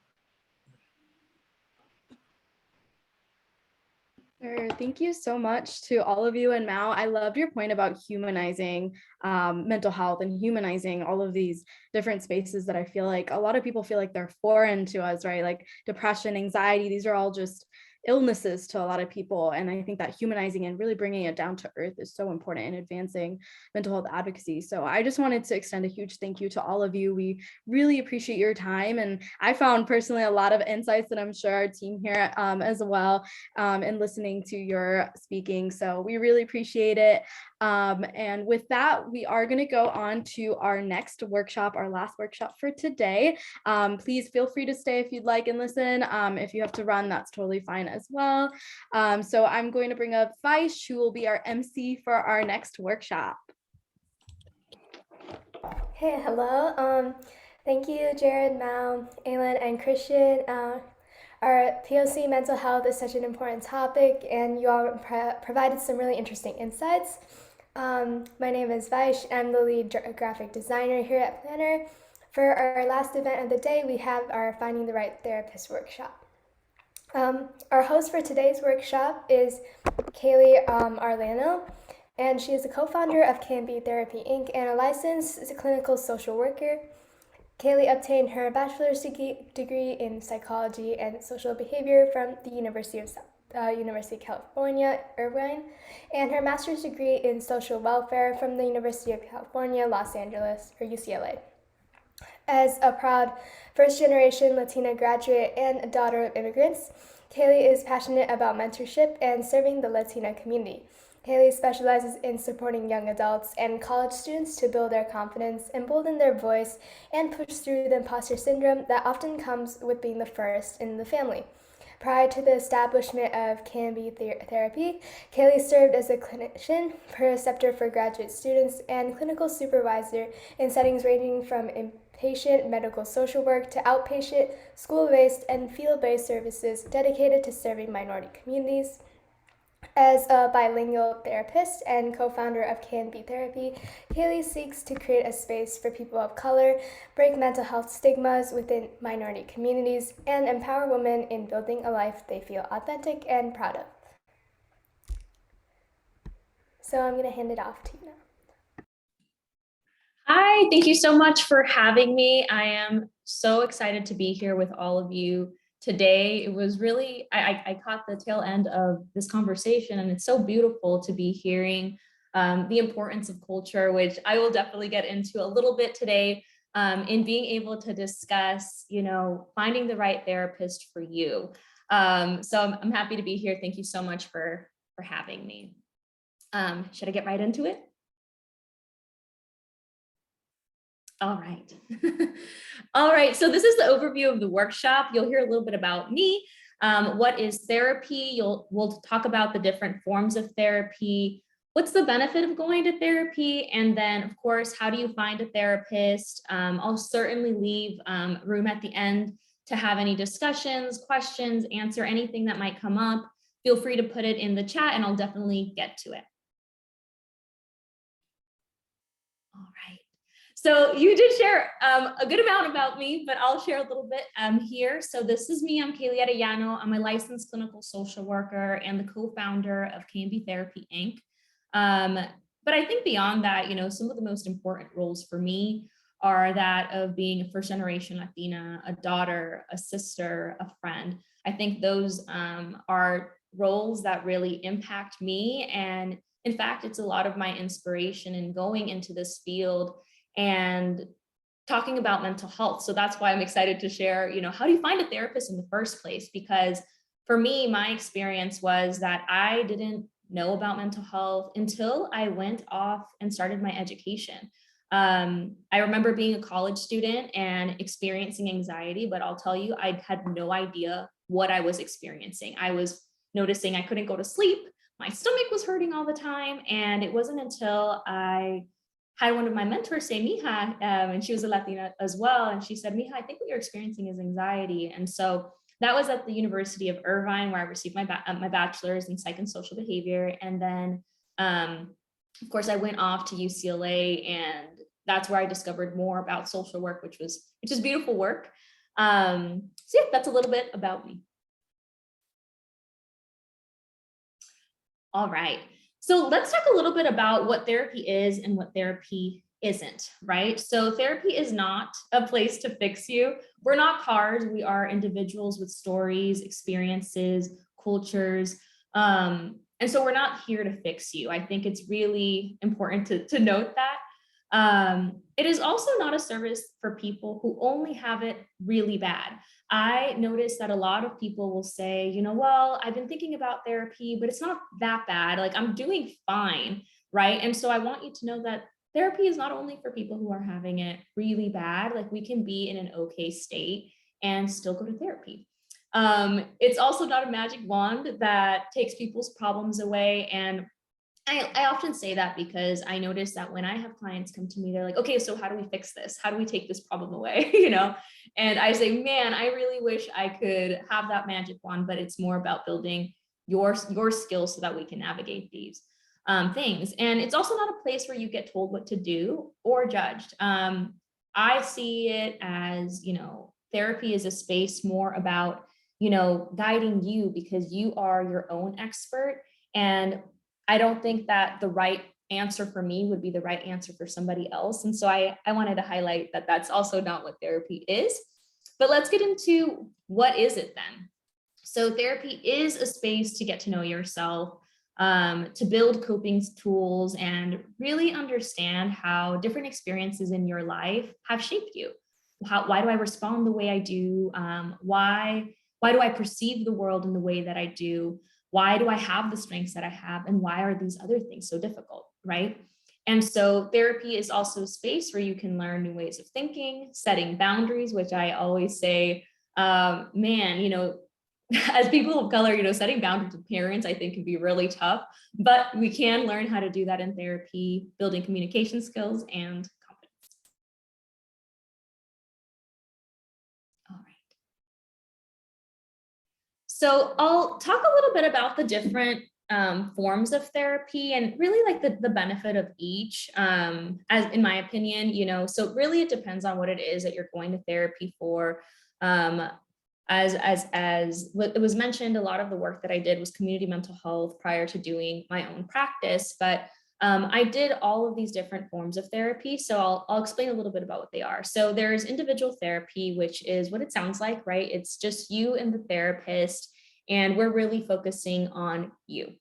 Sure. Thank you so much to all of you. And Mao, I loved your point about humanizing mental health and humanizing all of these different spaces that I feel like a lot of people feel like they're foreign to us, right? Like depression, anxiety, these are all just illnesses to a lot of people. And I think that humanizing and really bringing it down to earth is so important in advancing mental health advocacy. So I just wanted to extend a huge thank you to all of you. We really appreciate your time. And I found personally a lot of insights that I'm sure our team here as well and listening to your speaking. So we really appreciate it. And with that, we are going to go on to our next workshop, our last workshop for today. Please feel free to stay if you'd like and listen. If you have to run, that's totally fine as well. So I'm going to bring up Vaish, who will be our MC for our next workshop. Hey, hello. Thank you, Jared, Mao, Aylin, and Christian. Our POC mental health is such an important topic, and you all provided some really interesting insights. My name is Vaish. I'm the lead graphic designer here at Plannr. For our last event of the day, we have our Finding the Right Therapist workshop. Our host for today's workshop is Kaylee Arlano, and she is a co-founder of Can-Be Therapy, Inc. and a licensed clinical social worker. Kaylee obtained her bachelor's degree in psychology and social behavior from the University of California, Irvine, and her master's degree in social welfare from the University of California, Los Angeles, or UCLA. As a proud first-generation Latina graduate and a daughter of immigrants, Kaylee is passionate about mentorship and serving the Latina community. Kaylee specializes in supporting young adults and college students to build their confidence, embolden their voice, and push through the imposter syndrome that often comes with being the first in the family. Prior to the establishment of Can-Be Therapy, Kaylee served as a clinician, preceptor for graduate students, and clinical supervisor in settings ranging from inpatient medical social work to outpatient, school-based, and field-based services dedicated to serving minority communities. As a bilingual therapist and co-founder of Can-Be Therapy, Kaylee seeks to create a space for people of color, break mental health stigmas within minority communities, and empower women in building a life they feel authentic and proud of. So I'm going to hand it off to you now. Hi, thank you so much for having me. I am so excited to be here with all of you today. It was really, I caught the tail end of this conversation, and it's so beautiful to be hearing the importance of culture, which I will definitely get into a little bit today in being able to discuss, finding the right therapist for you. So I'm happy to be here. Thank you so much for having me. Should I get right into it? All right. All right. So this is the overview of the workshop. You'll hear a little bit about me. What is therapy? We'll talk about the different forms of therapy. What's the benefit of going to therapy? And then, of course, how do you find a therapist? I'll certainly leave room at the end to have any discussions, questions, answer anything that might come up. Feel free to put it in the chat and I'll definitely get to it. All right. So you did share a good amount about me, but I'll share a little bit here. So this is me. I'm Kaylee Arellano. I'm a licensed clinical social worker and the co-founder of Can-Be Therapy, Inc. But I think beyond that, some of the most important roles for me are that of being a first-generation Latina, a daughter, a sister, a friend. I think those are roles that really impact me. And in fact, it's a lot of my inspiration in going into this field and talking about mental health. So that's why I'm excited to share, how do you find a therapist in the first place? Because for me, my experience was that I didn't know about mental health until I went off and started my education. I remember being a college student and experiencing anxiety, but I'll tell you, I had no idea what I was experiencing. I was noticing I couldn't go to sleep. My stomach was hurting all the time. And it wasn't until I had one of my mentors say, Mija, and she was a Latina as well. And she said, Mija, I think what you're experiencing is anxiety. And so that was at the University of Irvine, where I received my bachelor's in psych and social behavior. And then, of course, I went off to UCLA and that's where I discovered more about social work, which is beautiful work. So yeah, that's a little bit about me. All right. So let's talk a little bit about what therapy is and what therapy isn't, right? So therapy is not a place to fix you. We're not cars. We are individuals with stories, experiences, cultures. And so we're not here to fix you. I think it's really important to note that. It is also not a service for people who only have it really bad. I noticed that a lot of people will say, you know, well, I've been thinking about therapy, but it's not that bad. Like, I'm doing fine, right? And so I want you to know that therapy is not only for people who are having it really bad. Like, we can be in an okay state and still go to therapy. It's also not a magic wand that takes people's problems away. And I often say that because I notice that when I have clients come to me, they're like, okay, so how do we fix this? How do we take this problem away? You know? And I say, man, I really wish I could have that magic wand, but it's more about building your skills so that we can navigate these things. And it's also not a place where you get told what to do or judged. I see it as, you know, therapy is a space more about, you know, guiding you because you are your own expert. And I don't think that the right answer for me would be the right answer for somebody else. And so I wanted to highlight that that's also not what therapy is. But let's get into what is it then? So therapy is a space to get to know yourself, to build coping tools and really understand how different experiences in your life have shaped you. Why do I respond the way I do? Why do I perceive the world in the way that I do? Why do I have the strengths that I have? And why are these other things so difficult, right? And so therapy is also a space where you can learn new ways of thinking, setting boundaries, which I always say, man, you know, as people of color, you know, setting boundaries with parents, I think can be really tough, but we can learn how to do that in therapy, building communication skills and confidence. All right. So I'll talk a little bit about the different forms of therapy and really like the benefit of each, as in my opinion, you know, so really it depends on what it is that you're going to therapy for. As it was mentioned, a lot of the work that I did was community mental health prior to doing my own practice, but I did all of these different forms of therapy. So I'll explain a little bit about what they are. So there's individual therapy, which is what it sounds like, right? It's just you and the therapist, and we're really focusing on you.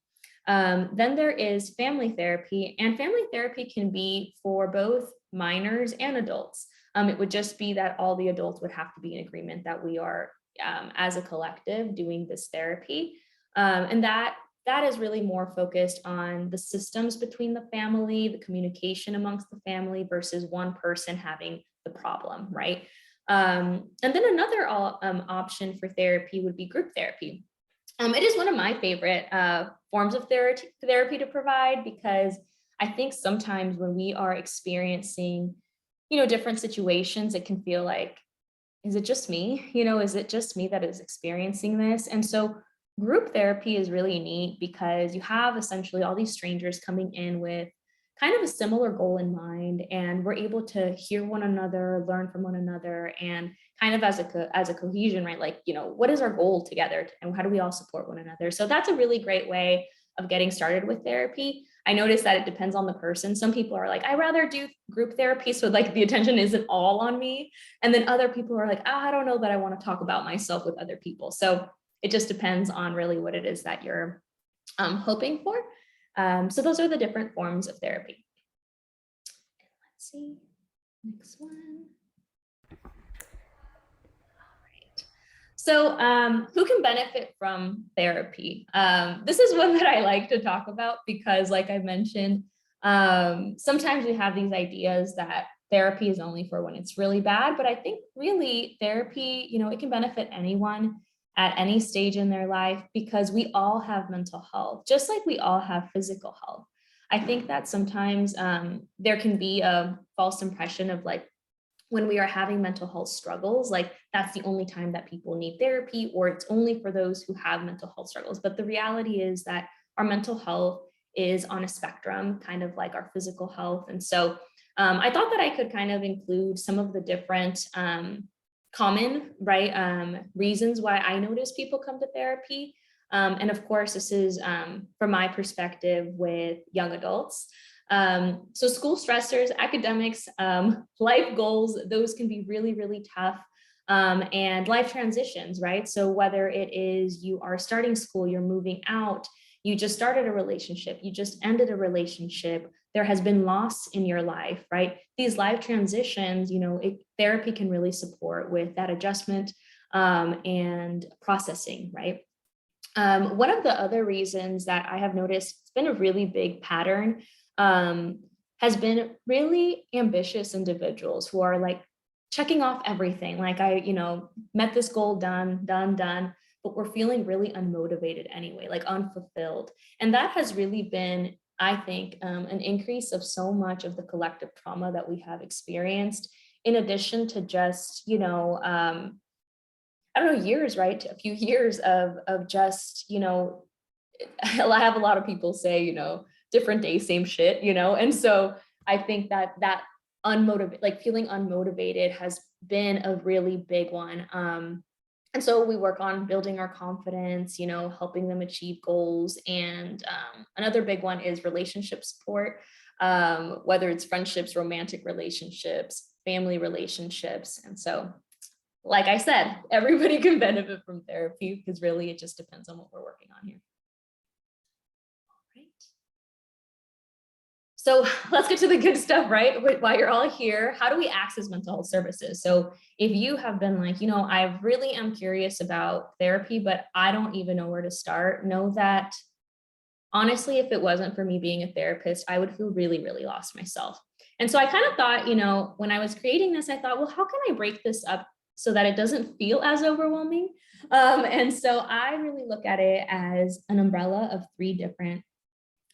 Then there is family therapy, and family therapy can be for both minors and adults. It would just be that all the adults would have to be in agreement that we are, as a collective, doing this therapy. And that is really more focused on the systems between the family, the communication amongst the family versus one person having the problem, right? And then another option for therapy would be group therapy. It is one of my favorite forms of therapy to provide, because I think sometimes when we are experiencing, you know, different situations, it can feel like, is it just me? You know, is it just me that is experiencing this? And so group therapy is really neat because you have essentially all these strangers coming in with kind of a similar goal in mind, and we're able to hear one another, learn from one another, and kind of as a cohesion, right? Like, you know, what is our goal together and how do we all support one another? So that's a really great way of getting started with therapy. I noticed that it depends on the person. Some people are like, I rather do group therapy, so like the attention isn't all on me. And then other people are like, oh, I don't know that I want to talk about myself with other people. So it just depends on really what it is that you're hoping for. So those are the different forms of therapy. Let's see, next one. All right. So who can benefit from therapy? This is one that I like to talk about because, like I mentioned, sometimes we have these ideas that therapy is only for when it's really bad, but I think really therapy, you know, it can benefit anyone at any stage in their life, because we all have mental health, just like we all have physical health. I think that sometimes there can be a false impression of like, when we are having mental health struggles, like that's the only time that people need therapy, or it's only for those who have mental health struggles. But the reality is that our mental health is on a spectrum, kind of like our physical health. And so I thought that I could kind of include some of the different common, right, reasons why I notice people come to therapy. And of course, this is from my perspective with young adults. So school stressors, academics, life goals, those can be really, really tough. And life transitions, right? So whether it is you are starting school, you're moving out, you just started a relationship, you just ended a relationship, there has been loss in your life, right? These life transitions, therapy can really support with that adjustment and processing, right? One of the other reasons that I have noticed, it's been a really big pattern, has been really ambitious individuals who are like checking off everything. Like met this goal, done, but we're feeling really unmotivated anyway, like unfulfilled. And that has really been, I think, an increase of so much of the collective trauma that we have experienced, in addition to just, I don't know, years, right? A few years of just, I have a lot of people say, different day, same shit, and so I think that unmotivated, like feeling unmotivated has been a really big one. And so we work on building our confidence, helping them achieve goals. And another big one is relationship support, whether it's friendships, romantic relationships, family relationships. And so, like I said, everybody can benefit from therapy because really it just depends on what we're working on here. So let's get to the good stuff, right? While you're all here, how do we access mental health services? So if you have been like, I really am curious about therapy, but I don't even know where to start, know that honestly, if it wasn't for me being a therapist, I would feel really, really lost myself. And so I kind of thought, when I was creating this, I thought, well, how can I break this up so that it doesn't feel as overwhelming? And so I really look at it as an umbrella of 3 different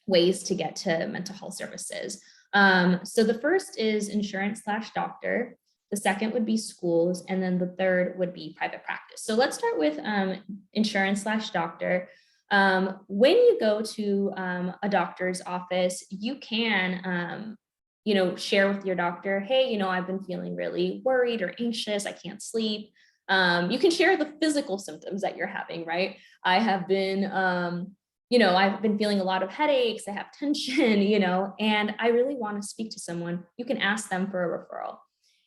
ways to get to mental health services. So the first is insurance/doctor. The second would be schools. And then the third would be private practice. So let's start with insurance/doctor. When you go to a doctor's office, you can, share with your doctor, hey, I've been feeling really worried or anxious. I can't sleep. You can share the physical symptoms that you're having, right? I have been, I've been feeling a lot of headaches, I have tension, and I really want to speak to someone. You can ask them for a referral.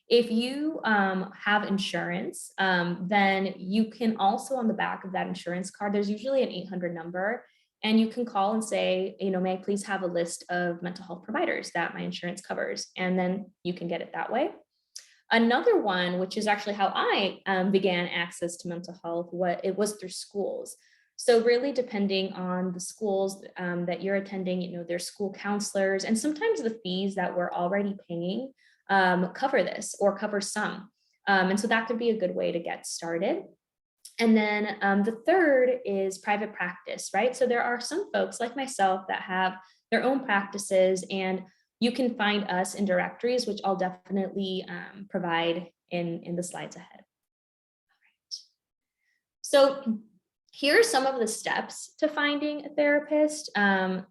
If you have insurance, then you can also, on the back of that insurance card, there's usually an 800 number, and you can call and say, may I please have a list of mental health providers that my insurance covers? And then you can get it that way. Another one, which is actually how I began access to mental health, it was through schools. So really depending on the schools that you're attending, there's school counselors, and sometimes the fees that we're already paying cover this or cover some. And so that could be a good way to get started. And then the third is private practice, right? So there are some folks like myself that have their own practices, and you can find us in directories, which I'll definitely provide in the slides ahead. All right. So here are some of the steps to finding a therapist.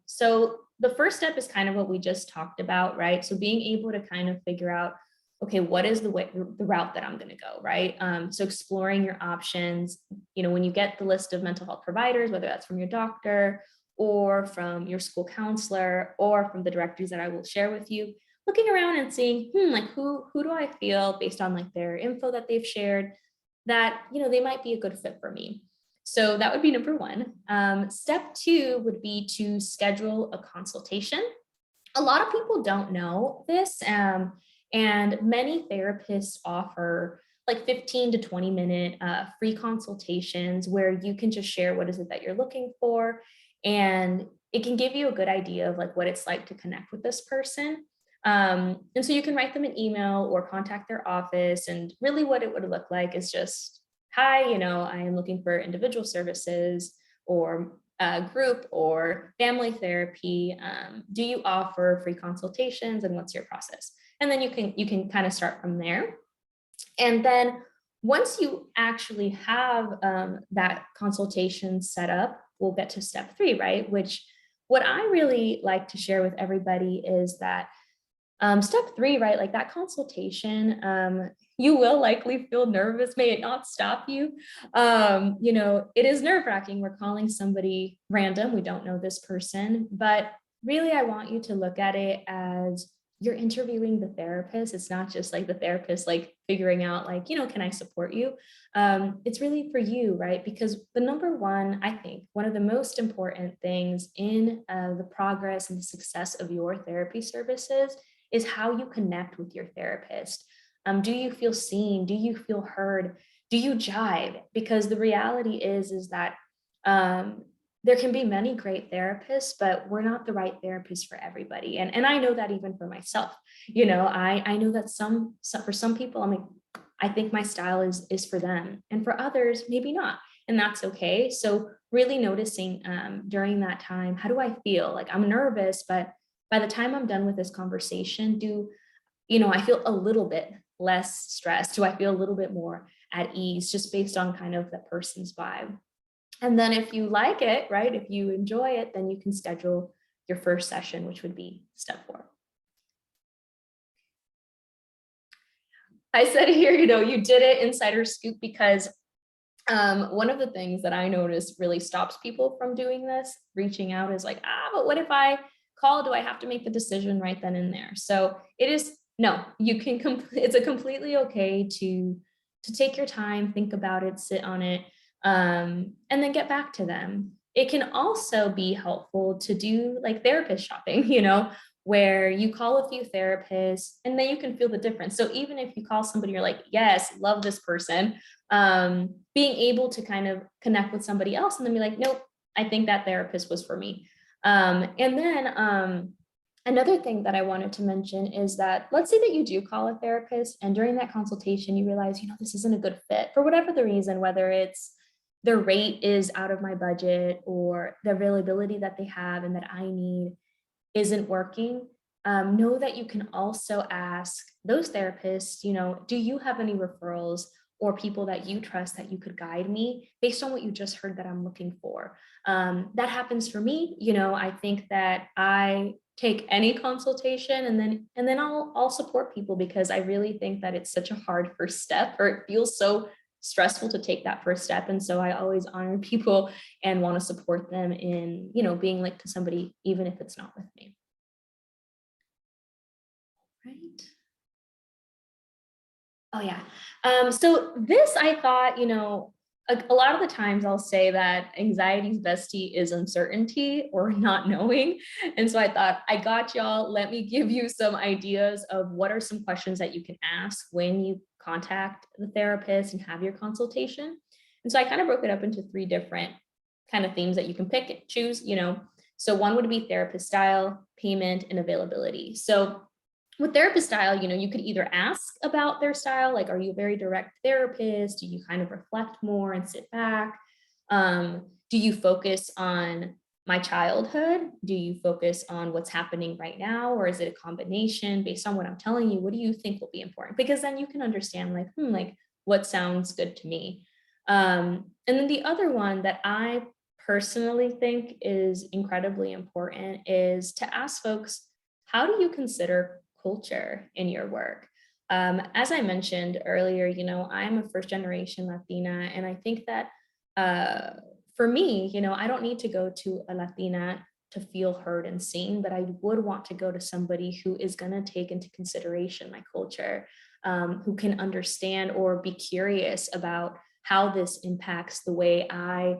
So the first step is kind of what we just talked about, right? So being able to kind of figure out, okay, what is the route that I'm going to go, right? So exploring your options, when you get the list of mental health providers, whether that's from your doctor or from your school counselor or from the directories that I will share with you, looking around and seeing, like who do I feel based on like their info that they've shared that, they might be a good fit for me. So that would be number 1. Step 2 would be to schedule a consultation. A lot of people don't know this, and many therapists offer like 15 to 20 minute free consultations where you can just share what is it that you're looking for, and it can give you a good idea of like what it's like to connect with this person. And so you can write them an email or contact their office, and really what it would look like is just, hi, I am looking for individual services or group or family therapy. Do you offer free consultations, and what's your process? And then you can kind of start from there. And then once you actually have that consultation set up, we'll get to step 3, right? Which what I really like to share with everybody is that Step 3, right, like that consultation, you will likely feel nervous, may it not stop you. You know, it is nerve-wracking. We're calling somebody random, we don't know this person, but really I want you to look at it as you're interviewing the therapist. It's not just like the therapist like figuring out like, you know, can I support you? It's really for you, right? Because the number one, I think one of the most important things in the progress and the success of your therapy services is how you connect with your therapist. Do you feel seen? Do you feel heard? Do you jive? Because the reality is that there can be many great therapists, but we're not the right therapist for everybody. And I know that even for myself, you know, I know that for some people, I mean, I think my style is for them, and for others, maybe not. And that's okay. So really noticing during that time, how do I feel? Like I'm nervous, but by the time I'm done with this conversation, I feel a little bit less stressed? Do I feel a little bit more at ease just based on kind of the person's vibe? And then if you like it, right, if you enjoy it, then you can schedule your first session, which would be step 4. I said here, you did it, insider scoop, because one of the things that I noticed really stops people from doing this, reaching out, is like, but what if I call? Do I have to make the decision right then and there? So no, you can it's a completely okay to take your time, think about it, sit on it, and then get back to them. It can also be helpful to do like therapist shopping, where you call a few therapists and then you can feel the difference. So even if you call somebody, you're like, yes, love this person, being able to kind of connect with somebody else and then be like, nope, I think that therapist was for me. And then another thing that I wanted to mention is that, let's say that you do call a therapist and during that consultation, you realize, this isn't a good fit for whatever the reason, whether it's their rate is out of my budget or the availability that they have and that I need isn't working. Know that you can also ask those therapists, do you have any referrals or people that you trust that you could guide me based on what you just heard that I'm looking for? That happens for me. I think that I take any consultation and then I'll support people, because I really think that it's such a hard first step, or it feels so stressful to take that first step. And so I always honor people and want to support them in, being like to somebody, even if it's not with me. Right. Oh yeah. So this, I thought, a lot of the times I'll say that anxiety's bestie is uncertainty or not knowing. And so I thought, I got y'all. Let me give you some ideas of what are some questions that you can ask when you contact the therapist and have your consultation. And so I kind of broke it up into 3 different kind of themes that you can pick and choose, So one would be therapist style, payment, and availability. So with therapist style, you could either ask about their style, like, are you a very direct therapist? Do you kind of reflect more and sit back? Do you focus on my childhood? Do you focus on what's happening right now? Or is it a combination based on what I'm telling you? What do you think will be important? Because then you can understand like what sounds good to me. And then the other one that I personally think is incredibly important is to ask folks, how do you consider culture in your work? As I mentioned earlier, I'm a first generation Latina, and I think that for me, I don't need to go to a Latina to feel heard and seen, but I would want to go to somebody who is going to take into consideration my culture, who can understand or be curious about how this impacts the way I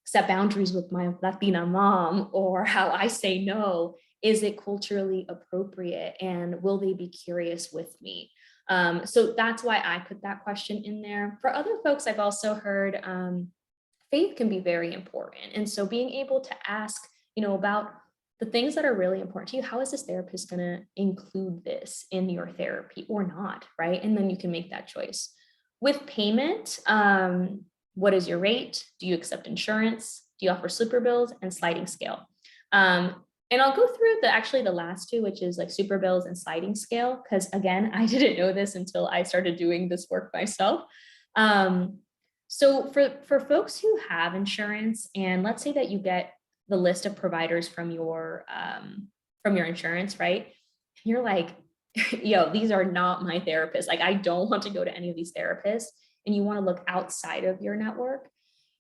set boundaries with my Latina mom, or how I say no. Is it culturally appropriate, and will they be curious with me? So that's why I put that question in there. For other folks, I've also heard faith can be very important. And so being able to ask, about the things that are really important to you, how is this therapist going to include this in your therapy or not, right? And then you can make that choice. With payment, what is your rate? Do you accept insurance? Do you offer sleeper bills and sliding scale? And I'll go through the last 2, which is like super bills and sliding scale, because again, I didn't know this until I started doing this work myself. So for folks who have insurance, and let's say that you get the list of providers from your insurance, right? you're like, yo, these are not my therapists. Like, I don't want to go to any of these therapists, and you want to look outside of your network,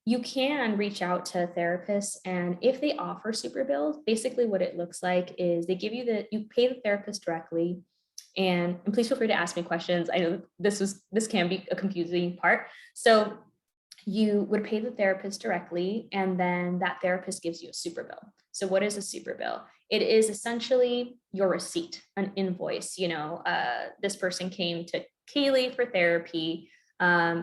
you can reach out to therapists. And if they offer super bills, basically what it looks like is they give you you pay the therapist directly. And please feel free to ask me questions. I know this can be a confusing part. So you would pay the therapist directly, and then that therapist gives you a super bill. So what is a super bill? It is essentially your receipt, an invoice. This person came to Kaylee for therapy.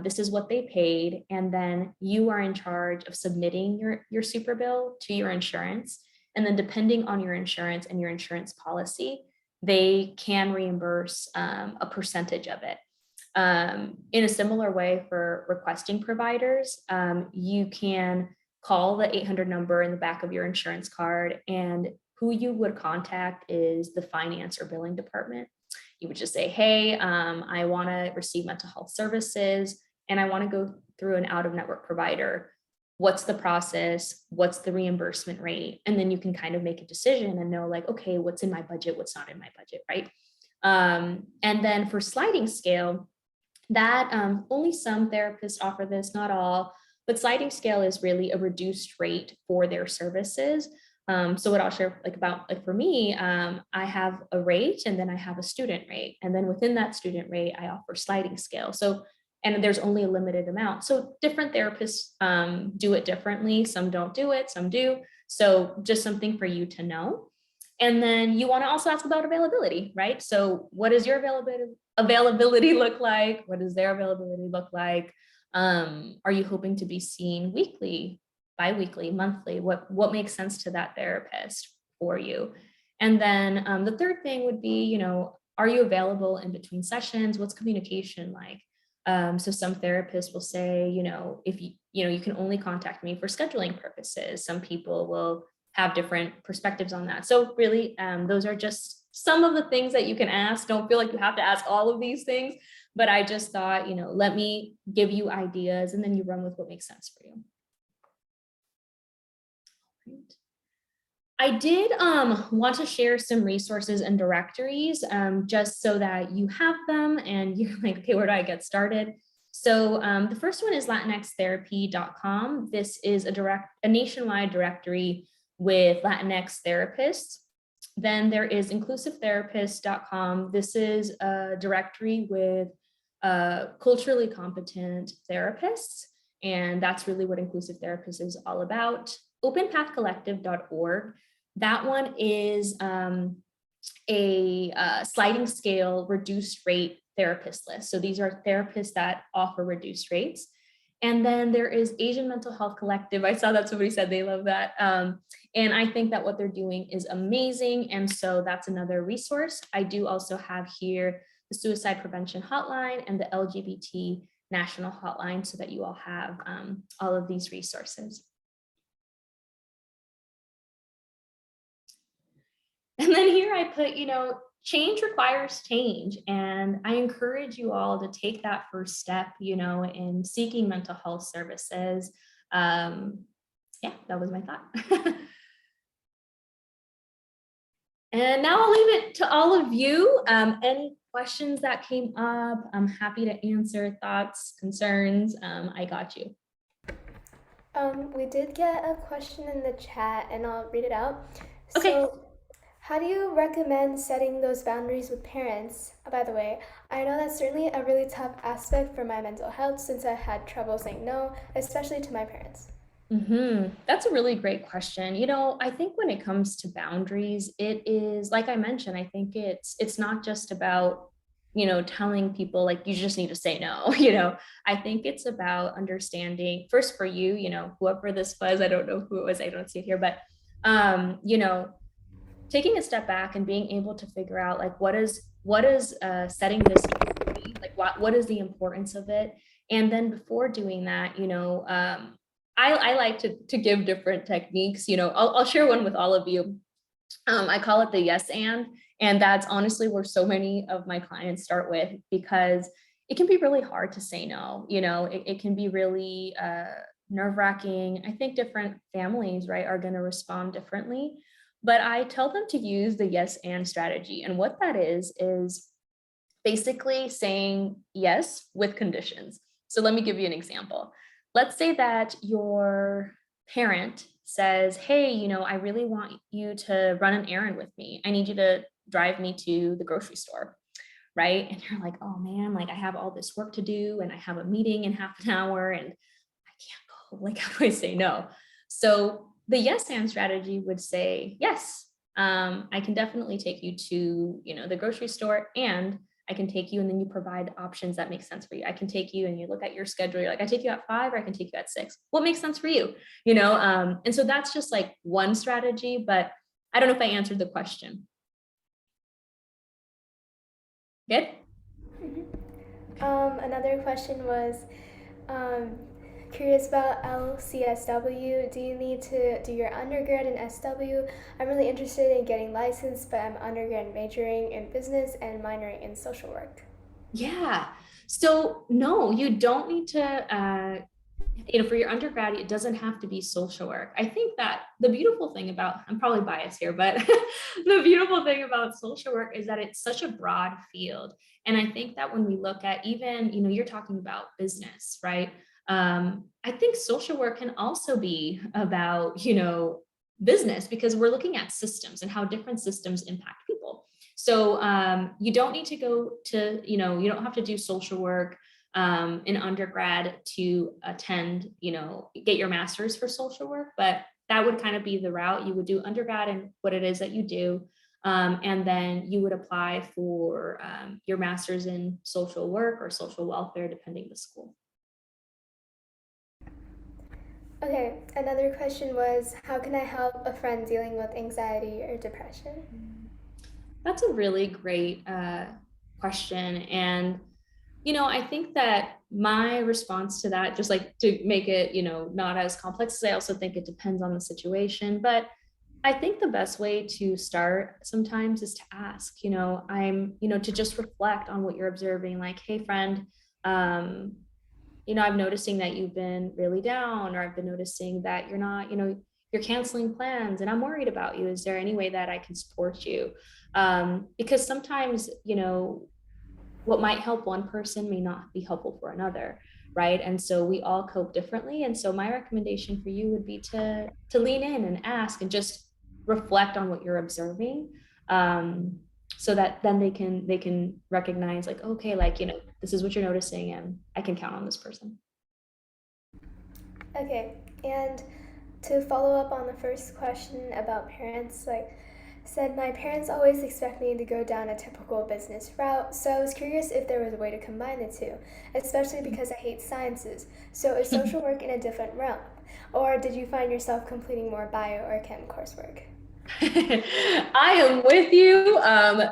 This is what they paid. And then you are in charge of submitting your super bill to your insurance. And then depending on your insurance and your insurance policy, they can reimburse a percentage of it. In a similar way for requesting providers, you can call the 800 number in the back of your insurance card, and who you would contact is the finance or billing department. You would just say, hey, I want to receive mental health services and I want to go through an out-of-network provider. What's the process? What's the reimbursement rate? And then you can kind of make a decision and know, like, okay, what's in my budget? What's not in my budget, right? And then for sliding scale, that only some therapists offer this, not all, but sliding scale is really a reduced rate for their services. So what I'll share for me, I have a rate and then I have a student rate. And then within that student rate, I offer sliding scale. So, and there's only a limited amount. So different therapists do it differently. Some don't do it, some do. So just something for you to know. And then you want to also ask about availability, right? So what does your availability look like? What does their availability look like? Are you hoping to be seen weekly, bi-weekly, monthly? What makes sense to that therapist for you? And then the third thing would be, are you available in between sessions? What's communication like? So some therapists will say, if you can only contact me for scheduling purposes. Some people will have different perspectives on that. So really, those are just some of the things that you can ask. Don't feel like you have to ask all of these things, but I just thought, let me give you ideas and then you run with what makes sense for you. I did want to share some resources and directories just so that you have them and you're like, okay, where do I get started? So the first one is latinxtherapy.com. This is a nationwide directory with Latinx therapists. Then there is inclusivetherapist.com. This is a directory with culturally competent therapists, and that's really what inclusive therapist is all about. Openpathcollective.org. That one is a sliding scale reduced rate therapist list. So these are therapists that offer reduced rates. And then there is Asian Mental Health Collective. I saw that somebody said they love that. And I think that what they're doing is amazing. And so that's another resource. I do also have here the Suicide Prevention Hotline and the LGBT National Hotline so that you all have all of these resources. And then here I put, change requires change. And I encourage you all to take that first step, in seeking mental health services. Yeah, that was my thought. And now I'll leave it to all of you. Any questions that came up, I'm happy to answer, thoughts, concerns. I got you. We did get a question in the chat and I'll read it out. Okay. So, how do you recommend setting those boundaries with parents? By the way, I know that's certainly a really tough aspect for my mental health since I had trouble saying no, especially to my parents. That's a really great question. I think when it comes to boundaries, it is, like I mentioned, I think it's not just about, telling people like you just need to say no. I think it's about understanding first for you, whoever this was, I don't know who it was, I don't see it here, but taking a step back and being able to figure out like what is setting this boundary, like what is the importance of it, and then before doing that, I like to give different techniques. I'll share one with all of you. I call it the yes and that's honestly where so many of my clients start with, because it can be really hard to say no. It can be really nerve-wracking. I think different families, right, are going to respond differently. but I tell them to use the yes and strategy. And what that is basically saying yes with conditions. So let me give you an example. Let's say that your parent says, hey, you know, I really want you to run an errand with me. I need you to drive me to the grocery store, right? And you're like, oh man, like I have all this work to do and I have a meeting in half an hour and I can't go. Like, how do I say no? So the yes and strategy would say, yes, I can definitely take you to, you know, the grocery store, and I can take you, and then you provide options that make sense for you. I can take you and you look at your schedule. You're like, I take you at 5 or I can take you at 6. What makes sense for you? You know, and so that's just like one strategy, but I don't know if I answered the question. Good? Another question was, curious about LCSW. Do you need to do your undergrad in SW? I'm really interested in getting licensed, but I'm undergrad majoring in business and minoring in social work. Yeah. So no, you don't need to, you know, for your undergrad, it doesn't have to be social work. I think that the beautiful thing about, I'm probably biased here, but the beautiful thing about social work is that it's such a broad field. And I think that when we look at even, you know, you're talking about business, right? I think social work can also be about, you know, business, because we're looking at systems and how different systems impact people. So you don't need to go to, you know, you don't have to do social work in undergrad to attend, you know, get your master's for social work, but that would kind of be the route. You would do undergrad and what it is that you do. And then you would apply for your master's in social work or social welfare, depending the school. Okay, another question was, how can I help a friend dealing with anxiety or depression? That's a really great question. And, you know, I think that my response to that, just like to make it, you know, not as complex, as I also think it depends on the situation, but I think the best way to start sometimes is to ask, you know, to just reflect on what you're observing, like, hey friend, you know, I'm noticing that you've been really down, or I've been noticing that you're not, you know, you're canceling plans and I'm worried about you. Is there any way that I can support you? Because sometimes, you know, what might help one person may not be helpful for another, right? And so we all cope differently. And so my recommendation for you would be to lean in and ask and just reflect on what you're observing. So that then they can recognize, like, okay, like, you know, this is what you're noticing and I can count on this person. Okay, and to follow up on the first question about parents, like, said my parents always expect me to go down a typical business route, so I was curious if there was a way to combine the two, especially because I hate sciences. So is social work in a different realm? Or did you find yourself completing more bio or chem coursework? I am with you.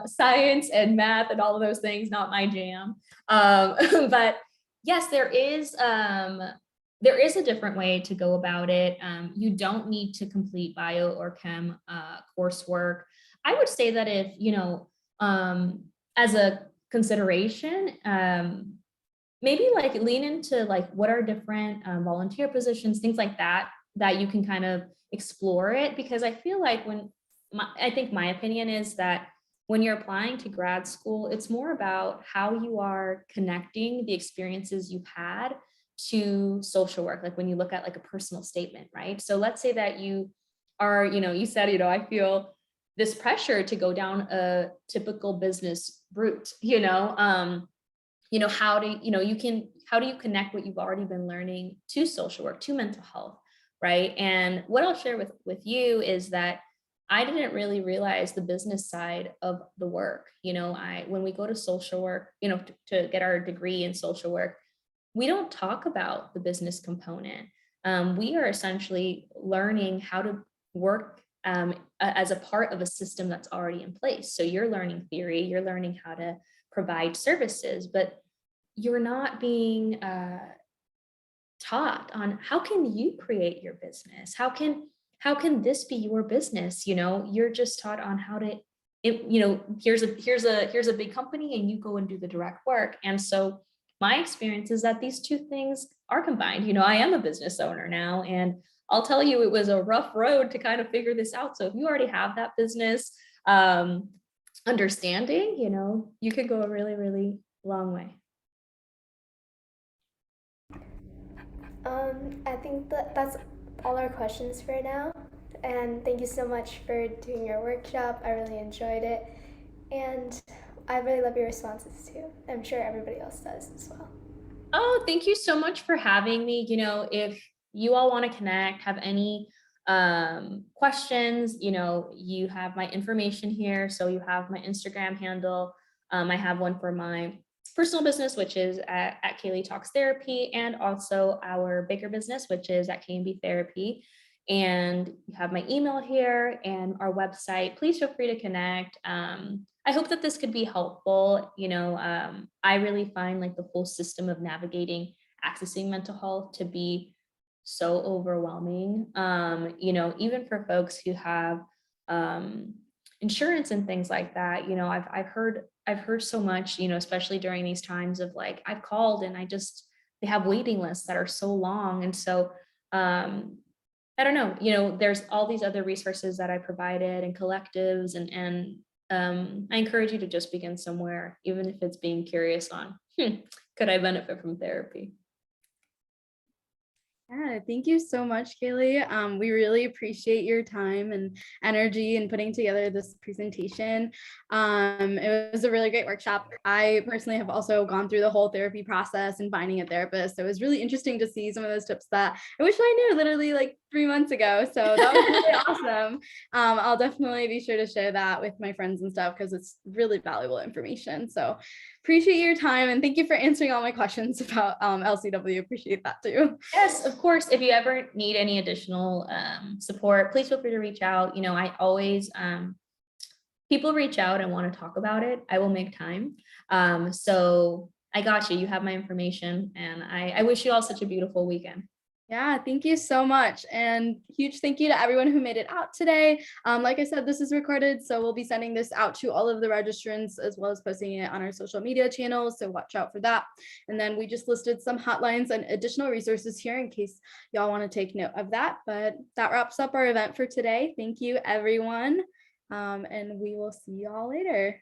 Science and math and all of those things, not my jam. But yes, there is a different way to go about it. You don't need to complete bio or chem coursework. I would say that if, you know, as a consideration, maybe like lean into like what are different volunteer positions, things like that, that you can kind of explore it. Because I feel like I think my opinion is that when you're applying to grad school, it's more about how you are connecting the experiences you've had to social work. Like when you look at like a personal statement, right? So let's say that you are, you know, you said, you know, I feel this pressure to go down a typical business route, you know, how do you connect what you've already been learning to social work, to mental health, right? And what I'll share with you is that I didn't really realize the business side of the work. You know, when we go to social work, you know, to get our degree in social work, we don't talk about the business component. We are essentially learning how to work as a part of a system that's already in place. So you're learning theory, you're learning how to provide services, but you're not being taught on how can you create your business? How can this be your business? You know, you're just taught on how to, you know, here's a big company and you go and do the direct work. And so my experience is that these two things are combined. You know, I am a business owner now, and I'll tell you, it was a rough road to kind of figure this out. So if you already have that business understanding, you could go a really, really long way. I think that's all our questions for now. And thank you so much for doing your workshop. I really enjoyed it. And I really love your responses too. I'm sure everybody else does as well. Oh, thank you so much for having me. If you all want to connect, have any questions, you have my information here. So you have my Instagram handle. I have one for my personal business, which is at Kaylee Talks Therapy, and also our bigger business, which is at K&B Therapy. And you have my email here and our website. Please feel free to connect. I hope that this could be helpful. I really find like the whole system of navigating accessing mental health to be so overwhelming. Even for folks who have insurance and things like that, I've heard so much, especially during these times of like, I've called and they have waiting lists that are so long. And so I don't know, there's all these other resources that I provided and collectives, and I encourage you to just begin somewhere, even if it's being curious on, could I benefit from therapy? Yeah, thank you so much, Kaylee. We really appreciate your time and energy in putting together this presentation. It was a really great workshop. I personally have also gone through the whole therapy process and finding a therapist. So it was really interesting to see some of those tips that I wish I knew literally like 3 months ago. So that was really awesome. I'll definitely be sure to share that with my friends and stuff because it's really valuable information. So appreciate your time and thank you for answering all my questions about LCW. Appreciate that too. Yes, of course. If you ever need any additional support, please feel free to reach out. I always, people reach out and want to talk about it. I will make time. So I got you. You have my information, and I wish you all such a beautiful weekend. Yeah, thank you so much. And huge thank you to everyone who made it out today. Like I said, this is recorded, so we'll be sending this out to all of the registrants as well as posting it on our social media channels. So watch out for that. And then we just listed some hotlines and additional resources here in case y'all want to take note of that. But that wraps up our event for today. Thank you, everyone. And we will see y'all later.